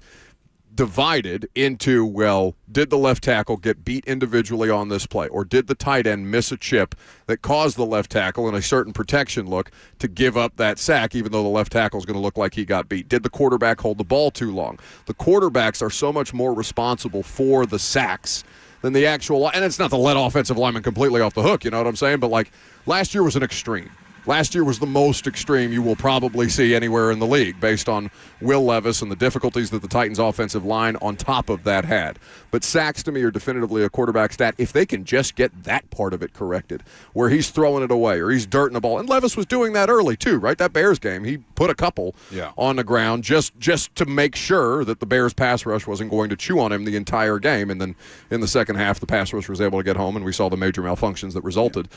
divided into, well, did the left tackle get beat individually on this play, or did the tight end miss a chip that caused the left tackle in a certain protection look to give up that sack, even though the left tackle is going to look like he got beat? Did the quarterback hold the ball too long? The quarterbacks are so much more responsible for the sacks than the actual, and it's not to let offensive linemen completely off the hook, you know what I'm saying? But like last year was an extreme. Last year was the most extreme you will probably see anywhere in the league based on Will Levis and the difficulties that the Titans' offensive line on top of that had. But sacks to me are definitively a quarterback stat. If they can just get that part of it corrected, where he's throwing it away or he's dirting the ball. And Levis was doing that early too, right? That Bears game, he put a couple on the ground just to make sure that the Bears pass rush wasn't going to chew on him the entire game. And then in the second half, the pass rush was able to get home, and we saw the major malfunctions that resulted.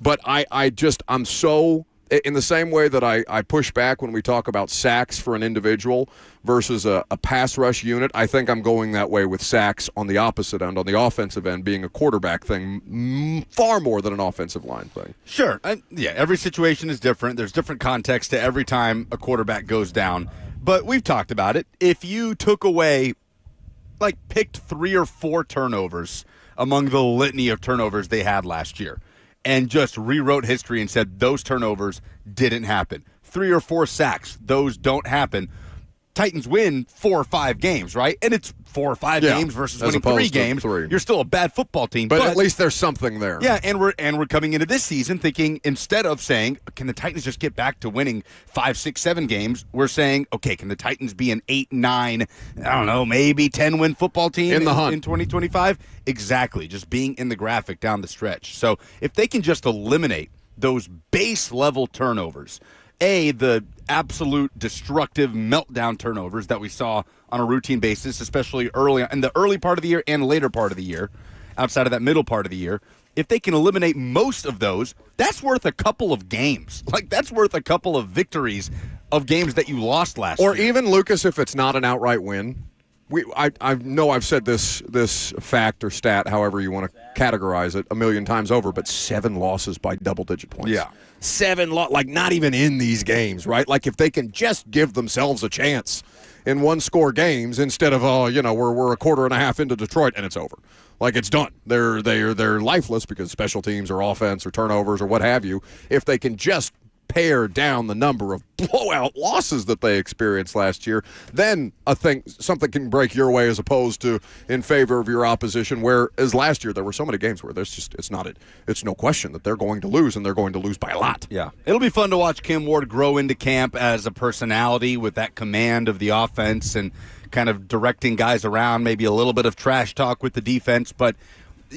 But I'm so, in the same way that I push back when we talk about sacks for an individual versus a pass rush unit, I think I'm going that way with sacks on the opposite end, on the offensive end, being a quarterback thing far more than an offensive line thing. Sure. Every situation is different. There's different context to every time a quarterback goes down. But we've talked about it. If you took away, picked 3 or 4 turnovers among the litany of turnovers they had last year, and just rewrote history and said those turnovers didn't happen. 3 or 4 sacks, those don't happen. Titans win 4 or 5 games, right? And it's 4 or 5 games versus winning 3 games. You're still a bad football team. But at least there's something there. Yeah, and we're coming into this season thinking, instead of saying, can the Titans just get back to winning 5, 6, 7 games, we're saying, okay, can the Titans be an 8, 9, I don't know, maybe 10-win football team in the hunt in 2025? Exactly, just being in the graphic down the stretch. So if they can just eliminate those base level turnovers, the absolute destructive meltdown turnovers that we saw on a routine basis, especially early in the early part of the year and later part of the year, outside of that middle part of the year, if they can eliminate most of those, that's worth a couple of games. That's worth a couple of victories of games that you lost last year. Or even, Lucas, if it's not an outright win. I know I've said this fact or stat, however you want to categorize it, a million times over, but 7 losses by double-digit points. Yeah. 7 not even in these games, right? If they can just give themselves a chance in one-score games instead of, we're a quarter and a half into Detroit and it's over. It's done. They're lifeless because special teams or offense or turnovers or what have you. If they can just pare down the number of blowout losses that they experienced last year, then something can break your way as opposed to in favor of your opposition, whereas last year there were so many games where it's no question that they're going to lose, and they're going to lose by a lot. Yeah. It'll be fun to watch Cam Ward grow into camp as a personality with that command of the offense and kind of directing guys around, maybe a little bit of trash talk with the defense, but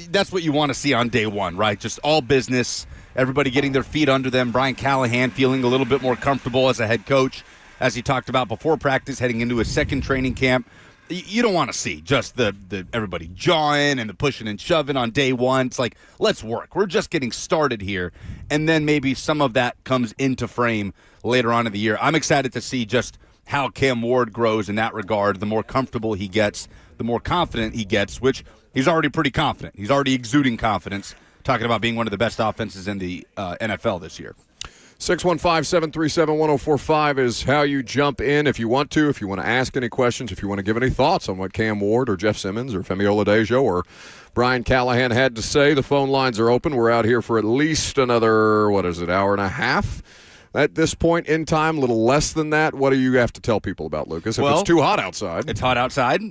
that's what you want to see on day one, right? Just all business, everybody getting their feet under them. Brian Callahan feeling a little bit more comfortable as a head coach, as he talked about before practice, heading into his second training camp. You don't want to see just the everybody jawing and the pushing and shoving on day one. It's let's work. We're just getting started here. And then maybe some of that comes into frame later on in the year. I'm excited to see just how Cam Ward grows in that regard. The more comfortable he gets, the more confident he gets, which he's already pretty confident. He's already exuding confidence, talking about being one of the best offenses in the NFL this year. 615-737-1045 is how you jump in if you want to ask any questions, if you want to give any thoughts on what Cam Ward or Jeff Simmons or Femi Oladejo or Brian Callahan had to say. The phone lines are open. We're out here for at least another, hour and a half. At this point in time, a little less than that. What do you have to tell people about, Lucas? If it's too hot outside. It's hot outside.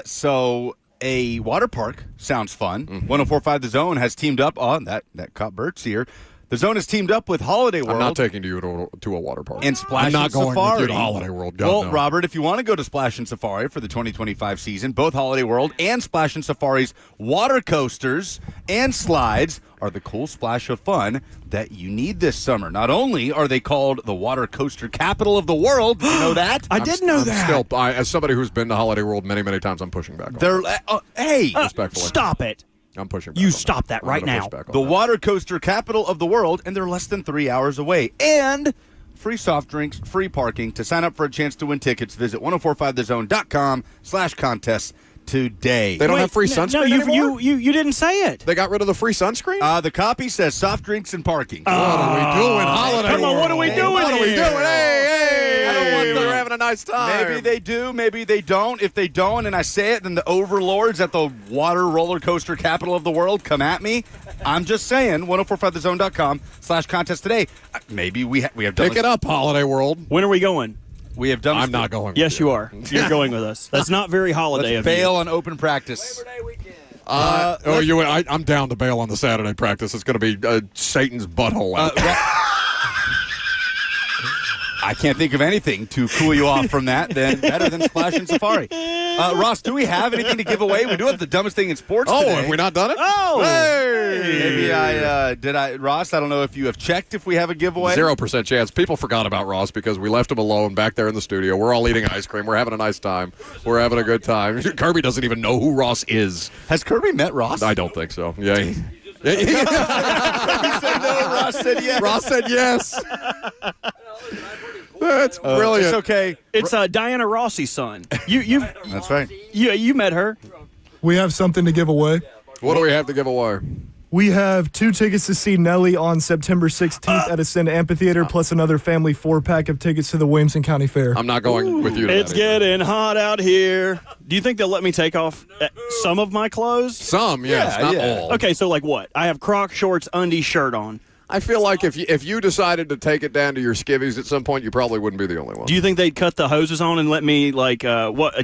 So a water park sounds fun. 104.5 The Zone has teamed up. Oh, that caught Bert's here. The Zone has teamed up with Holiday World. I'm not taking you to a water park. And Splash I'm not and going Safari. with you to Holiday World. God, well, no. Robert, if you want to go to Splash and Safari for the 2025 season, both Holiday World and Splash and Safari's water coasters and slides are the cool splash of fun that you need this summer. Not only are they called the water coaster capital of the world, did you know that? I did know that. Still, as somebody who's been to Holiday World many, many times, I'm pushing back on They're hey, respectfully. Stop it. I'm pushing back. You on stop that right now. The water coaster capital of the world, and they're less than 3 hours away. And free soft drinks, free parking. To sign up for a chance to win tickets, visit 1045thezone.com/contest today. They don't have free sunscreen anymore? You didn't say it. They got rid of the free sunscreen? The copy says soft drinks and parking. What are we doing? Holiday Come on, World. what are we doing What are we here? doing? Hey, I don't want they're having a nice time. Maybe they do, maybe they don't. If they don't, and I say it, then the overlords at the water roller coaster capital of the world come at me. I'm just saying, 1045thezone.com/contest today. Maybe we have done Pick it up, Holiday World. When are we going? We have done. I'm not going. Yes, you are. You're going with us. That's not very holiday Let's of you. bail on open practice. I'm down to bail on the Saturday practice. It's going to be Satan's butthole out there. I can't think of anything to cool you off from that better than Splash and Safari. Ross, do we have anything to give away? We do have the dumbest thing in sports today. Have we not done it? Oh! Maybe Ross, I don't know if you have checked if we have a giveaway. 0% chance. People forgot about Ross because we left him alone back there in the studio. We're all eating ice cream. We're having a nice time. We're having a good time. Kirby doesn't even know who Ross is. Has Kirby met Ross? I don't think so. Yeah. Kirby said no, Ross said yes. Ross said yes. That's brilliant. It's okay. It's Diana Rossi's son. That's right. You met her. We have something to give away. What do we have to give away? We have 2 tickets to see Nelly on September 16th at Ascend Amphitheater, plus another family 4-pack of tickets to the Williamson County Fair. I'm not going with you to It's that either. getting hot out here. Do you think they'll let me take off some of my clothes? Some, yes, not all. Okay, so like what? I have Croc shorts, undies, shirt on. I feel like if you decided to take it down to your skivvies at some point, you probably wouldn't be the only one. Do you think they'd cut the hoses on and let me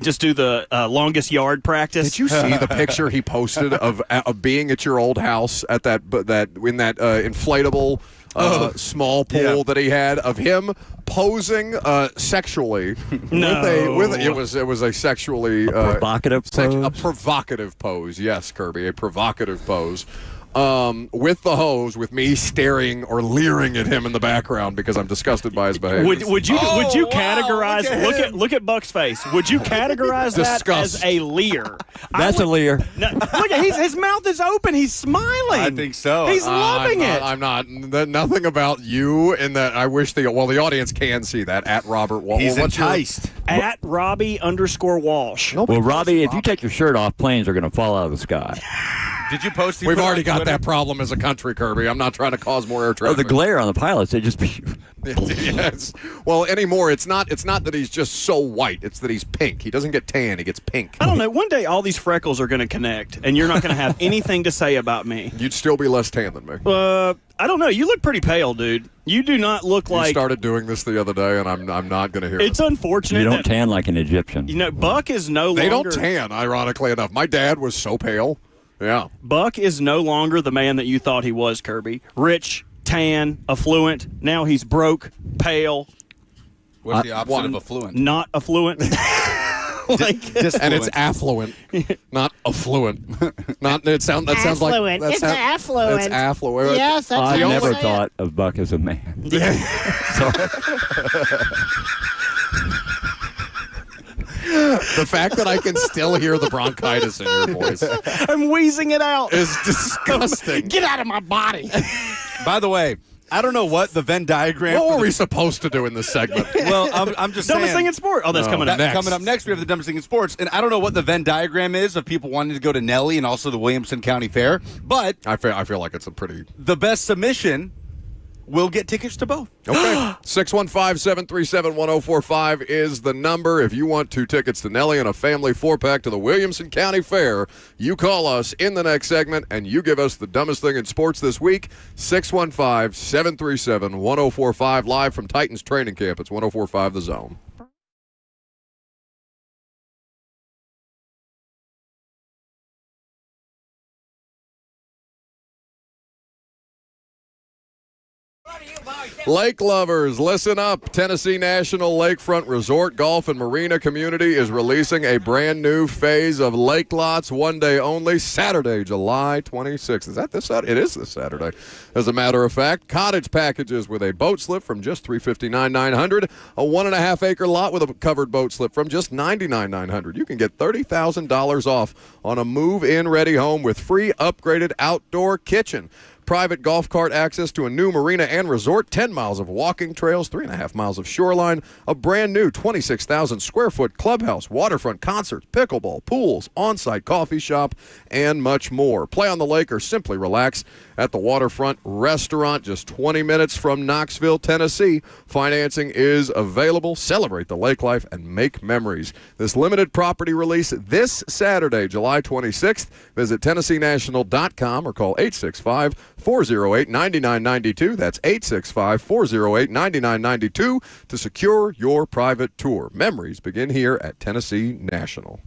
just do the longest yard practice? Did you see the picture he posted of being at your old house at that inflatable small pool that he had of him posing sexually? No. It was a sexually provocative pose. A provocative pose. Yes, Kirby, a provocative pose. With the hose, with me staring or leering at him in the background because I'm disgusted by his behavior. Would you categorize? Look at Buck's face. Would you categorize that as a leer? That's a leer. No, look at his mouth is open. He's smiling. I think so. He's loving it. I'm not. Nothing about you in that. I wish the audience can see that at Robert Walsh. He's enticed. At Robbie_Walsh. Well, Robbie, if you take your shirt off, planes are going to fall out of the sky. Did you post? We've already got that problem as a country, Kirby. I'm not trying to cause more air traffic. The glare on the pilots, they just be. Yes. Well, anymore, it's not that he's just so white. It's that he's pink. He doesn't get tan. He gets pink. I don't know. One day, all these freckles are going to connect, and you're not going to have anything to say about me. You'd still be less tan than me. I don't know. You look pretty pale, dude. You do not look like. You started doing this the other day, and I'm not going to hear It's it. unfortunate. You don't tan like an Egyptian. You know, Buck is no longer. They don't tan, ironically enough. My dad was so pale. Yeah. Buck is no longer the man that you thought he was, Kirby. Rich, tan, affluent. Now he's broke, pale. What's the opposite of affluent? Not affluent. And it's affluent, not affluent. That sounds like Affluent. It's affluent. It's affluent. Yes, that's I how you never say it. thought of Buck as a man. The fact that I can still hear the bronchitis in your voice I'm wheezing it out. is disgusting. Get out of my body. By the way, I don't know what the Venn diagram. What were we supposed to do in this segment? Well, I'm just Dumbest saying. thing in sport. Oh, that's coming up next. Coming up next, we have the dumbest thing in sports, and I don't know what the Venn diagram is of people wanting to go to Nelly and also the Williamson County Fair, but I feel like it's a pretty. The best submission will get tickets to both. Okay. 615-737-1045 is the number. If you want 2 tickets to Nelly and a family 4-pack to the Williamson County Fair, you call us in the next segment and you give us the dumbest thing in sports this week. 615-737-1045 live from Titans Training Camp. It's 1045 The Zone. Lake lovers, listen up. Tennessee National Lakefront Resort Golf and Marina Community is releasing a brand new phase of lake lots, one day only, Saturday, July 26th. Is that this Saturday? It is this Saturday. As a matter of fact, cottage packages with a boat slip from just $359,900, a 1.5-acre lot with a covered boat slip from just $99,900. You can get $30,000 off on a move-in ready home with free upgraded outdoor kitchen. Private golf cart access to a new marina and resort, 10 miles of walking trails, 3.5 miles of shoreline, a brand new 26,000 square foot clubhouse, waterfront concerts, pickleball, pools, on-site coffee shop, and much more. Play on the lake or simply relax at the waterfront restaurant just 20 minutes from Knoxville, Tennessee. Financing is available. Celebrate the lake life and make memories. This limited property release this Saturday, July 26th. Visit TennesseeNational.com or call 865-408-9992. That's 865-408-9992 to secure your private tour. Memories begin here at Tennessee National.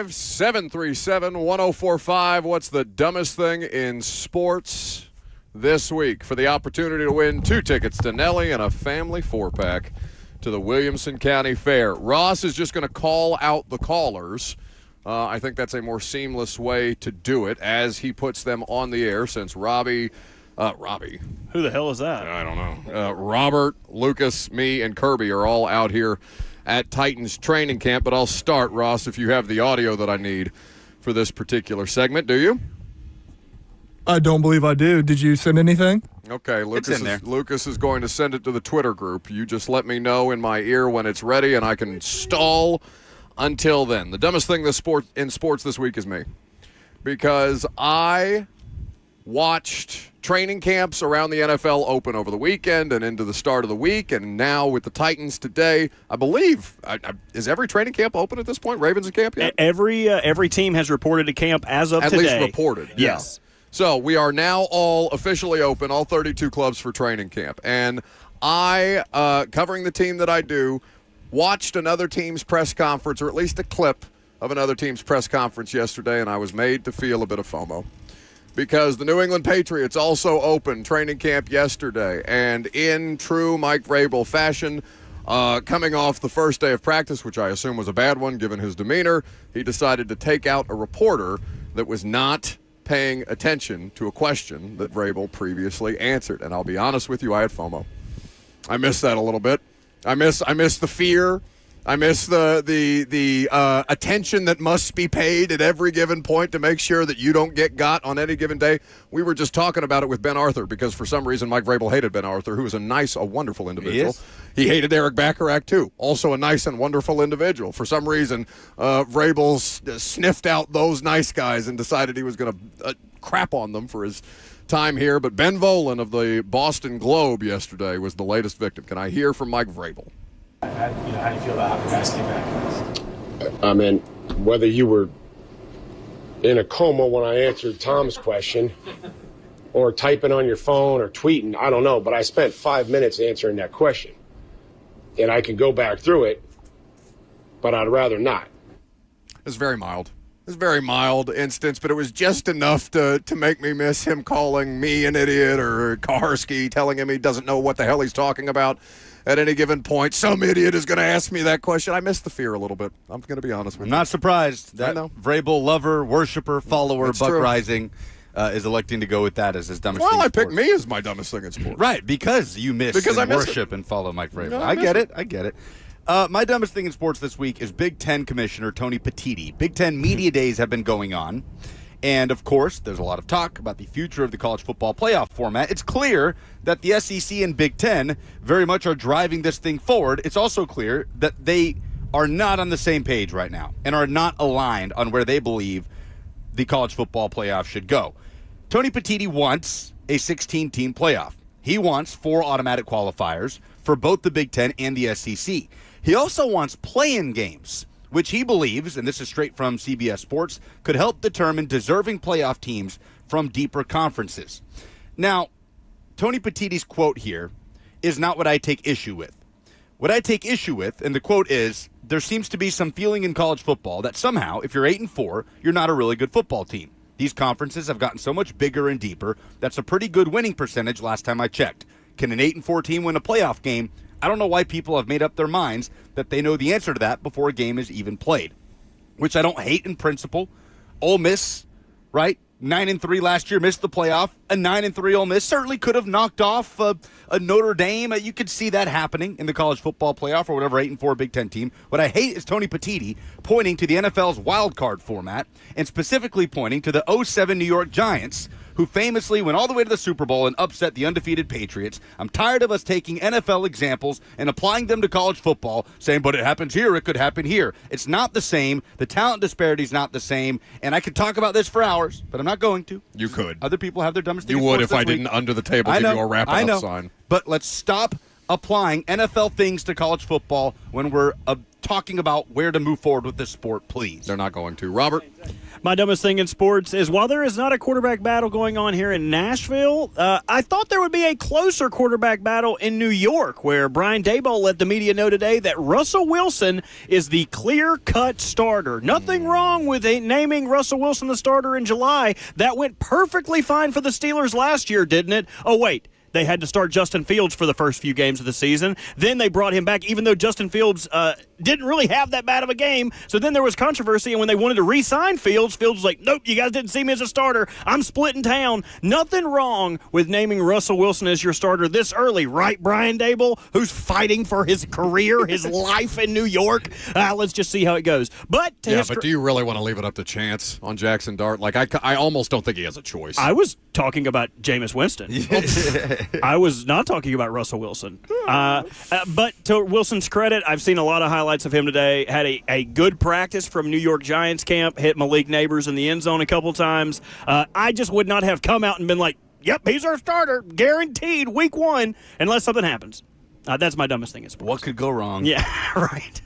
737-1045. What's the dumbest thing in sports this week? For the opportunity to win 2 tickets to Nelly and a family 4-pack to the Williamson County Fair. Ross is just going to call out the callers. I think that's a more seamless way to do it as he puts them on the air, since Robbie. Who the hell is that? I don't know. Robert, Lucas, me, and Kirby are all out here at Titans training camp. But I'll start, Ross, if you have the audio that I need for this particular segment. Do you? I don't believe I do. Did you send anything? Okay, Lucas is going to send it to the Twitter group. You just let me know in my ear when it's ready, and I can stall until then. The dumbest thing in sports this week is me, because I watched training camps around the NFL open over the weekend and into the start of the week, and now with the Titans today, I believe, is every training camp open at this point? Ravens camp yet? Every team has reported to camp as of today. At least reported. Yes. Yeah. So we are now all officially open, all 32 clubs for training camp. And I, covering the team that I do, watched another team's press conference, or at least a clip of another team's press conference yesterday, and I was made to feel a bit of FOMO. Because the New England Patriots also opened training camp yesterday, and in true Mike Vrabel fashion, coming off the first day of practice, which I assume was a bad one given his demeanor, he decided to take out a reporter that was not paying attention to a question that Vrabel previously answered. And I'll be honest with you, I had FOMO. I miss that a little bit. I miss the fear. I miss the attention that must be paid at every given point to make sure that you don't get got on any given day. We were just talking about it with Ben Arthur, because for some reason Mike Vrabel hated Ben Arthur, who is a wonderful individual. He hated Eric Bacharach, too, also a nice and wonderful individual. For some reason, Vrabel sniffed out those nice guys and decided he was going to crap on them for his time here. But Ben Volen of the Boston Globe yesterday was the latest victim. Can I hear from Mike Vrabel? How do you feel about how the guys came back? I mean, whether you were in a coma when I answered Tom's question or typing on your phone or tweeting, I don't know, but I spent 5 minutes answering that question. And I can go back through it, but I'd rather not. It's very mild. It's a very mild instance, but it was just enough to make me miss him calling me an idiot, or Kaharski telling him he doesn't know what the hell he's talking about at any given point. Some idiot is going to ask me that question. I miss the fear a little bit. I'm going to be honest with you. I'm not surprised that Vrabel lover, worshiper, follower, That's Buck true. Rising is electing to go with that as his dumbest thing Well, in I picked sports. me as my dumbest thing in sports. Right, because you miss Because and I miss worship and follow Mike Vrabel. No, I miss get it. it. I get it. My dumbest thing in sports this week is Big Ten Commissioner Tony Petitti. Big Ten Media Days have been going on. And, of course, there's a lot of talk about the future of the college football playoff format. It's clear that the SEC and Big Ten very much are driving this thing forward. It's also clear that they are not on the same page right now and are not aligned on where they believe the college football playoff should go. Tony Petitti wants a 16-team playoff. He wants 4 automatic qualifiers for both the Big Ten and the SEC. He also wants play-in games, which he believes, and this is straight from CBS Sports, could help determine deserving playoff teams from deeper conferences. Now, Tony Petitti's quote here is not what I take issue with. What I take issue with, and the quote is, there seems to be some feeling in college football that somehow, if you're 8-4, you're not a really good football team. These conferences have gotten so much bigger and deeper. That's a pretty good winning percentage last time I checked. Can an 8-4 team win a playoff game? I don't know why people have made up their minds that they know the answer to that before a game is even played, which I don't hate in principle. Ole Miss, right? 9-3 last year, missed the playoff. A 9-3 Ole Miss certainly could have knocked off a Notre Dame. You could see that happening in the college football playoff or whatever 8-4 Big Ten team. What I hate is Tony Petitti pointing to the NFL's wild card format and specifically pointing to the 2007 New York Giants, who famously went all the way to the Super Bowl and upset the undefeated Patriots. I'm tired of us taking NFL examples and applying them to college football, saying, but it happens here, it could happen here. It's not the same. The talent disparity is not the same. And I could talk about this for hours, but I'm not going to. You could. Other people have their dumbest thing You in would sports if this I week. didn't under the table I give know, you a wrap up sign. But let's stop applying NFL things to college football when we're talking about where to move forward with this sport, please. They're not going to. Robert? My dumbest thing in sports is while there is not a quarterback battle going on here in Nashville, I thought there would be a closer quarterback battle in New York, where Brian Daboll let the media know today that Russell Wilson is the clear-cut starter. Nothing wrong with naming Russell Wilson the starter in July. That went perfectly fine for the Steelers last year, didn't it? Oh, wait. They had to start Justin Fields for the first few games of the season. Then they brought him back, even though Justin Fields didn't really have that bad of a game. So then there was controversy, and when they wanted to re-sign Fields, Fields was like, nope, you guys didn't see me as a starter. I'm splitting town. Nothing wrong with naming Russell Wilson as your starter this early, right, Brian Daboll, who's fighting for his career, his life in New York? Let's just see how it goes. But but do you really want to leave it up to chance on Jackson Dart? Like, I almost don't think he has a choice. I was talking about Jameis Winston. I was not talking about Russell Wilson. But to Wilson's credit, I've seen a lot of highlights of him today. Had a good practice from New York Giants camp, hit Malik Neighbors in the end zone a couple times. I just would not have come out and been like, yep, he's our starter, guaranteed, week 1, unless something happens. That's my dumbest thing in sports. What could go wrong? Yeah, right.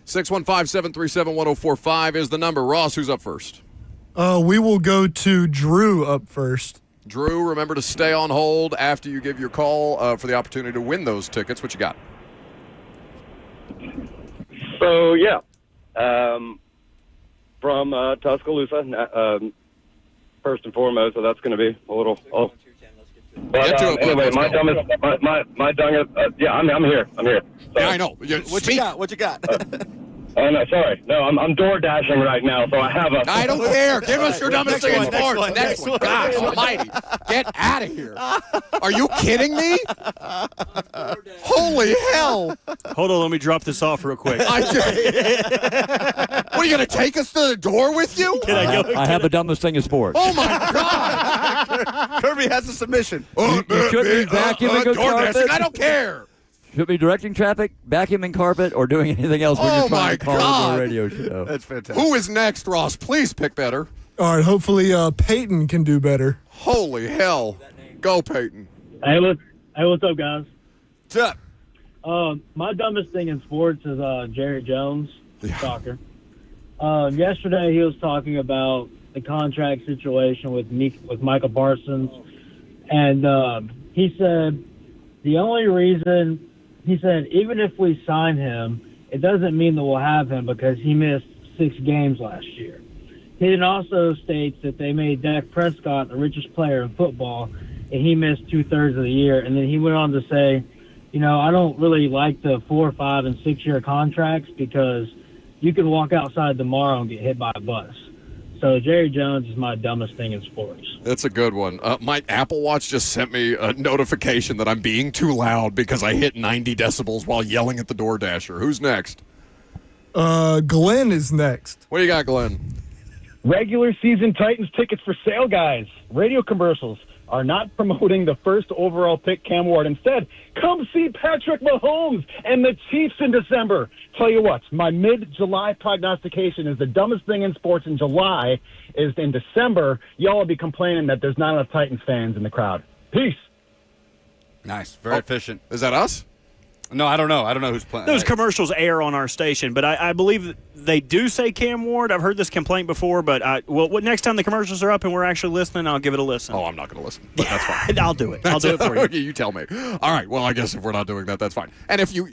615-737-1045 is the number. Ross, who's up first? We will go to Drew up first. Drew, remember to stay on hold after you give your call for the opportunity to win those tickets. What you got? So, yeah, from Tuscaloosa, first and foremost, so that's going to be a little... But anyway, my dumbest... yeah, I'm here. So, yeah, I know. What you got? Oh, no, sorry. No, I'm door dashing right now, so I have a... I don't care. Give us your dumbest thing in sports. Next one. Gosh almighty. Get out of here. Are you kidding me? Holy hell. Hold on, let me drop this off real quick. What, are you going to take us to the door with you? Can I go? I have the dumbest thing in sports. Oh, my God. Kirby has a submission. You shouldn't be vacuuming carpet. I don't care. Should be directing traffic, vacuuming carpet, or doing anything else when you're trying to call into a radio show. That's fantastic. Who is next, Ross? Please pick better. All right, hopefully Peyton can do better. Holy hell. Go, Peyton. Hey, what's up, guys? What's up? My dumbest thing in sports is Jerry Jones, soccer. Yesterday he was talking about the contract situation with Michael Parsons, and he said the only reason... He said, even if we sign him, it doesn't mean that we'll have him because he missed 6 games last year. He then also states that they made Dak Prescott the richest player in football, and he missed 2/3 of the year. And then he went on to say, I don't really like the 4-, 5-, and 6-year contracts because you could walk outside tomorrow and get hit by a bus. So Jerry Jones is my dumbest thing in sports. That's a good one. My Apple Watch just sent me a notification that I'm being too loud because I hit 90 decibels while yelling at the DoorDasher. Who's next? Glenn is next. What do you got, Glenn? Regular season Titans tickets for sale, guys. Radio commercials are not promoting the first overall pick, Cam Ward. Instead, come see Patrick Mahomes and the Chiefs in December. Tell you what, my mid-July prognostication is the dumbest thing in sports in July is in December, y'all will be complaining that there's not enough Titans fans in the crowd. Peace. Nice. Very efficient. Is that us? No, I don't know. I don't know who's playing. Those commercials air on our station, but I believe they do say Cam Ward. I've heard this complaint before, but next time the commercials are up and we're actually listening, I'll give it a listen. Oh, I'm not going to listen, but that's fine. I'll do it. I'll do it for you. Okay, you tell me. All right, well, I guess if we're not doing that, that's fine. And if you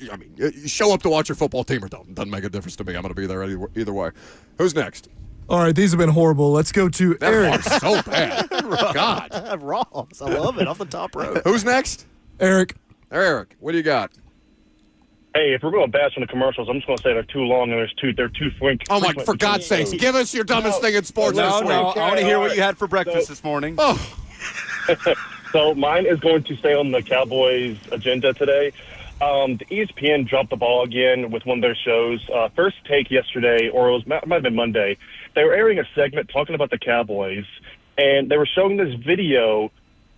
show up to watch your football team or don't, doesn't make a difference to me. I'm going to be there either way. Who's next? All right, these have been horrible. Let's go to Eric. That was so bad. God. Ross, I love it. Off the top row. Who's next? Eric. Eric, what do you got? Hey, if we're going to bash on the commercials, I'm just going to say they're too long and they're too frequent. Oh, my, for God's sakes, give us your dumbest thing in sports this week. No, I want to hear what you had for breakfast this morning. Oh. So mine is going to stay on the Cowboys agenda today. The ESPN dropped the ball again with one of their shows. First Take yesterday, or it might have been Monday, they were airing a segment talking about the Cowboys, and they were showing this video,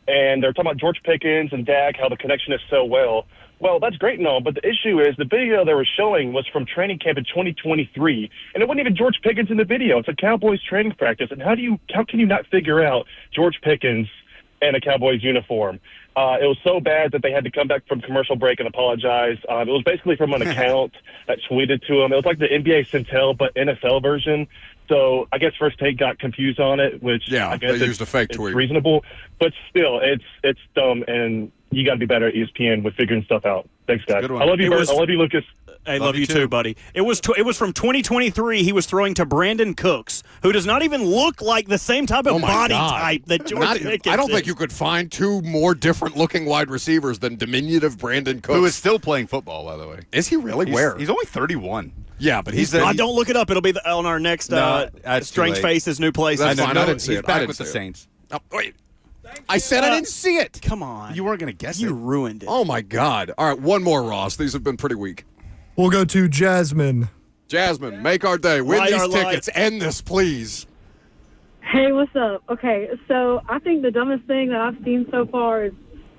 and they were talking about George Pickens and Dak, how the connection is so well. Well, that's great and all, but the issue is the video they were showing was from training camp in 2023, and it wasn't even George Pickens in the video. It's a Cowboys training practice, and how can you not figure out George Pickens and a Cowboys uniform. It was so bad that they had to come back from commercial break and apologize. It was basically from an account that tweeted to him. It was like the NBA Centel, but NFL version. So I guess First Take got confused on it, which I guess they used a fake it's tweet. reasonable. But still, it's dumb, and you got to be better at ESPN with figuring stuff out. Thanks, guys. I love you, Bert. I love you, Lucas. I love you too, buddy. It was from 2023. He was throwing to Brandon Cooks, who does not even look like the same type of body type that George Pickens I don't think is. you could find two more different-looking wide receivers than diminutive Brandon Cooks. Who is still playing football, by the way. Is he really? Where? He's only 31. Yeah, but he's don't look it up. It'll be on our next that's Strange too late. Faces, New Places. That's fine. I didn't see He's it. I back didn't with the see it. Saints. Oh, wait. I said I didn't see it. Come on. You weren't going to guess it. You ruined it. Oh, my God. All right, one more, Ross. These have been pretty weak. We'll go to Jasmine. Jasmine, make our day. Win Light these our tickets. End this, please. Hey, what's up? Okay, so I think the dumbest thing that I've seen so far is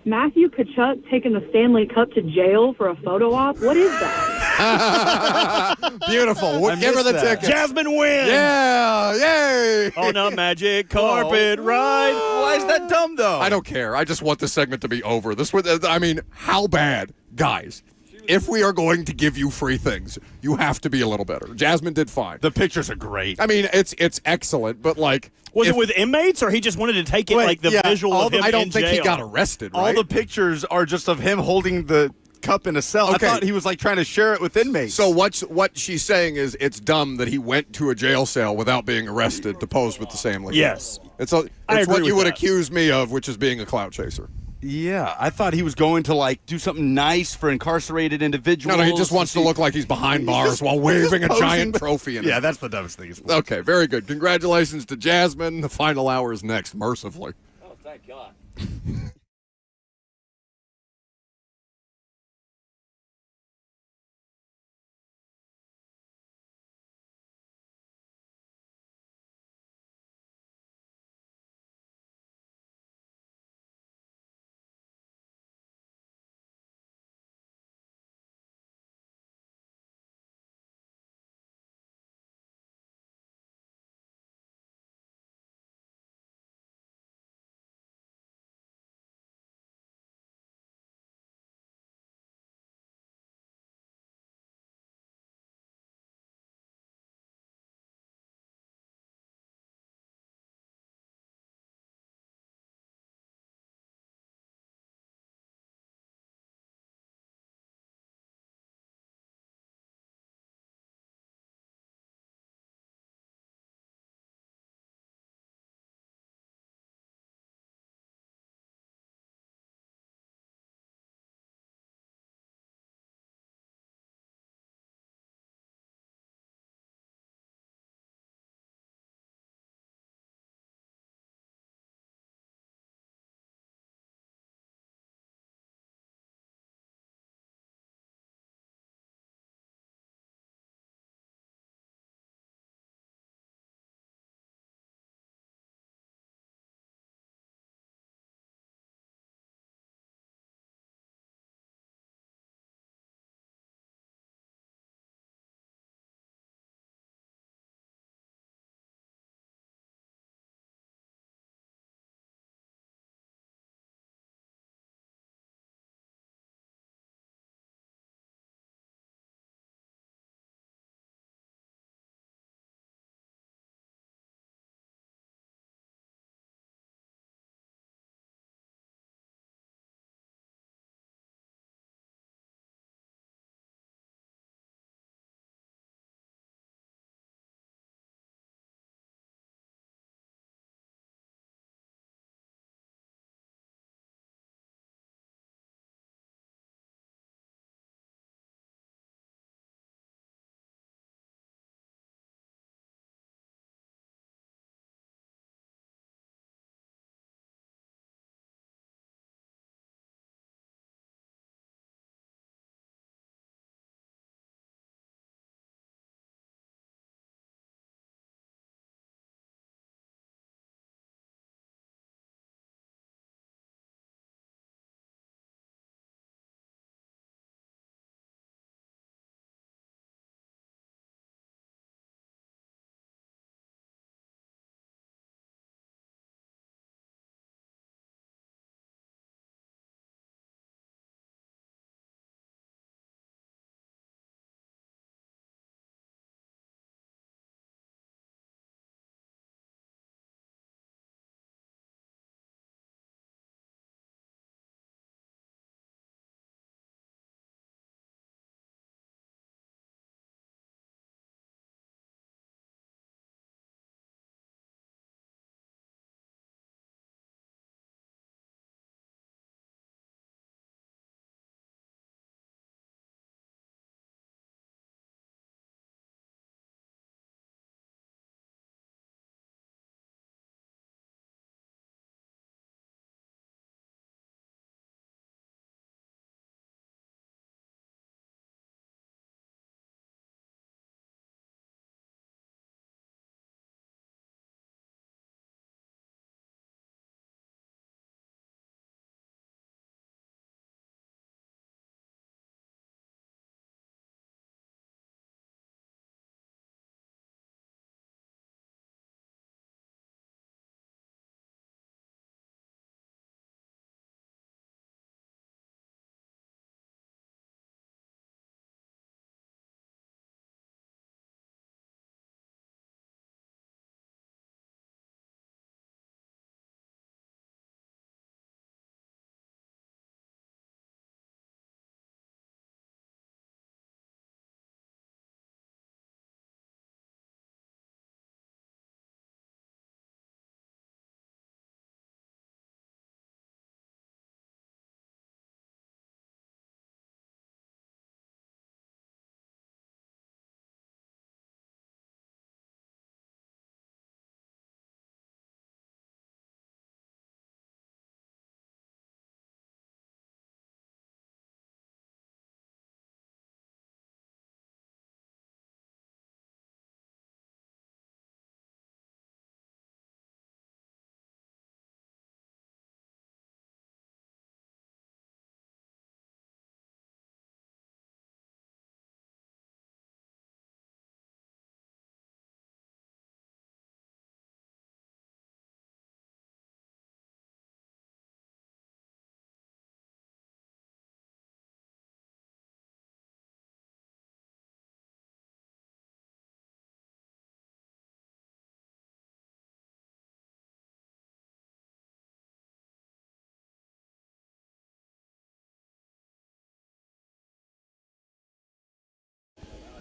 Matthew Kachuk taking the Stanley Cup to jail for a photo op. What is that? Beautiful. We'll give her the tickets. Jasmine wins. Yeah, yay. On a magic carpet ride. Why is that dumb, though? I don't care. I just want this segment to be over. How bad? Guys, if we are going to give you free things, you have to be a little better. Jasmine did fine. The pictures are great. I mean, it's excellent, but Was it with inmates, or he just wanted to take it visual of him I don't in think jail? he got arrested, right? All the pictures are just of him holding the cup in a cell. Okay. I thought he was trying to share it with inmates. So what she's saying is it's dumb that he went to a jail cell without being arrested to pose with the Stanley Cup. Yes. It's I agree what you with would that. accuse me of, which is being a clout chaser. Yeah, I thought he was going to do something nice for incarcerated individuals. No, he just wants to look like he's behind bars while waving a giant trophy in Yeah, his- that's the dumbest thing. Okay, very good. Congratulations to Jasmine. The final hour is next, mercifully. Oh, thank God.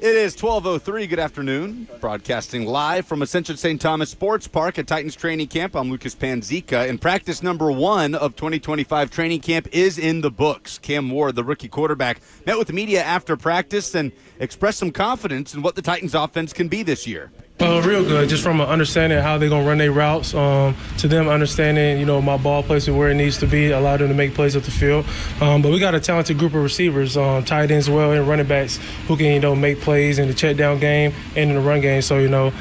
It is 12:03. Good afternoon. Broadcasting live from Ascension St. Thomas Sports Park at Titans Training Camp. I'm Lucas Panzica, and practice number 1 of 2025 training camp is in the books. Cam Ward, the rookie quarterback, met with the media after practice and expressed some confidence in what the Titans offense can be this year. Real good, just from an understanding of how they're going to run their routes, to them understanding, my ball placement where it needs to be, allow them to make plays up the field. But we got a talented group of receivers, tight ends as well, and running backs who can, make plays in the check down game and in the run game. So,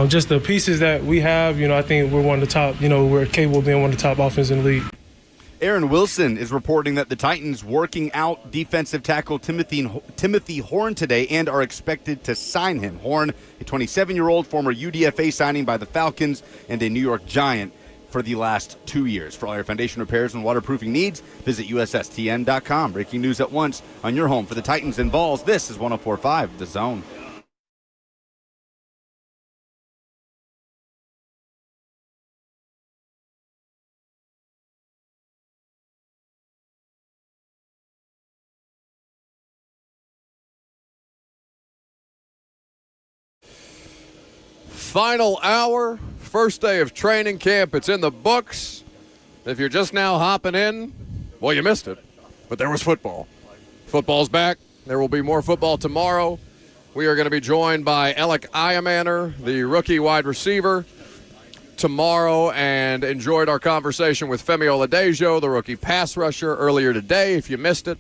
just the pieces that we have, I think we're one of the top, we're capable of being one of the top offenses in the league. Aaron Wilson is reporting that the Titans working out defensive tackle Timothy Horn today and are expected to sign him. Horn, a 27-year-old former UDFA signing by the Falcons and a New York Giant for the last 2 years. For all your foundation repairs and waterproofing needs, visit USSTN.com. Breaking news at once on your home for the Titans and Vols. This is 104.5 The Zone. Final hour, first day of training camp. It's in the books. If you're just now hopping in, well, you missed it. But there was football. Football's back. There will be more football tomorrow. We are going to be joined by Alec Iamaner, the rookie wide receiver, tomorrow, and enjoyed our conversation with Femi Oladejo, the rookie pass rusher, earlier today. If you missed it,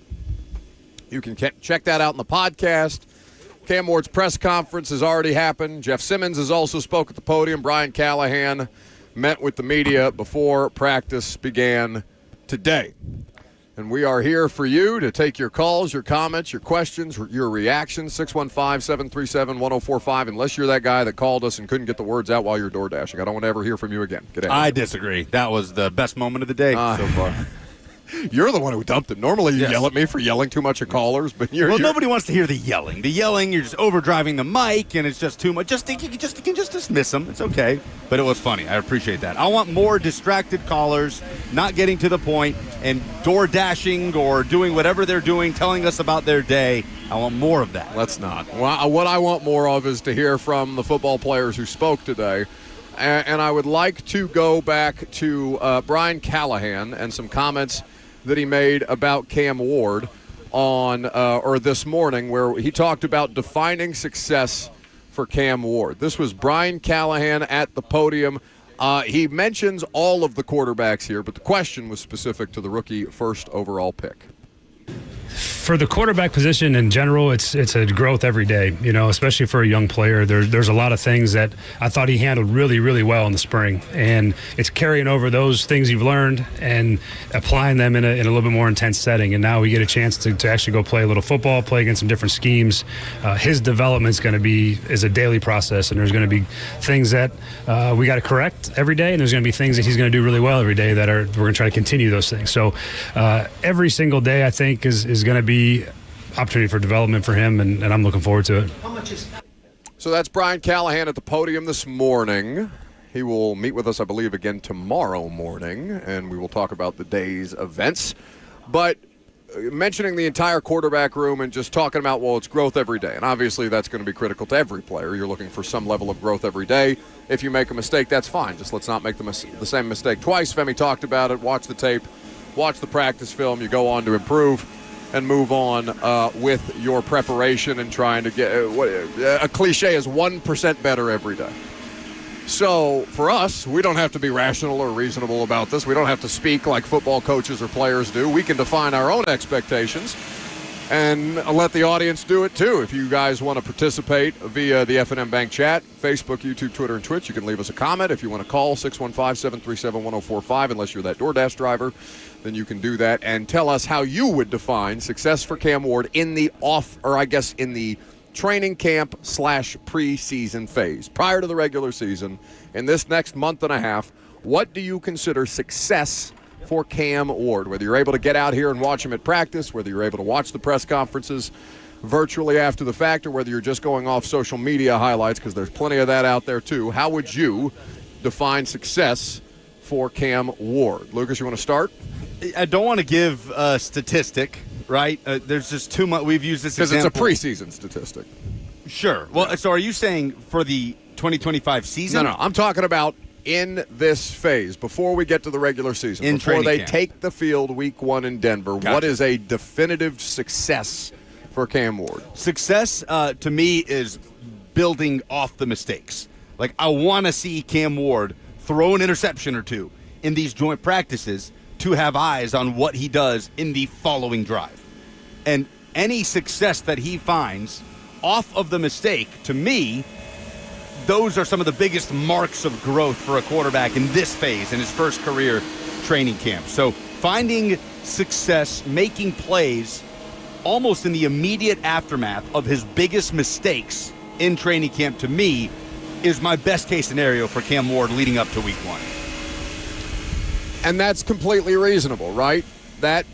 you can check that out in the podcast. Cam Ward's press conference has already happened. Jeff Simmons has also spoke at the podium. Brian Callahan met with the media before practice began today. And we are here for you to take your calls, your comments, your questions, your reactions. 615-737-1045, unless you're that guy that called us and couldn't get the words out while you're door dashing. I don't want to ever hear from you again. Get out. I disagree. That was the best moment of the day so far. You're the one who dumped it. Normally you yell at me for yelling too much at callers, but nobody wants to hear the yelling. The yelling, you're just overdriving the mic, and it's just too much. You can just dismiss them. It's okay. But it was funny. I appreciate that. I want more distracted callers, not getting to the point, and door dashing or doing whatever they're doing, telling us about their day. I want more of that. Let's not. Well, what I want more of is to hear from the football players who spoke today. And I would like to go back to Brian Callahan and some comments that he made about Cam Ward on or this morning, where he talked about defining success for Cam Ward. This was Brian Callahan at the podium. He mentions all of the quarterbacks here, but the question was specific to the rookie first overall pick. For the quarterback position in general, it's a growth every day, especially for a young player. There's a lot of things that I thought he handled really, really well in the spring. And it's carrying over those things you've learned and applying them in a little bit more intense setting. And now we get a chance to actually go play a little football, play against some different schemes. His development's going to is a daily process, and there's going to be things that we got to correct every day, and there's going to be things that he's going to do really well every day that we're going to try to continue those things. So every single day, I think, is going to be opportunity for development for him, and I'm looking forward to it. So that's Brian Callahan at the podium this morning. He will meet with us, I believe, again tomorrow morning, and we will talk about the day's events. But mentioning the entire quarterback room and just talking about, it's growth every day. And obviously that's going to be critical to every player. You're looking for some level of growth every day. If you make a mistake, that's fine. Just let's not make the same mistake twice. Femi talked about it. Watch the tape. Watch the practice film. You go on to improve and move on with your preparation and trying to get a cliche is 1% better every day. So for us, we don't have to be rational or reasonable about this. We don't have to speak like football coaches or players do. We can define our own expectations and let the audience do it too. If you guys want to participate via the F&M Bank chat, Facebook, YouTube, Twitter, and Twitch, you can leave us a comment. If you want to call 615-737-1045, unless you're that DoorDash driver, then you can do that and tell us how you would define success for Cam Ward in the in the training camp / preseason phase. Prior to the regular season, in this next month and a half, what do you consider success for Cam Ward? Whether you're able to get out here and watch him at practice, whether you're able to watch the press conferences virtually after the fact, or whether you're just going off social media highlights, because there's plenty of that out there too, how would you define success for Cam Ward? Lucas, you want to start? I don't want to give a statistic, right? There's just too much. We've used this because example. It's a preseason statistic. Sure. Well, so are you saying for the 2025 season? No. I'm talking about in this phase, before we get to the regular season, In before training they camp. take the field week 1 in Denver, Gotcha. what is a definitive success for Cam Ward? Success, to me, is building off the mistakes. Like, I want to see Cam Ward throw an interception or two in these joint practices to have eyes on what he does in the following drive. And any success that he finds off of the mistake, to me, those are some of the biggest marks of growth for a quarterback in this phase, in his first career training camp. So finding success, making plays almost in the immediate aftermath of his biggest mistakes in training camp, to me, is my best case scenario for Cam Ward leading up to week 1. And that's completely reasonable, right? That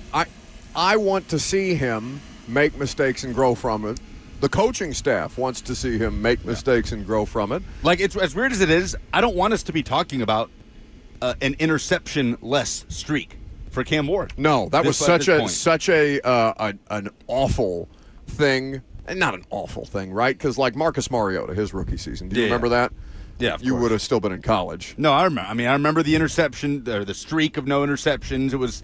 I want to see him make mistakes and grow from it. The coaching staff wants to see him make mistakes and grow from it. Like, it's as weird as it is, I don't want us to be talking about an interception-less streak for Cam Ward. No, that was such an awful thing. And not an awful thing, right? Because like Marcus Mariota, his rookie season. Do you remember that? Yeah, of you course. would have still been in college. No, I remember. I mean, I remember the interception, or the streak of no interceptions. It was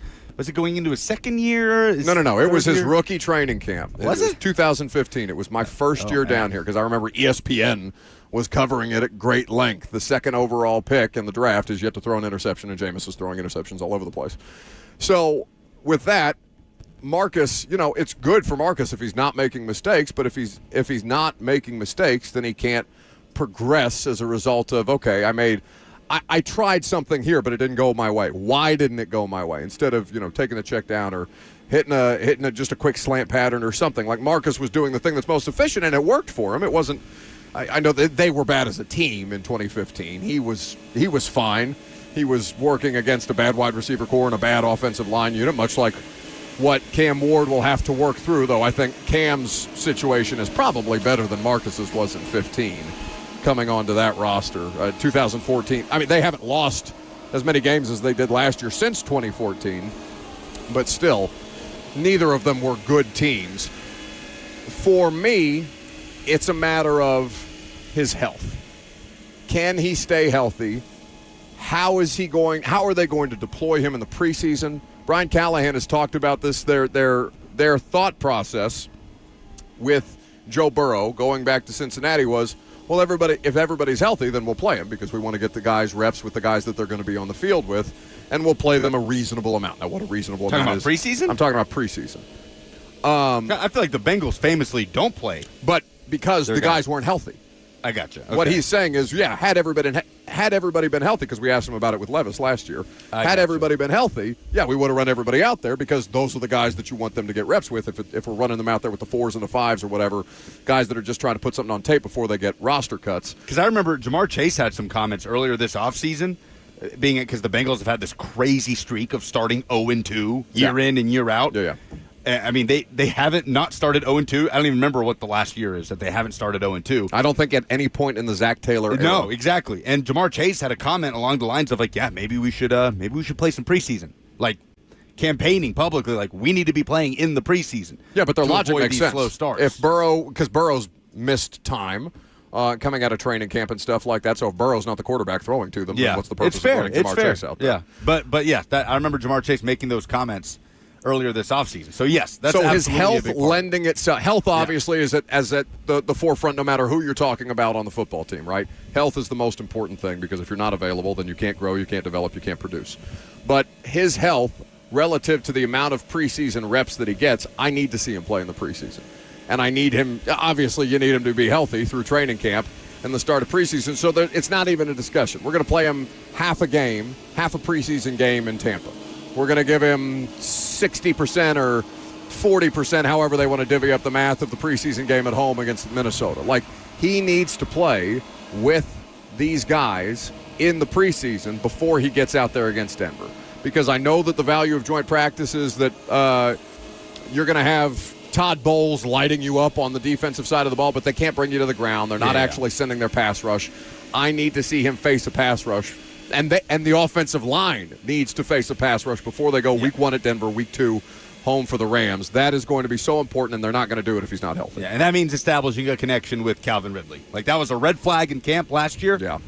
it going into his second year? No. It was his year? rookie training camp. Was it? 2015. It was my first year down here because I remember ESPN was covering it at great length. The second overall pick in the draft is yet to throw an interception, and Jameis is throwing interceptions all over the place. So with that, Marcus, it's good for Marcus if he's not making mistakes, but if he's not making mistakes, then he can't progress as a result of, okay, I tried something here, but it didn't go my way. Why didn't it go my way? Instead of, taking a check down or hitting just a quick slant pattern or something. Like Marcus was doing the thing that's most efficient, and it worked for him. It wasn't – I know that they were bad as a team in 2015. He was fine. He was working against a bad wide receiver core and a bad offensive line unit, much like what Cam Ward will have to work through, though I think Cam's situation is probably better than Marcus's was in 15. Coming onto that roster. 2014, they haven't lost as many games as they did last year since 2014, but still, neither of them were good teams. For me, it's a matter of his health. Can he stay healthy? How are they going to deploy him in the preseason? Brian Callahan has talked about this, their thought process with Joe Burrow going back to Cincinnati was, well, if everybody's healthy, then we'll play them because we want to get the guys reps with the guys that they're going to be on the field with, and we'll play them a reasonable amount. Now, what a reasonable amount is. Talking about preseason? I'm talking about preseason. I feel like the Bengals famously don't play. But because the guys weren't healthy. I gotcha. Okay. What he's saying is, had everybody been healthy, because we asked him about it with Levis last year, had everybody been healthy, we would have run everybody out there because those are the guys that you want them to get reps with if we're running them out there with the 4s and the 5s or whatever, guys that are just trying to put something on tape before they get roster cuts. Because I remember Jamar Chase had some comments earlier this offseason, because the Bengals have had this crazy streak of starting 0-2 year in and year out. Yeah. I mean, they haven't not started 0-2. I don't even remember what the last year is that they haven't started 0-2. I don't think at any point in the Zach Taylor era. No, exactly. And Jamar Chase had a comment along the lines of like, maybe we should play some preseason, like campaigning publicly, like we need to be playing in the preseason. Yeah, but their logic makes sense. Slow starts. If because Burrow's missed time. Coming out of training camp and stuff like that. So if Burrow's not the quarterback throwing to them, then what's the purpose of running Jamar Chase out there? Yeah, but I remember Jamar Chase making those comments earlier this offseason. So yes, that's so his absolutely health a big part. lending itself. Health obviously is at the forefront, no matter who you're talking about on the football team, right? Health is the most important thing because if you're not available, then you can't grow, you can't develop, you can't produce. But his health, relative to the amount of preseason reps that he gets, I need to see him play in the preseason, and I need him. Obviously, you need him to be healthy through training camp and the start of preseason. So it's not even a discussion. We're going to play him half a preseason game in Tampa. We're going to give him 60% or 40%, however they want to divvy up the math of the preseason game at home against Minnesota. Like, he needs to play with these guys in the preseason before he gets out there against Denver. Because I know that the value of joint practice is that you're going to have Todd Bowles lighting you up on the defensive side of the ball, but they can't bring you to the ground. They're not actually sending their pass rush. I need to see him face a pass rush. And the offensive line needs to face a pass rush before they go week 1 at Denver, week 2 home for the Rams. That is going to be so important, and they're not going to do it if he's not healthy. Yeah, and that means establishing a connection with Calvin Ridley. Like, that was a red flag in camp last year. Yeah.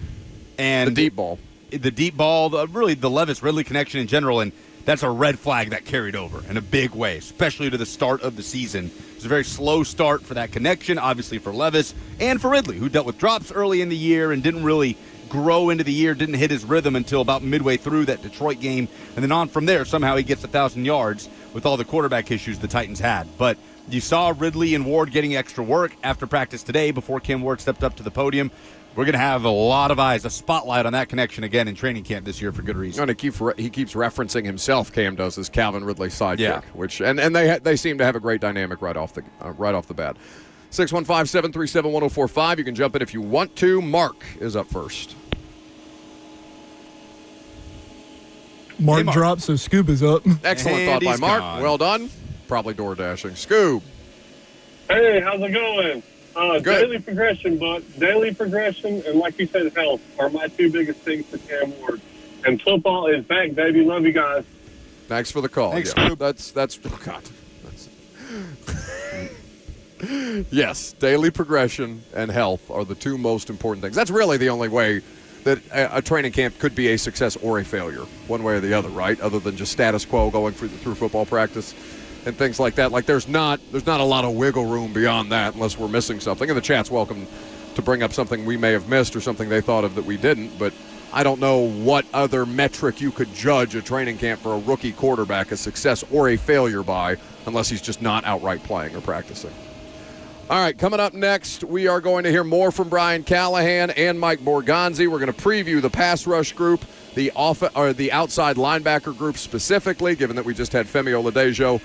And the deep ball. The deep ball, really the Levis-Ridley connection in general, and that's a red flag that carried over in a big way, especially to the start of the season. It was a very slow start for that connection, obviously for Levis and for Ridley, who dealt with drops early in the year and didn't really grow into the year, didn't hit his rhythm until about midway through that Detroit game. And then on from there, somehow he gets 1,000 yards with all the quarterback issues the Titans had. But you saw Ridley and Ward getting extra work after practice today before Cam Ward stepped up to the podium. We're going to have a lot of eyes, a spotlight on that connection again in training camp this year for good reason. And he keeps referencing himself, Cam does, as Calvin Ridley's sidekick. Yeah. Which and they seem to have a great dynamic right off the bat. 615-737-1045. You can jump in if you want to. Mark is up first. Mark dropped, so Scoob is up. Excellent And thought by he's Mark. gone. Well done. Probably door dashing. Scoob. Hey, how's it going? Daily progression, but daily progression and, like you said, health are my two biggest things for Cam Ward. And football is back, baby. Love you guys. Thanks for the call. Thanks, Scoob. That's oh God. Yes, daily progression and health are the two most important things. That's really the only way that a training camp could be a success or a failure, one way or the other, right? Other than just status quo going through football practice and things like that. Like there's not a lot of wiggle room beyond that unless we're missing something. And the chat's welcome to bring up something we may have missed or something they thought of that we didn't. But I don't know what other metric you could judge a training camp for a rookie quarterback a success or a failure by unless he's just not outright playing or practicing. All right, coming up next, we are going to hear more from Brian Callahan and Mike Borgonzi. We're going to preview the pass rush group, the outside linebacker group specifically, given that we just had Femi Oladejo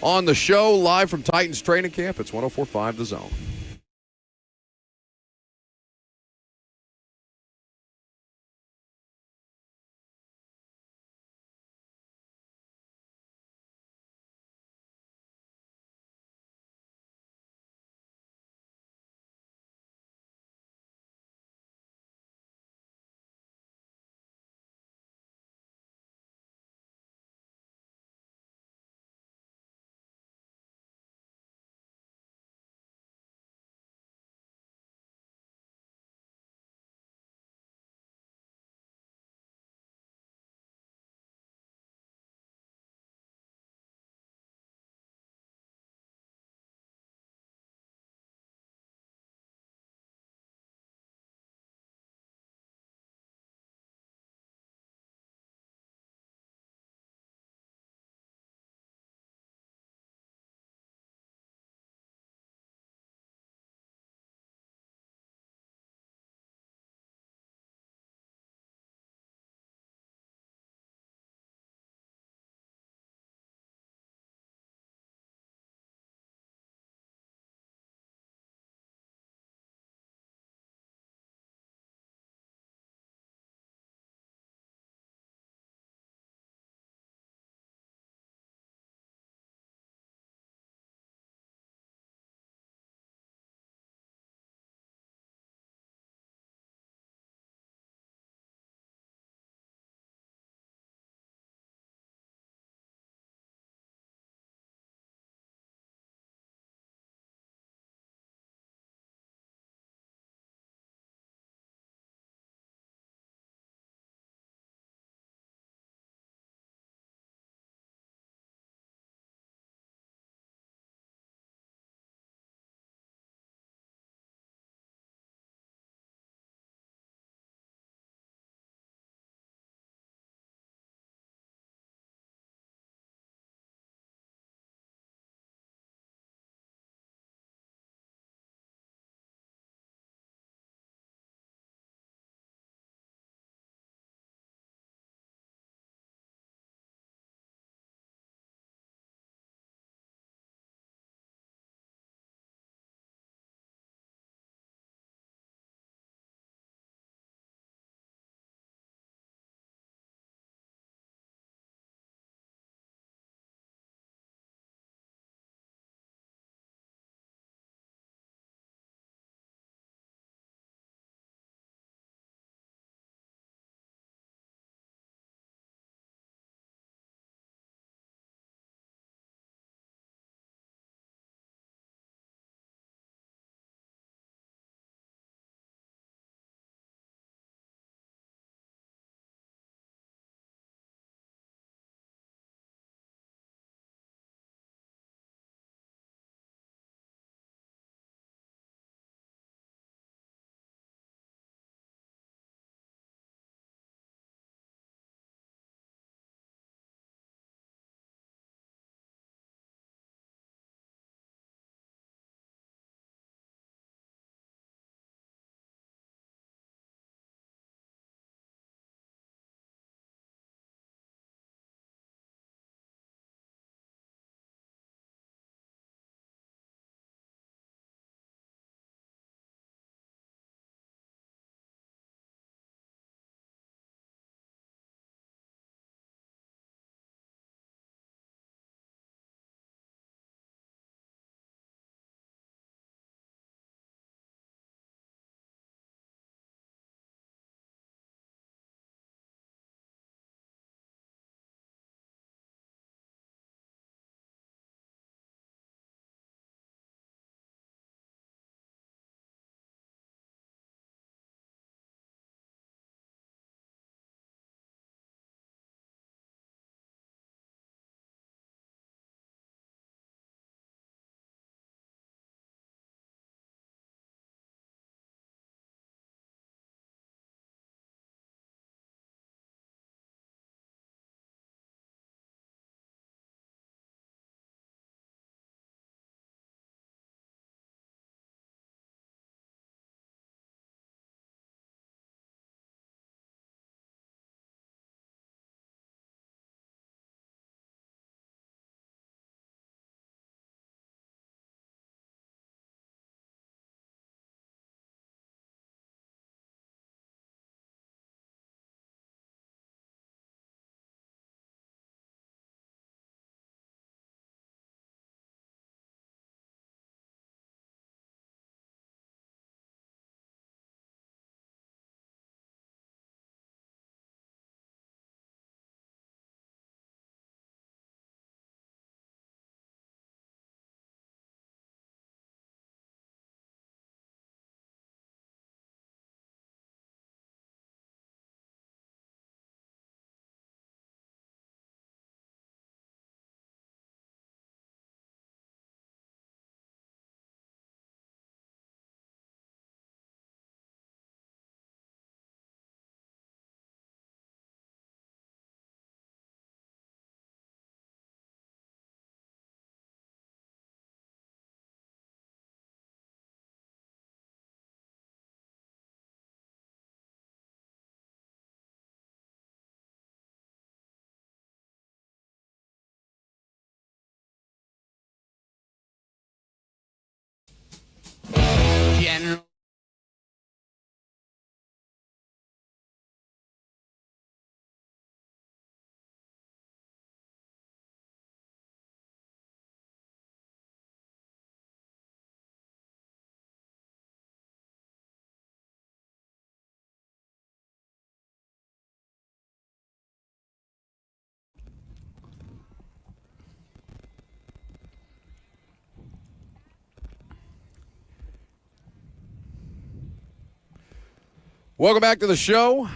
on the show live from Titans training camp. It's 104.5 The Zone. general. Welcome back to the show.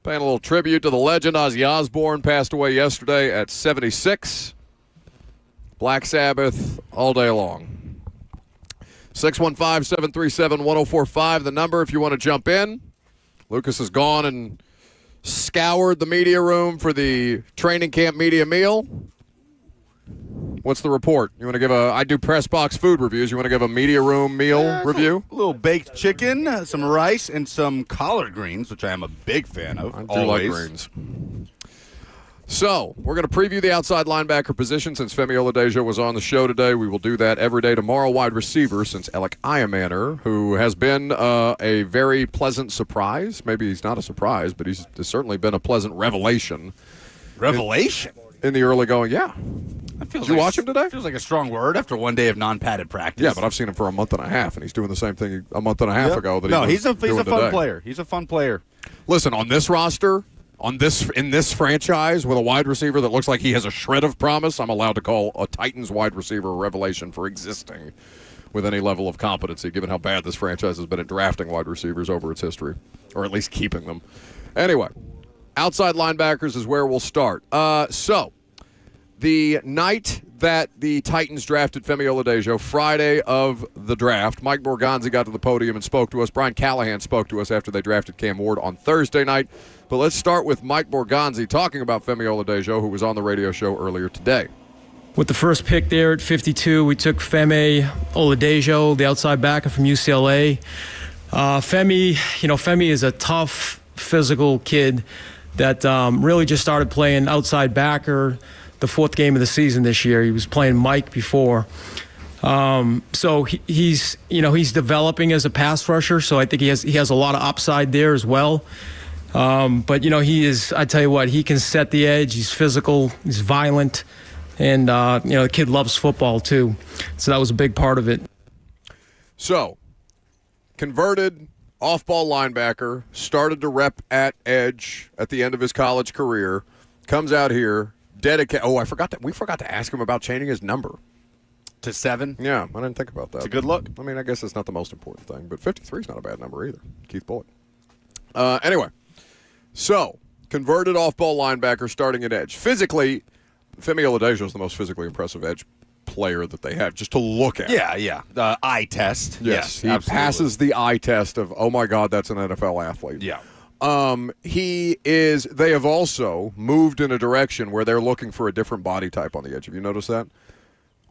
Paying a little tribute to the legend. Ozzy Osbourne passed away yesterday at 76. Black Sabbath all day long. 615-737-1045, the number if you want to jump in. Lucas has gone and scoured the media room for the training camp media meal. What's the report? You want to give I do press box food reviews. You want to give a media room meal review? A little baked chicken, some rice, and some collard greens, which I am a big fan of. I do like greens. So, we're going to preview the outside linebacker position since Femi Oladejo was on the show today. We will do that every day tomorrow. Wide receiver since Alec Iamaner, who has been a very pleasant surprise. Maybe he's not a surprise, but he's certainly been a pleasant revelation. Revelation? In the early going, yeah. Did you watch him today? Feels like a strong word after one day of non-padded practice. Yeah, but I've seen him for a month and a half, and he's doing the same thing a month and a half ago. He's a fun player. He's a fun player. Listen, on this roster, in this franchise, with a wide receiver that looks like he has a shred of promise, I'm allowed to call a Titans wide receiver a revelation for existing with any level of competency, given how bad this franchise has been at drafting wide receivers over its history, or at least keeping them. Anyway, outside linebackers is where we'll start. So, the night that the Titans drafted Femi Oladejo, Friday of the draft, Mike Morganzi got to the podium and spoke to us. Brian Callahan spoke to us after they drafted Cam Ward on Thursday night. But let's start with Mike Morganzi talking about Femi Oladejo, who was on the radio show earlier today. With the first pick there at 52, we took Femi Oladejo, the outside backer from UCLA. Femi is a tough, physical kid that really just started playing outside backer the fourth game of the season this year. He was playing Mike before. So he's developing as a pass rusher, so I think he has a lot of upside there as well. But I tell you what, he can set the edge. He's physical, he's violent, and the kid loves football too. So that was a big part of it. So, converted off-ball linebacker, started to rep at edge at the end of his college career, comes out here, dedicated. Oh, we forgot to ask him about changing his number to 7. Yeah, I didn't think about that. It's a good look. I mean, I guess it's not the most important thing, but 53 is not a bad number either. Keith Bullock. Anyway, so converted off-ball linebacker starting at edge. Physically, Femi Oladejo is the most physically impressive edge player that they have, just to look at. Yeah. The eye test. Yes, he absolutely passes the eye test of, oh my God, that's an NFL athlete. Yeah. They have also moved in a direction where they're looking for a different body type on the edge. Have you noticed that?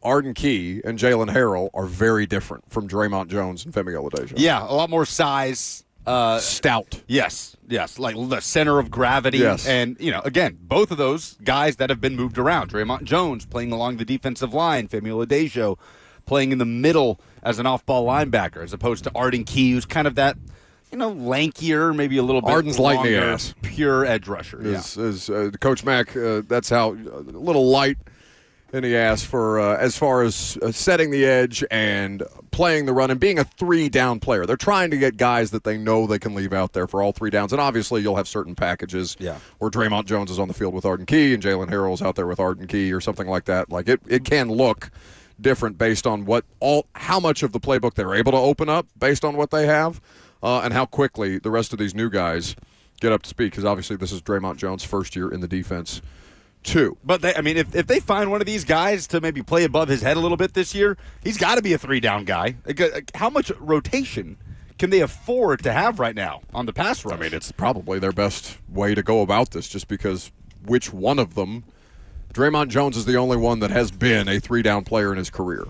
Arden Key and Jalen Harrell are very different from Draymond Jones and Femi Oladejo. Yeah, a lot more size. Stout. Yes, like the center of gravity. Yes. And, again, both of those guys that have been moved around. Draymond Jones playing along the defensive line. Femi Oladejo playing in the middle as an off-ball linebacker, as opposed to Arden Key, who's kind of that, lankier, maybe a little bit Arden's longer, light in the ass. Pure edge rusher. Is Coach Mack, that's how, a little light in the ass for as far as setting the edge and playing the run and being a 3-down player. They're trying to get guys that they know they can leave out there for all 3 downs. And obviously you'll have certain packages where Draymond Jones is on the field with Arden Key and Jalen Harrell's out there with Arden Key or something like that. Like it can look different based on how much of the playbook they're able to open up based on what they have. And how quickly the rest of these new guys get up to speed, because obviously this is Draymond Jones' first year in the defense, too. But, if they find one of these guys to maybe play above his head a little bit this year, he's got to be a 3-down guy. How much rotation can they afford to have right now on the pass rush? I mean, it's probably their best way to go about this, just because which one of them, Draymond Jones is the only one that has been a 3-down player in his career.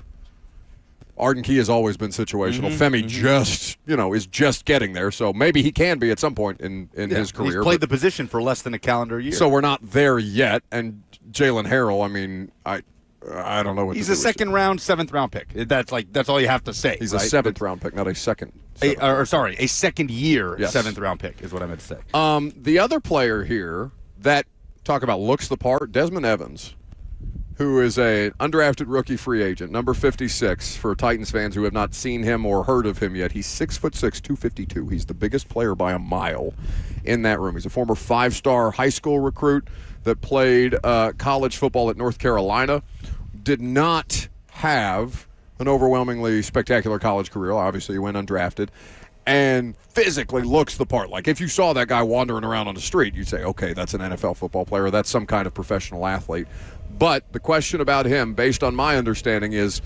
Arden Key has always been situational. Femi is just getting there, so maybe he can be at some point in his career. He's played the position for less than a calendar year. So we're not there yet. And Jalen Harrell, I don't know what he's to a do with second round, 7th round pick. That's all you have to say. He's right? a 7th round pick, not a second. A second year Yes. 7th round pick is what I meant to say. The other player here that talk about looks the part, Desmond Evans, who is a undrafted rookie free agent, number 56 for Titans fans who have not seen him or heard of him yet. He's 6'6", 252. He's the biggest player by a mile in that room. He's a former 5-star high school recruit that played college football at North Carolina. Did not have an overwhelmingly spectacular college career. Obviously, he went undrafted. And physically looks the part. Like, if you saw that guy wandering around on the street, you'd say, okay, that's an NFL football player. That's some kind of professional athlete. But the question about him, based on my understanding, is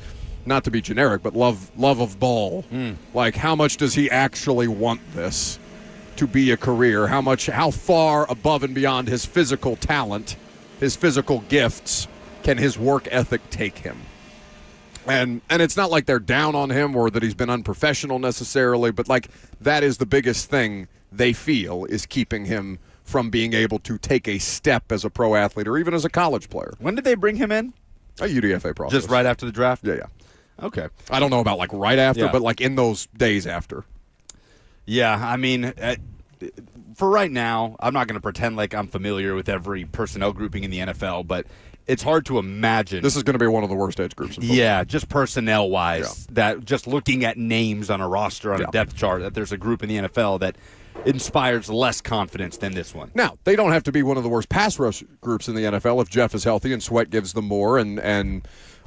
not to be generic, but love of ball. Like, how much does he actually want this to be a career? How far above and beyond his physical talent, his physical gifts, can his work ethic take him? And it's not like they're down on him or that he's been unprofessional necessarily, but like that is the biggest thing they feel is keeping him from being able to take a step as a pro athlete or even as a college player. When did they bring him in? A UDFA process. Just right after the draft? Yeah. Okay. I don't know about like right after, but like in those days after. Yeah, I mean, for right now, I'm not going to pretend like I'm familiar with every personnel grouping in the NFL, but it's hard to imagine. This is going to be one of the worst edge groups in football. Yeah, just personnel-wise, that just looking at names on a roster on a depth chart, that there's a group in the NFL that inspires less confidence than this one. Now, they don't have to be one of the worst pass rush groups in the NFL if Jeff is healthy and Sweat gives them more and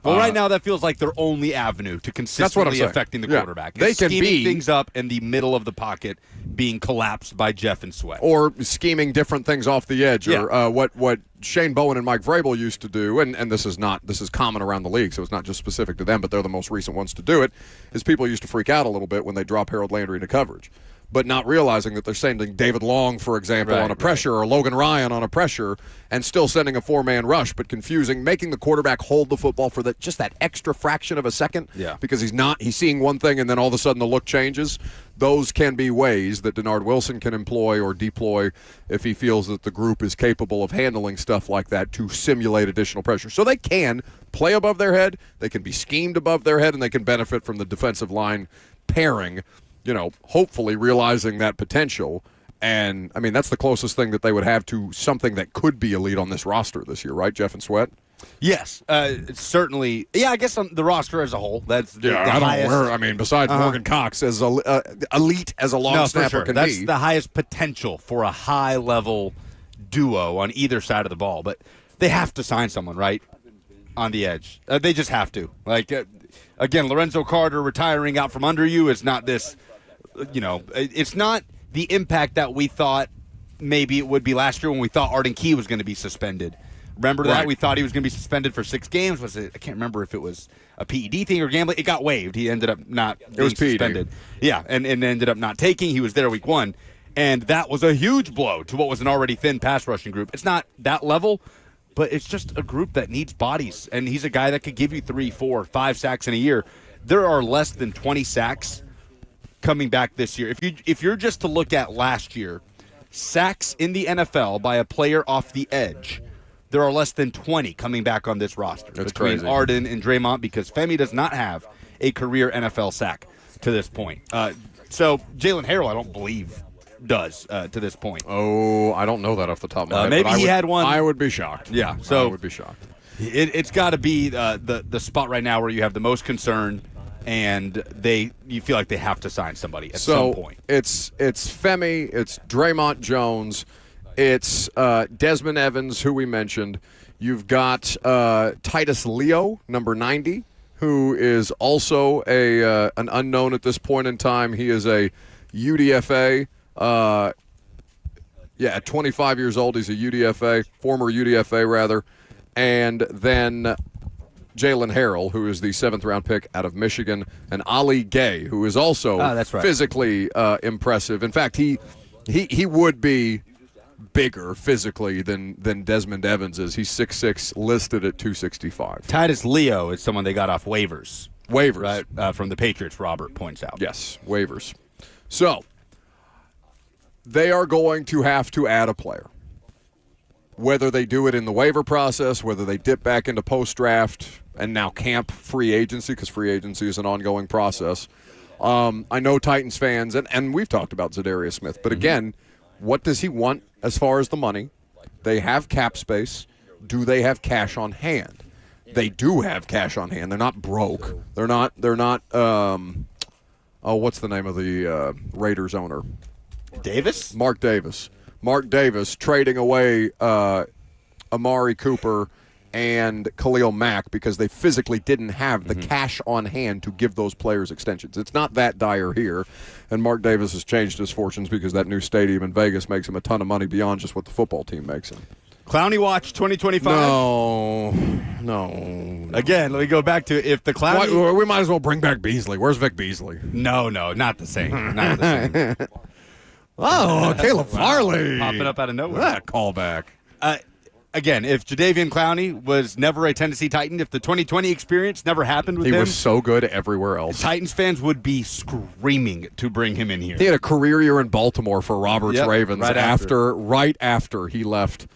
Well, right now that feels like their only avenue to consistently affecting the quarterback. They can scheming be things up in the middle of the pocket being collapsed by Jeff and Sweat. Or scheming different things off the edge. Or what Shane Bowen and Mike Vrabel used to do, and this is common around the league, so it's not just specific to them, but they're the most recent ones to do it, is people used to freak out a little bit when they drop Harold Landry into coverage, but not realizing that they're sending David Long, for example, on a pressure, or Logan Ryan on a pressure, and still sending a 4-man rush, but confusing, making the quarterback hold the football for just that extra fraction of a second, because he's seeing one thing and then all of a sudden the look changes. Those can be ways that Denard Wilson can employ or deploy if he feels that the group is capable of handling stuff like that to simulate additional pressure. So they can play above their head, they can be schemed above their head, and they can benefit from the defensive line pairing, hopefully realizing that potential. And, I mean, that's the closest thing that they would have to something that could be elite on this roster this year, right, Jeff and Sweat? Yes, certainly. Yeah, I guess on the roster as a whole, that's the highest. Besides Morgan Cox as elite as a long snapper can that's be. the highest potential for a high-level duo on either side of the ball. But they have to sign someone, right, on the edge. They just have to. Again, Lorenzo Carter retiring out from under you is not this, it's not the impact that we thought maybe it would be last year when we thought Arden Key was going to be suspended. Remember that? We thought he was going to be suspended for 6 games. I can't remember if it was a PED thing or gambling. It got waived. He ended up not being suspended. Yeah, and ended up not taking. He was there week 1. And that was a huge blow to what was an already thin pass rushing group. It's not that level, but it's just a group that needs bodies. And he's a guy that could give you 3, 4, 5 sacks in a year. There are less than 20 sacks coming back this year. If you're just to look at last year, sacks in the NFL by a player off the edge, there are less than 20 coming back on this roster. That's between crazy. Arden and Draymond, because Femi does not have a career NFL sack to this point. So Jalen Harrell, I don't believe, does to this point. Oh, I don't know that off the top of my head. Maybe he had one. I would be shocked. Yeah, so I would be shocked. It's got to be the spot right now where you have the most concern, and you feel like they have to sign somebody at some point. It's Femi, it's Draymond Jones, it's Desmond Evans, who we mentioned. You've got Titus Leo, number 90, who is also an unknown at this point in time. He is a UDFA. At 25 years old, he's a UDFA, former UDFA rather. And then Jalen Harrell, who is the 7th-round pick out of Michigan, and Ali Gay, who is also physically impressive. In fact, he would be bigger physically than Desmond Evans is. He's 6'6", listed at 265. Titus Leo is someone they got off waivers. Waivers. Right, from the Patriots, Robert points out. Yes, waivers. So they are going to have to add a player. whether they do it in the waiver process, whether they dip back into post-draft and now camp free agency, because free agency is an ongoing process. I know Titans fans, and we've talked about Zadarius Smith, but again, what does he want as far as the money? They have cap space. Do they have cash on hand? They do have cash on hand. They're not broke. They're not what's the name of the Raiders owner? Davis? Mark Davis. Mark Davis trading away Amari Cooper and Khalil Mack because they physically didn't have the cash on hand to give those players extensions. It's not that dire here, and Mark Davis has changed his fortunes because that new stadium in Vegas makes him a ton of money beyond just what the football team makes him. Clowney Watch 2025? No. Again, let me go back to if the Clowney... We might as well bring back Beasley. Where's Vic Beasley? No, not the same. Not the same. Oh, Caleb Farley. Popping up out of nowhere. That callback. Again, if Jadeveon Clowney was never a Tennessee Titan, if the 2020 experience never happened with him... He was so good everywhere else. Titans fans would be screaming to bring him in here. He had a career year in Baltimore for Roberts Ravens right after he left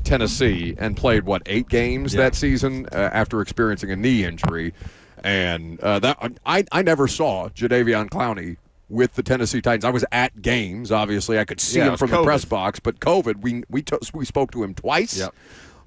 Tennessee and played, 8 games that season after experiencing a knee injury. And I never saw Jadeveon Clowney with the Tennessee Titans. I was at games, obviously. I could see him from the press box, but COVID, we spoke to him twice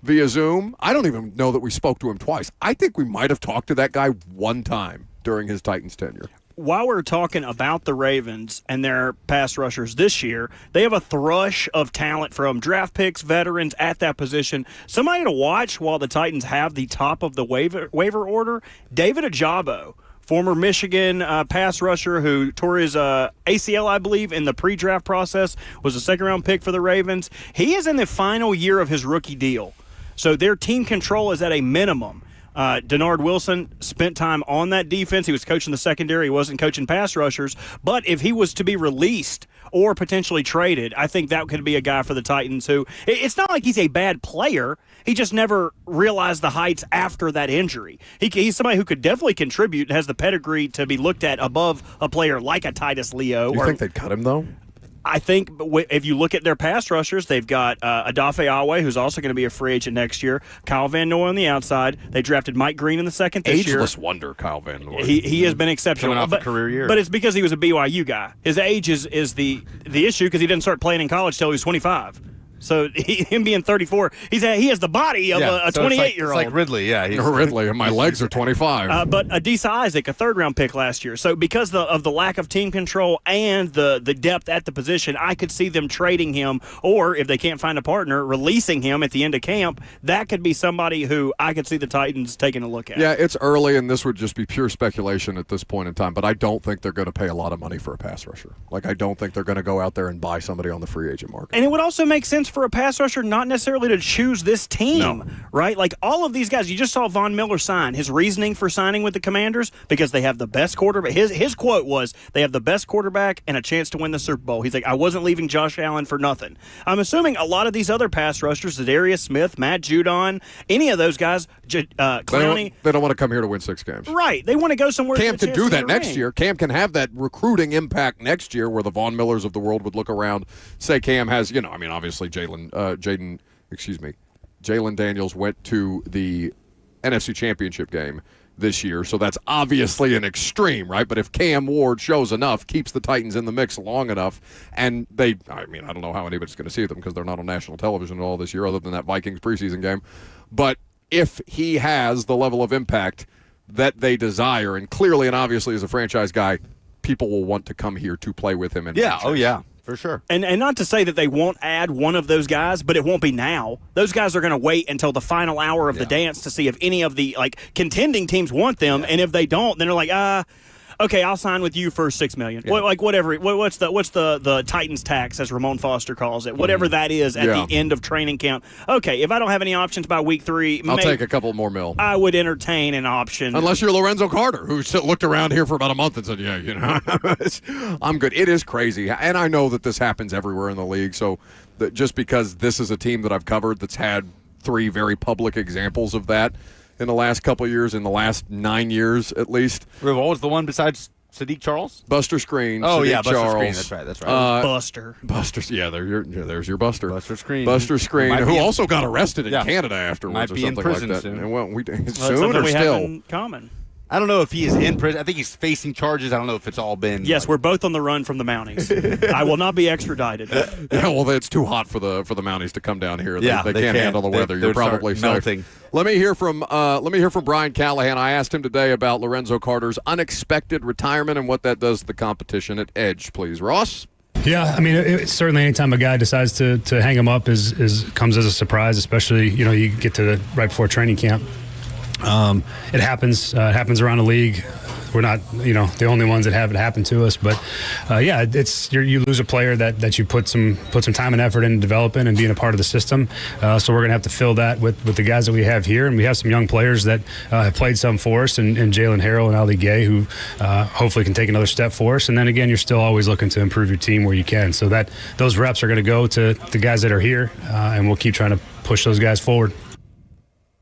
via Zoom. I don't even know that we spoke to him twice. I think we might have talked to that guy one time during his Titans tenure. While we're talking about the Ravens and their pass rushers this year, they have a thrush of talent from draft picks, veterans at that position. Somebody to watch while the Titans have the top of the waiver order, David Ajabo, former Michigan pass rusher who tore his ACL, I believe, in the pre-draft process, was a second-round pick for the Ravens. He is in the final year of his rookie deal, so their team control is at a minimum. Denard Wilson spent time on that defense. He was coaching the secondary. He wasn't coaching pass rushers. But if he was to be released or potentially traded, I think that could be a guy for the Titans who – it's not like he's a bad player. He just never realized the heights after that injury. He's somebody who could definitely contribute and has the pedigree to be looked at above a player like a Titus Leo. Do you think they'd cut him, though? I think if you look at their pass rushers, they've got Adafe Awe, who's also going to be a free agent next year. Kyle Van Noy on the outside. They drafted Mike Green in the second this year. Ageless wonder, Kyle Van Noy. He has been exceptional. Coming off a career year. But it's because he was a BYU guy. His age is the issue because he didn't start playing in college till he was 25. So him being 34, he has the body of a 28-year-old. It's like Ridley, Ridley, and my legs are 25. But Adisa Isaac, a third-round pick last year. So because of the lack of team control and the depth at the position, I could see them trading him, or if they can't find a partner, releasing him at the end of camp. That could be somebody who I could see the Titans taking a look at. Yeah, it's early, and this would just be pure speculation at this point in time, but I don't think they're going to pay a lot of money for a pass rusher. I don't think they're going to go out there and buy somebody on the free agent market. And it would also make sense for a pass rusher not necessarily to choose this team, right? Like all of these guys, you just saw Von Miller sign. His reasoning for signing with the Commanders, because they have the best quarterback. His quote was, they have the best quarterback and a chance to win the Super Bowl. He's like, I wasn't leaving Josh Allen for nothing. I'm assuming a lot of these other pass rushers, Zadarius Smith, Matt Judon, any of those guys, Clowney. They don't want to come here to win 6 games. Right. They want to go somewhere. Cam can do that next year. Cam can have that recruiting impact next year where the Von Millers of the world would look around, say Cam has, obviously Jalen Daniels went to the NFC Championship game this year, so that's obviously an extreme, right? But if Cam Ward shows enough, keeps the Titans in the mix long enough, and I don't know how anybody's going to see them because they're not on national television at all this year other than that Vikings preseason game. But if he has the level of impact that they desire, and clearly and obviously as a franchise guy, people will want to come here to play with him. For sure. And not to say that they won't add one of those guys, but it won't be now. Those guys are going to wait until the final hour of the dance to see if any of the contending teams want them, and if they don't, then they're like, okay, I'll sign with you for $6 million. Yeah. Whatever. What's the Titans tax, as Ramon Foster calls it? Whatever that is at the end of training camp. Okay, if I don't have any options by week 3, I'll take a couple more mil. I would entertain an option. Unless you're Lorenzo Carter, who looked around here for about a month and said, I'm good. It is crazy. And I know that this happens everywhere in the league. So just because this is a team that I've covered that's had 3 very public examples of that in the last couple of years, in the last 9 years at least. What was the one besides Sadiq Charles? Buster Screen. Oh, Sadiq yeah, Buster Charles. Screen. That's right. Buster. Yeah, there's your Buster. Buster Screen. Buster Screen, Might who be also got arrested in Yeah. Canada afterwards Might be or in something prison like that. soon. And well, That's soon something or we have still. in common. I don't know if he is in prison. I think he's facing charges. I don't know if it's all been. Yes, we're both on the run from the Mounties. I will not be extradited. Yeah, well, it's too hot for the Mounties to come down here. They Yeah, can't they can't. handle the weather. They're You're probably start safe. melting. Let me hear from Brian Callahan. I asked him today about Lorenzo Carter's unexpected retirement and what that does to the competition at Edge. Please, Ross. Yeah, I mean, it's certainly anytime a guy decides to hang him up comes as a surprise, especially you get to right before training camp. It happens around the league. We're not, the only ones that have it happen to us. But yeah, you lose a player that you put some time and effort into developing and being a part of the system. So we're gonna have to fill that with the guys that we have here, and we have some young players that have played some for us, and Jalen Harrell and Ali Gay, who hopefully can take another step for us. And then again, you're still always looking to improve your team where you can. So those reps are going to go to the guys that are here, and we'll keep trying to push those guys forward.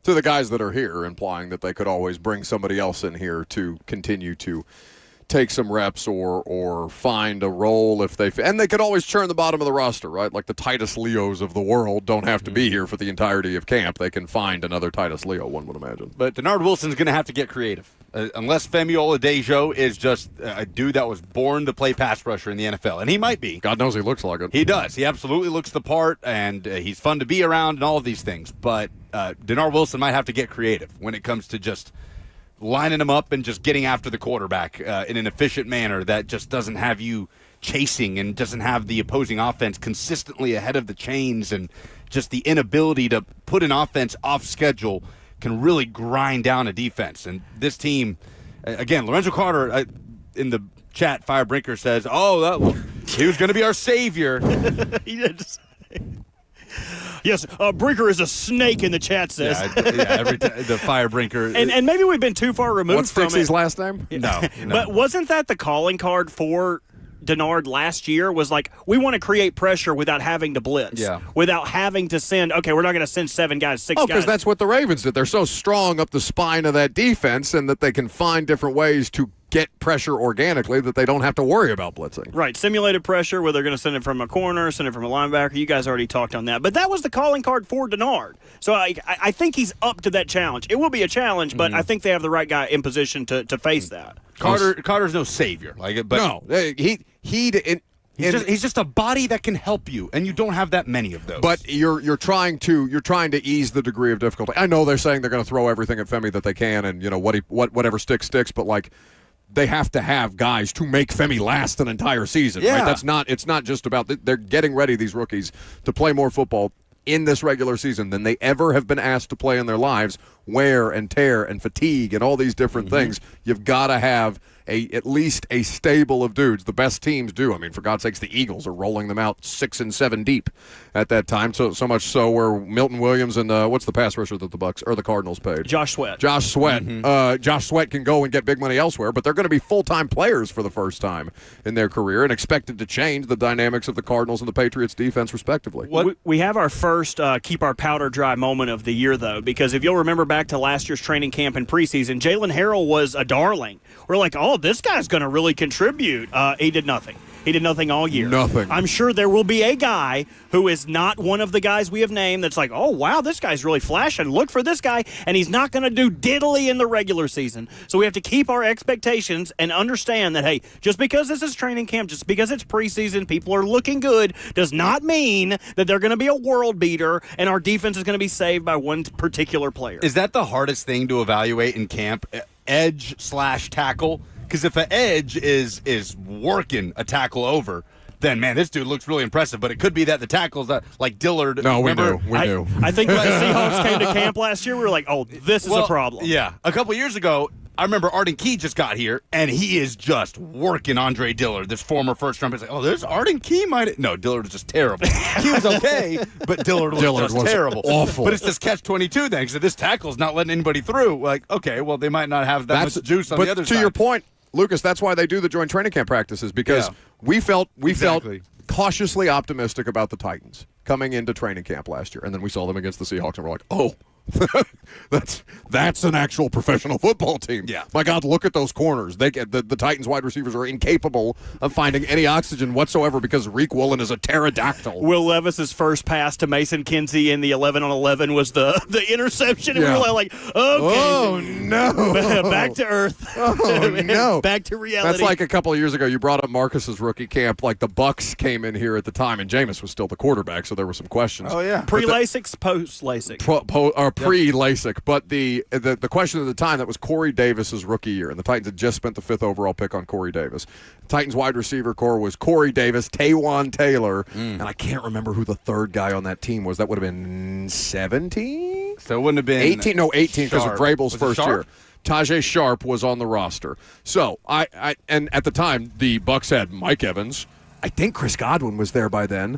To the guys that are here, implying that they could always bring somebody else in here to continue to take some reps or find a role if they and they could always churn the bottom of the roster, right? Like the Titus Leos of the world don't have to be here for the entirety of camp. They can find another Titus Leo, one would imagine. But Denard Wilson's going to have to get creative. Unless Femi Oladejo is just a dude that was born to play pass rusher in the NFL, and he might be. God knows he looks like it. He does. He absolutely looks the part, and he's fun to be around and all of these things. But Denard Wilson might have to get creative when it comes to just lining him up and just getting after the quarterback in an efficient manner that just doesn't have you chasing and doesn't have the opposing offense consistently ahead of the chains, and just the inability to put an offense off schedule can really grind down a defense. And this team, again, Lorenzo Carter in the chat, Firebrinker says, he was going to be our savior. He did. Yes, Brinker is a snake in the chat says. Every time the Firebrinker. And maybe we've been too far removed What's from Dixie's it. last name? No. But wasn't that the calling card for Denard last year? Was like, we want to create pressure without having to blitz. Yeah. Without having to send, okay, we're not going to send 7 guys, 6 guys. because that's what the Ravens did. They're so strong up the spine of that defense and that they can find different ways to get pressure organically that they don't have to worry about blitzing. Right, simulated pressure, where they're going to send it from a corner, send it from a linebacker. You guys already talked on that. But that was the calling card for Denard. So I think he's up to that challenge. It will be a challenge, but I think they have the right guy in position to face that. Carter's no savior. No, He's just a body that can help you, and you don't have that many of those. But you're trying to ease the degree of difficulty. I know they're saying they're going to throw everything at Femi that they can, and whatever sticks. But they have to have guys to make Femi last an entire season. Yeah. Right? It's not just about they're getting ready, these rookies, to play more football in this regular season than they ever have been asked to play in their lives. Wear and tear and fatigue and all these different things. You've got to have at least a stable of dudes. The best teams do. I mean, for God's sakes, the Eagles are rolling them out 6 and 7 deep at that time. So much so where Milton Williams and what's the pass rusher that the Bucs or the Cardinals paid? Josh Sweat. Josh Sweat can go and get big money elsewhere, but they're going to be full-time players for the first time in their career and expected to change the dynamics of the Cardinals and the Patriots defense respectively. We have our first keep our powder dry moment of the year, though, because if you'll remember back to last year's training camp and preseason, Jalen Harrell was a darling. We're like, this guy's going to really contribute. He did nothing. He did nothing all year. Nothing. I'm sure there will be a guy who is not one of the guys we have named that's like, oh, wow, this guy's really flashing. Look for this guy. And he's not going to do diddly in the regular season. So we have to keep our expectations and understand that, hey, just because this is training camp, just because it's preseason, people are looking good, does not mean that they're going to be a world beater and our defense is going to be saved by one particular player. Is that the hardest thing to evaluate in camp? Edge/tackle? Because if an edge is working a tackle over, then, man, this dude looks really impressive. But it could be that the tackles, like Dillard. No, we knew. I think when the Seahawks came to camp last year, we were like, this is a problem. Yeah. A couple years ago, I remember Arden Key just got here, and he is just working Andre Dillard, this former first-round pick. Like, there's Arden Key. No, Dillard was just terrible. He was okay, but Dillard was terrible. Awful. But it's this catch-22 then, because this tackle's not letting anybody through. Like, okay, well, they might not have that much juice on the other side. But to your point, Lucas, that's why they do the joint training camp practices, because we felt cautiously optimistic about the Titans coming into training camp last year, and then we saw them against the Seahawks, and we're like, That's an actual professional football team. Yeah. My God, look at those corners. The Titans wide receivers are incapable of finding any oxygen whatsoever because Reek Woolen is a pterodactyl. Will Levis's first pass to Mason Kinsey in the 11-on-11 was the interception. And Yeah. we were like, okay. Oh, no. Back to earth. Oh, no. Back to reality. That's like a couple of years ago. You brought up Marcus's rookie camp. Like the Bucks came in here at the time, and Jameis was still the quarterback, so there were some questions. Oh, yeah. Pre-LASIK, post-LASIK. Pre-LASIK. But the question at the time, that was Corey Davis's rookie year, and the Titans had just spent the 5th overall pick on Corey Davis. Titans wide receiver core was Corey Davis, Taywan Taylor, and I can't remember who the third guy on that team was. That would have been 17? So it wouldn't have been 18? No, 18 because of Sharp. Vrabel's Was it first Sharp? year. Tajay Sharp was on the roster. So and at the time the Bucks had Mike Evans. I think Chris Godwin was there by then,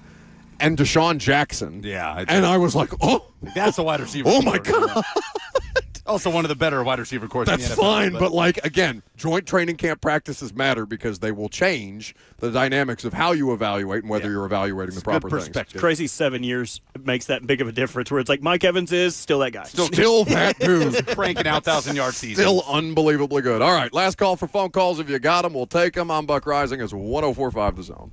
and Deshaun Jackson. Yeah, and I was like, oh, that's a wide receiver. Oh my God. Also one of the better wide receiver corps in the That's NFL. fine, but like again, joint training camp practices matter because they will change the dynamics of how you evaluate and whether you're evaluating the proper things. Crazy 7 years makes that big of a difference where it's like Mike Evans is still that guy. Still that dude. Cranking out 1,000-yard seasons. Still unbelievably good. All right, last call for phone calls. If you got them, we'll take them. I'm Buck Rising. It's 104.5 The Zone.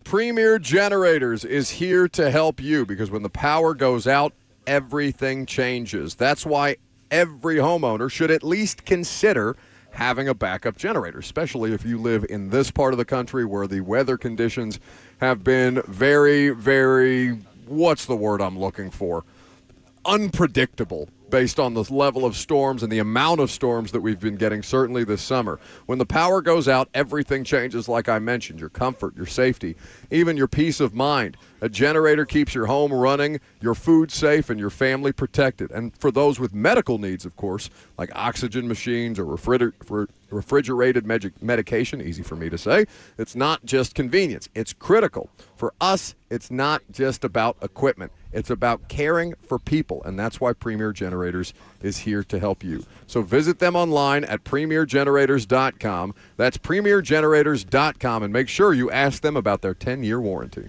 Premier Generators is here to help you because when the power goes out, everything changes. That's why every homeowner should at least consider having a backup generator, especially if you live in this part of the country where the weather conditions have been very, very, what's the word I'm looking for? Unpredictable based on the level of storms and the amount of storms that we've been getting, certainly this summer. When the power goes out, everything changes, like I mentioned. Your comfort, your safety, even your peace of mind. A generator keeps your home running, your food safe, and your family protected. And for those with medical needs, of course, like oxygen machines or refrigerated medication, easy for me to say, it's not just convenience. It's critical. For us, it's not just about equipment. It's about caring for people, and that's why Premier Generators is here to help you. So visit them online at premiergenerators.com. That's premiergenerators.com, and make sure you ask them about their 10-year warranty.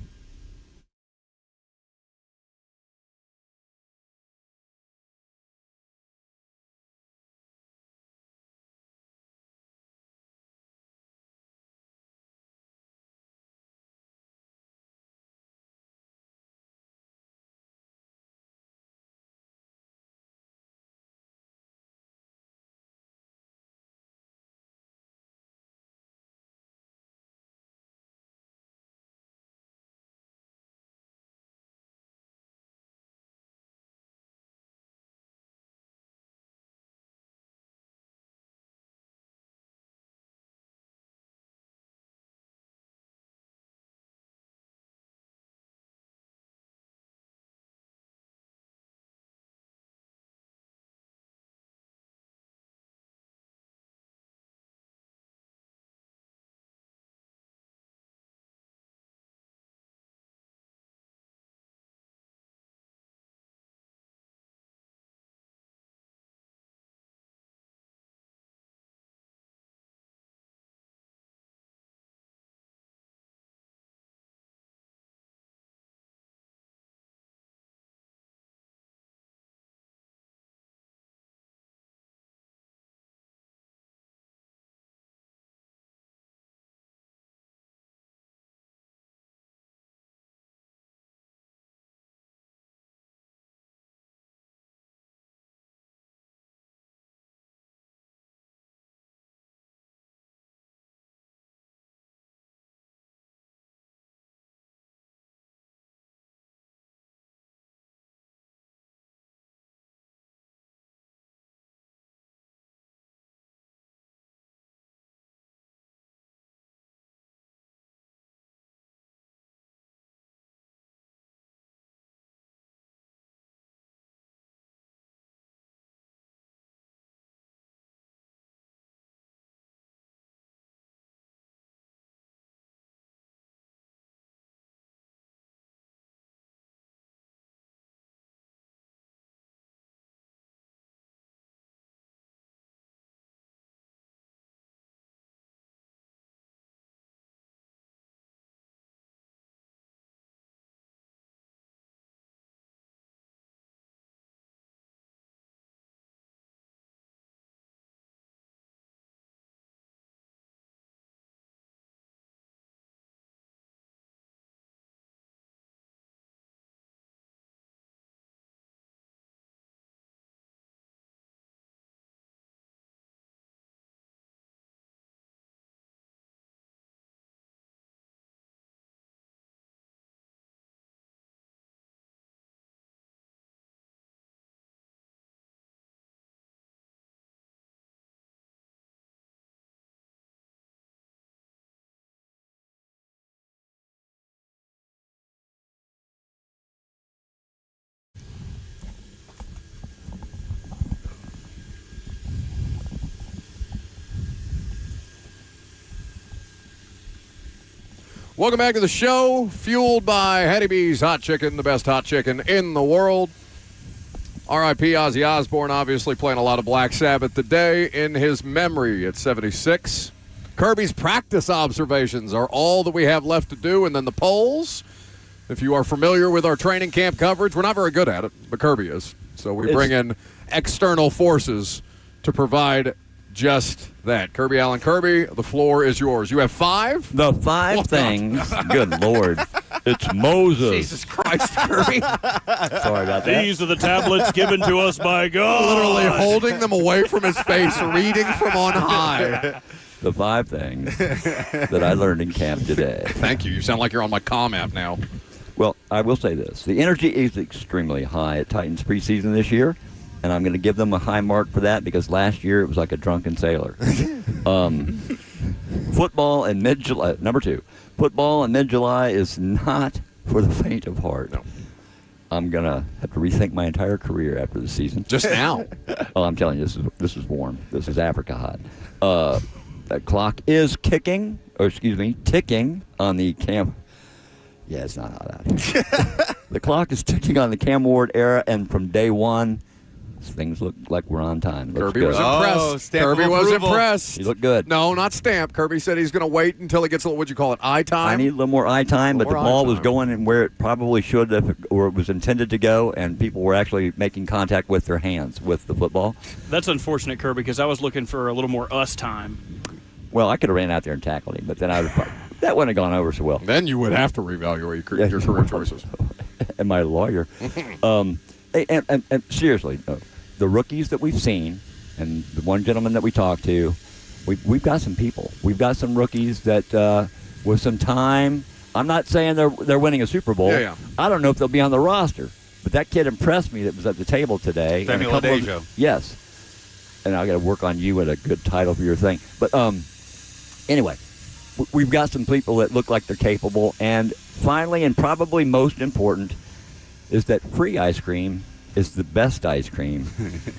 Welcome back to the show, fueled by Hattie B's Hot Chicken, the best hot chicken in the world. R.I.P. Ozzy Osbourne, obviously playing a lot of Black Sabbath today in his memory at 76. Kirby's practice observations are all that we have left to do, and then the polls. If you are familiar with our training camp coverage, we're not very good at it, but Kirby is. So we bring in external forces to provide just that. Kirby Allen Kirby, the floor is yours. You have 5? The 5 things. Good Lord. It's Moses. Jesus Christ, Kirby. Sorry about that. These are the tablets given to us by God. Literally holding them away from his face, reading from on high. The 5 things that I learned in camp today. Thank you. You sound like you're on my comm app now. Well, I will say this. The energy is extremely high at Titans preseason this year, and I'm going to give them a high mark for that because last year it was like a drunken sailor. Football in mid-July, number 2, football in mid-July is not for the faint of heart. No. I'm going to have to rethink my entire career after the season. Just now? Oh, I'm telling you, this is warm. This is Africa hot. That clock is ticking on the Cam. Yeah, it's not hot out here. The clock is ticking on the Cam Ward era, and from day one, things look like we're on time. Kirby was impressed. Kirby was impressed. He looked good. No, not Stamp. Kirby said he's going to wait until he gets a little, what'd you call it, eye time? I need a little more eye time, but the ball was going in where it probably should have, or it was intended to go, and people were actually making contact with their hands with the football. That's unfortunate, Kirby, because I was looking for a little more us time. Well, I could have ran out there and tackled him, but then that wouldn't have gone over so well. Then you would have to reevaluate your career choices. And my lawyer. And seriously, the rookies that we've seen, and the one gentleman that we talked to, we've got some people. We've got some rookies that, with some time, I'm not saying they're winning a Super Bowl. Yeah. I don't know if they'll be on the roster. But that kid impressed me that was at the table today. Samuel Adejo. Yes. And I got to work on you at a good title for your thing. But anyway, we've got some people that look like they're capable. And finally, and probably most important, is that free ice cream is the best ice cream,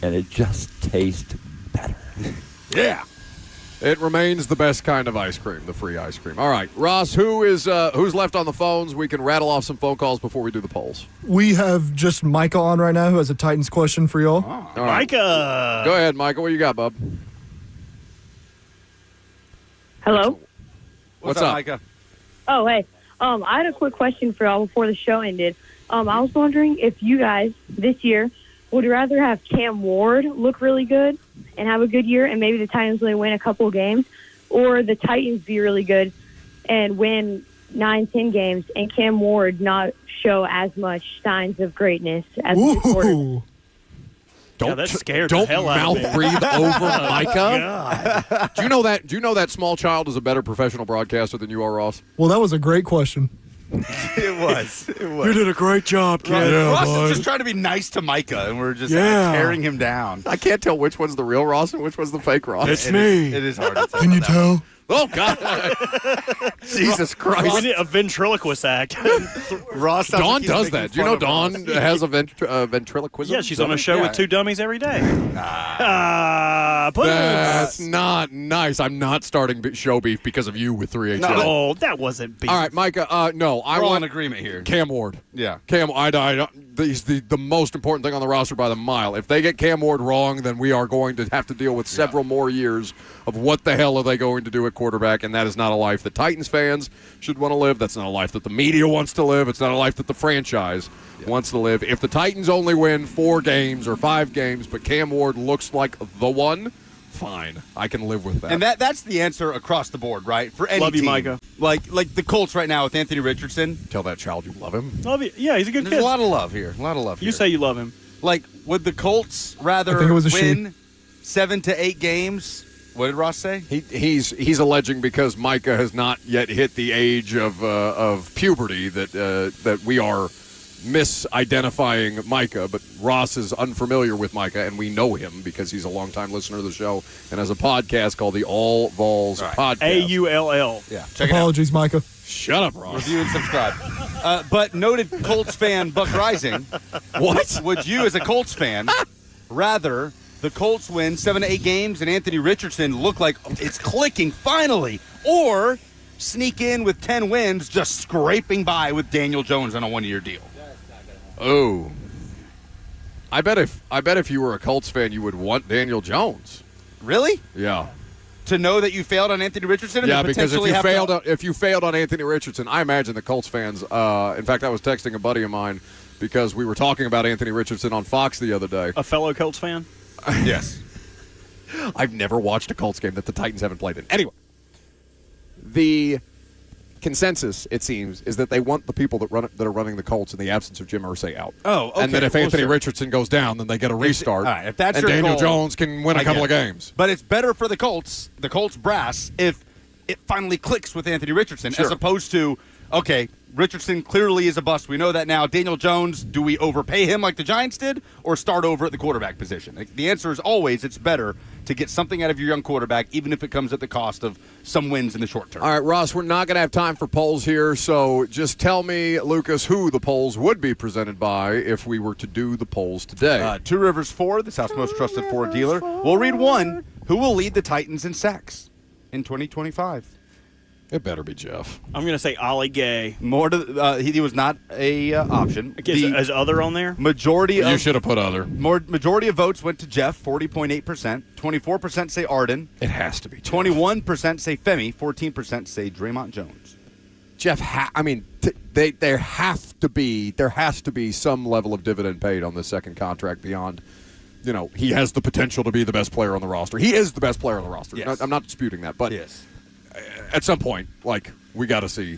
and it just tastes better. Yeah. It remains the best kind of ice cream, the free ice cream. All right, Ross, who's left on the phones? We can rattle off some phone calls before we do the polls. We have just Micah on right now who has a Titans question for y'all. All right. Micah! Go ahead, Micah. What you got, bub? Hello? What's up, Micah? Oh, hey. I had a quick question for y'all before the show ended. I was wondering if you guys, this year, would rather have Cam Ward look really good and have a good year and maybe the Titans only win a couple of games, or the Titans be really good and win 9-10 games and Cam Ward not show as much signs of greatness as the quarterback? That scared Don't the hell out of me. mouth breathe over Oh, Micah. God. Do you know that small child is a better professional broadcaster than you are, Ross? Well, that was a great question. It was. You did a great job, kid. Ross is just trying to be nice to Micah, and we're just tearing him down. I can't tell which one's the real Ross and which one's the fake Ross. It is hard to tell. Can you tell? Oh, God. Jesus Christ. We need a ventriloquist act. Ross Dawn does that. Do you know Dawn has a ventriloquism? Yeah, she's on a show with 2 dummies every day. That's not nice. I'm not starting show beef because of you with 3HL. No, that wasn't beef. All right, Micah, no. We're all in agreement here. Cam Ward. Yeah. Cam, he's the most important thing on the roster by the mile. If they get Cam Ward wrong, then we are going to have to deal with several more years of what the hell are they going to do at quarterback, and that is not a life that Titans fans should want to live. That's not a life that the media wants to live. It's not a life that the franchise wants to live. If the Titans only win 4 games or 5 games, but Cam Ward looks like the one, fine. I can live with that. And that's the answer across the board, right? For any Love you, team. Micah. Like the Colts right now with Anthony Richardson. Tell that child you love him. Love you. Yeah, he's a good There's kid. a lot of love here. A lot of love here. You say you love him. Like, would the Colts rather I think it was a win 7 to 8 games? What did Ross say? He's alleging because Micah has not yet hit the age of puberty that we are misidentifying Micah, but Ross is unfamiliar with Micah, and we know him because he's a longtime listener to the show and has a podcast called the All Vols Podcast. AULL. Yeah, check it out. Apologies, Micah. Shut up, Ross. Review and subscribe. But noted Colts fan Buck Rising. What? Would you, as a Colts fan, rather the Colts win 7 to 8 games and Anthony Richardson look like it's clicking finally, or sneak in with 10 wins, just scraping by with Daniel Jones on a one-year deal. Oh. I bet if you were a Colts fan, you would want Daniel Jones. Really? Yeah. To know that you failed on Anthony Richardson? Yeah, and because potentially if you failed on Anthony Richardson, I imagine the Colts fans. In fact, I was texting a buddy of mine because we were talking about Anthony Richardson on Fox the other day. A fellow Colts fan? Yes. I've never watched a Colts game that the Titans haven't played in. Anyway, the consensus, it seems, is that they want the people that are running the Colts in the absence of Jim Irsay out. Oh, okay. And that if Anthony Richardson goes down, then they get a restart. All right, if that's and your Daniel goal, Jones can win a couple of games. But it's better for the Colts brass, if it finally clicks with Anthony Richardson, Sure. as opposed to, okay, Richardson clearly is a bust. We know that now. Daniel Jones, do we overpay him like the Giants did, or start over at the quarterback position? Like, the answer is always it's better to get something out of your young quarterback, even if it comes at the cost of some wins in the short term. All right, Ross, we're not going to have time for polls here, so just tell me, Lucas, who the polls would be presented by if we were to do the polls today. Two Rivers Ford, the South's most trusted Ford dealer. We'll read one. Who will lead the Titans in sacks in 2025? It better be Jeff. I'm going to say Ollie Gay. He was not a option. Is other on there? You should have put other. Majority of votes went to Jeff, 40.8%. 24% say Arden. It has to be Jeff. 21% say Femi. 14% say Draymond Jones. Jeff, there has to be some level of dividend paid on this second contract beyond, he has the potential to be the best player on the roster. He is the best player on the roster. Yes. I'm not disputing that, but yes. At some point, we got to see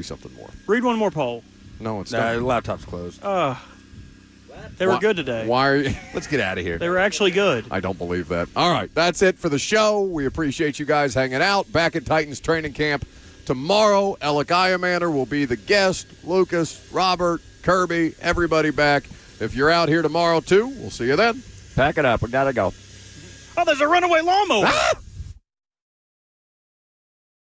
something more. Read one more poll. No, it's the laptop's closed. They were good today. Why are you? Let's get out of here. They were actually good. I don't believe that. All right, that's it for the show. We appreciate you guys hanging out. Back at Titans training camp tomorrow. Alec Iamander will be the guest. Lucas, Robert, Kirby, everybody back. If you're out here tomorrow too, we'll see you then. Pack it up. We gotta go. Oh, there's a runaway lawnmower.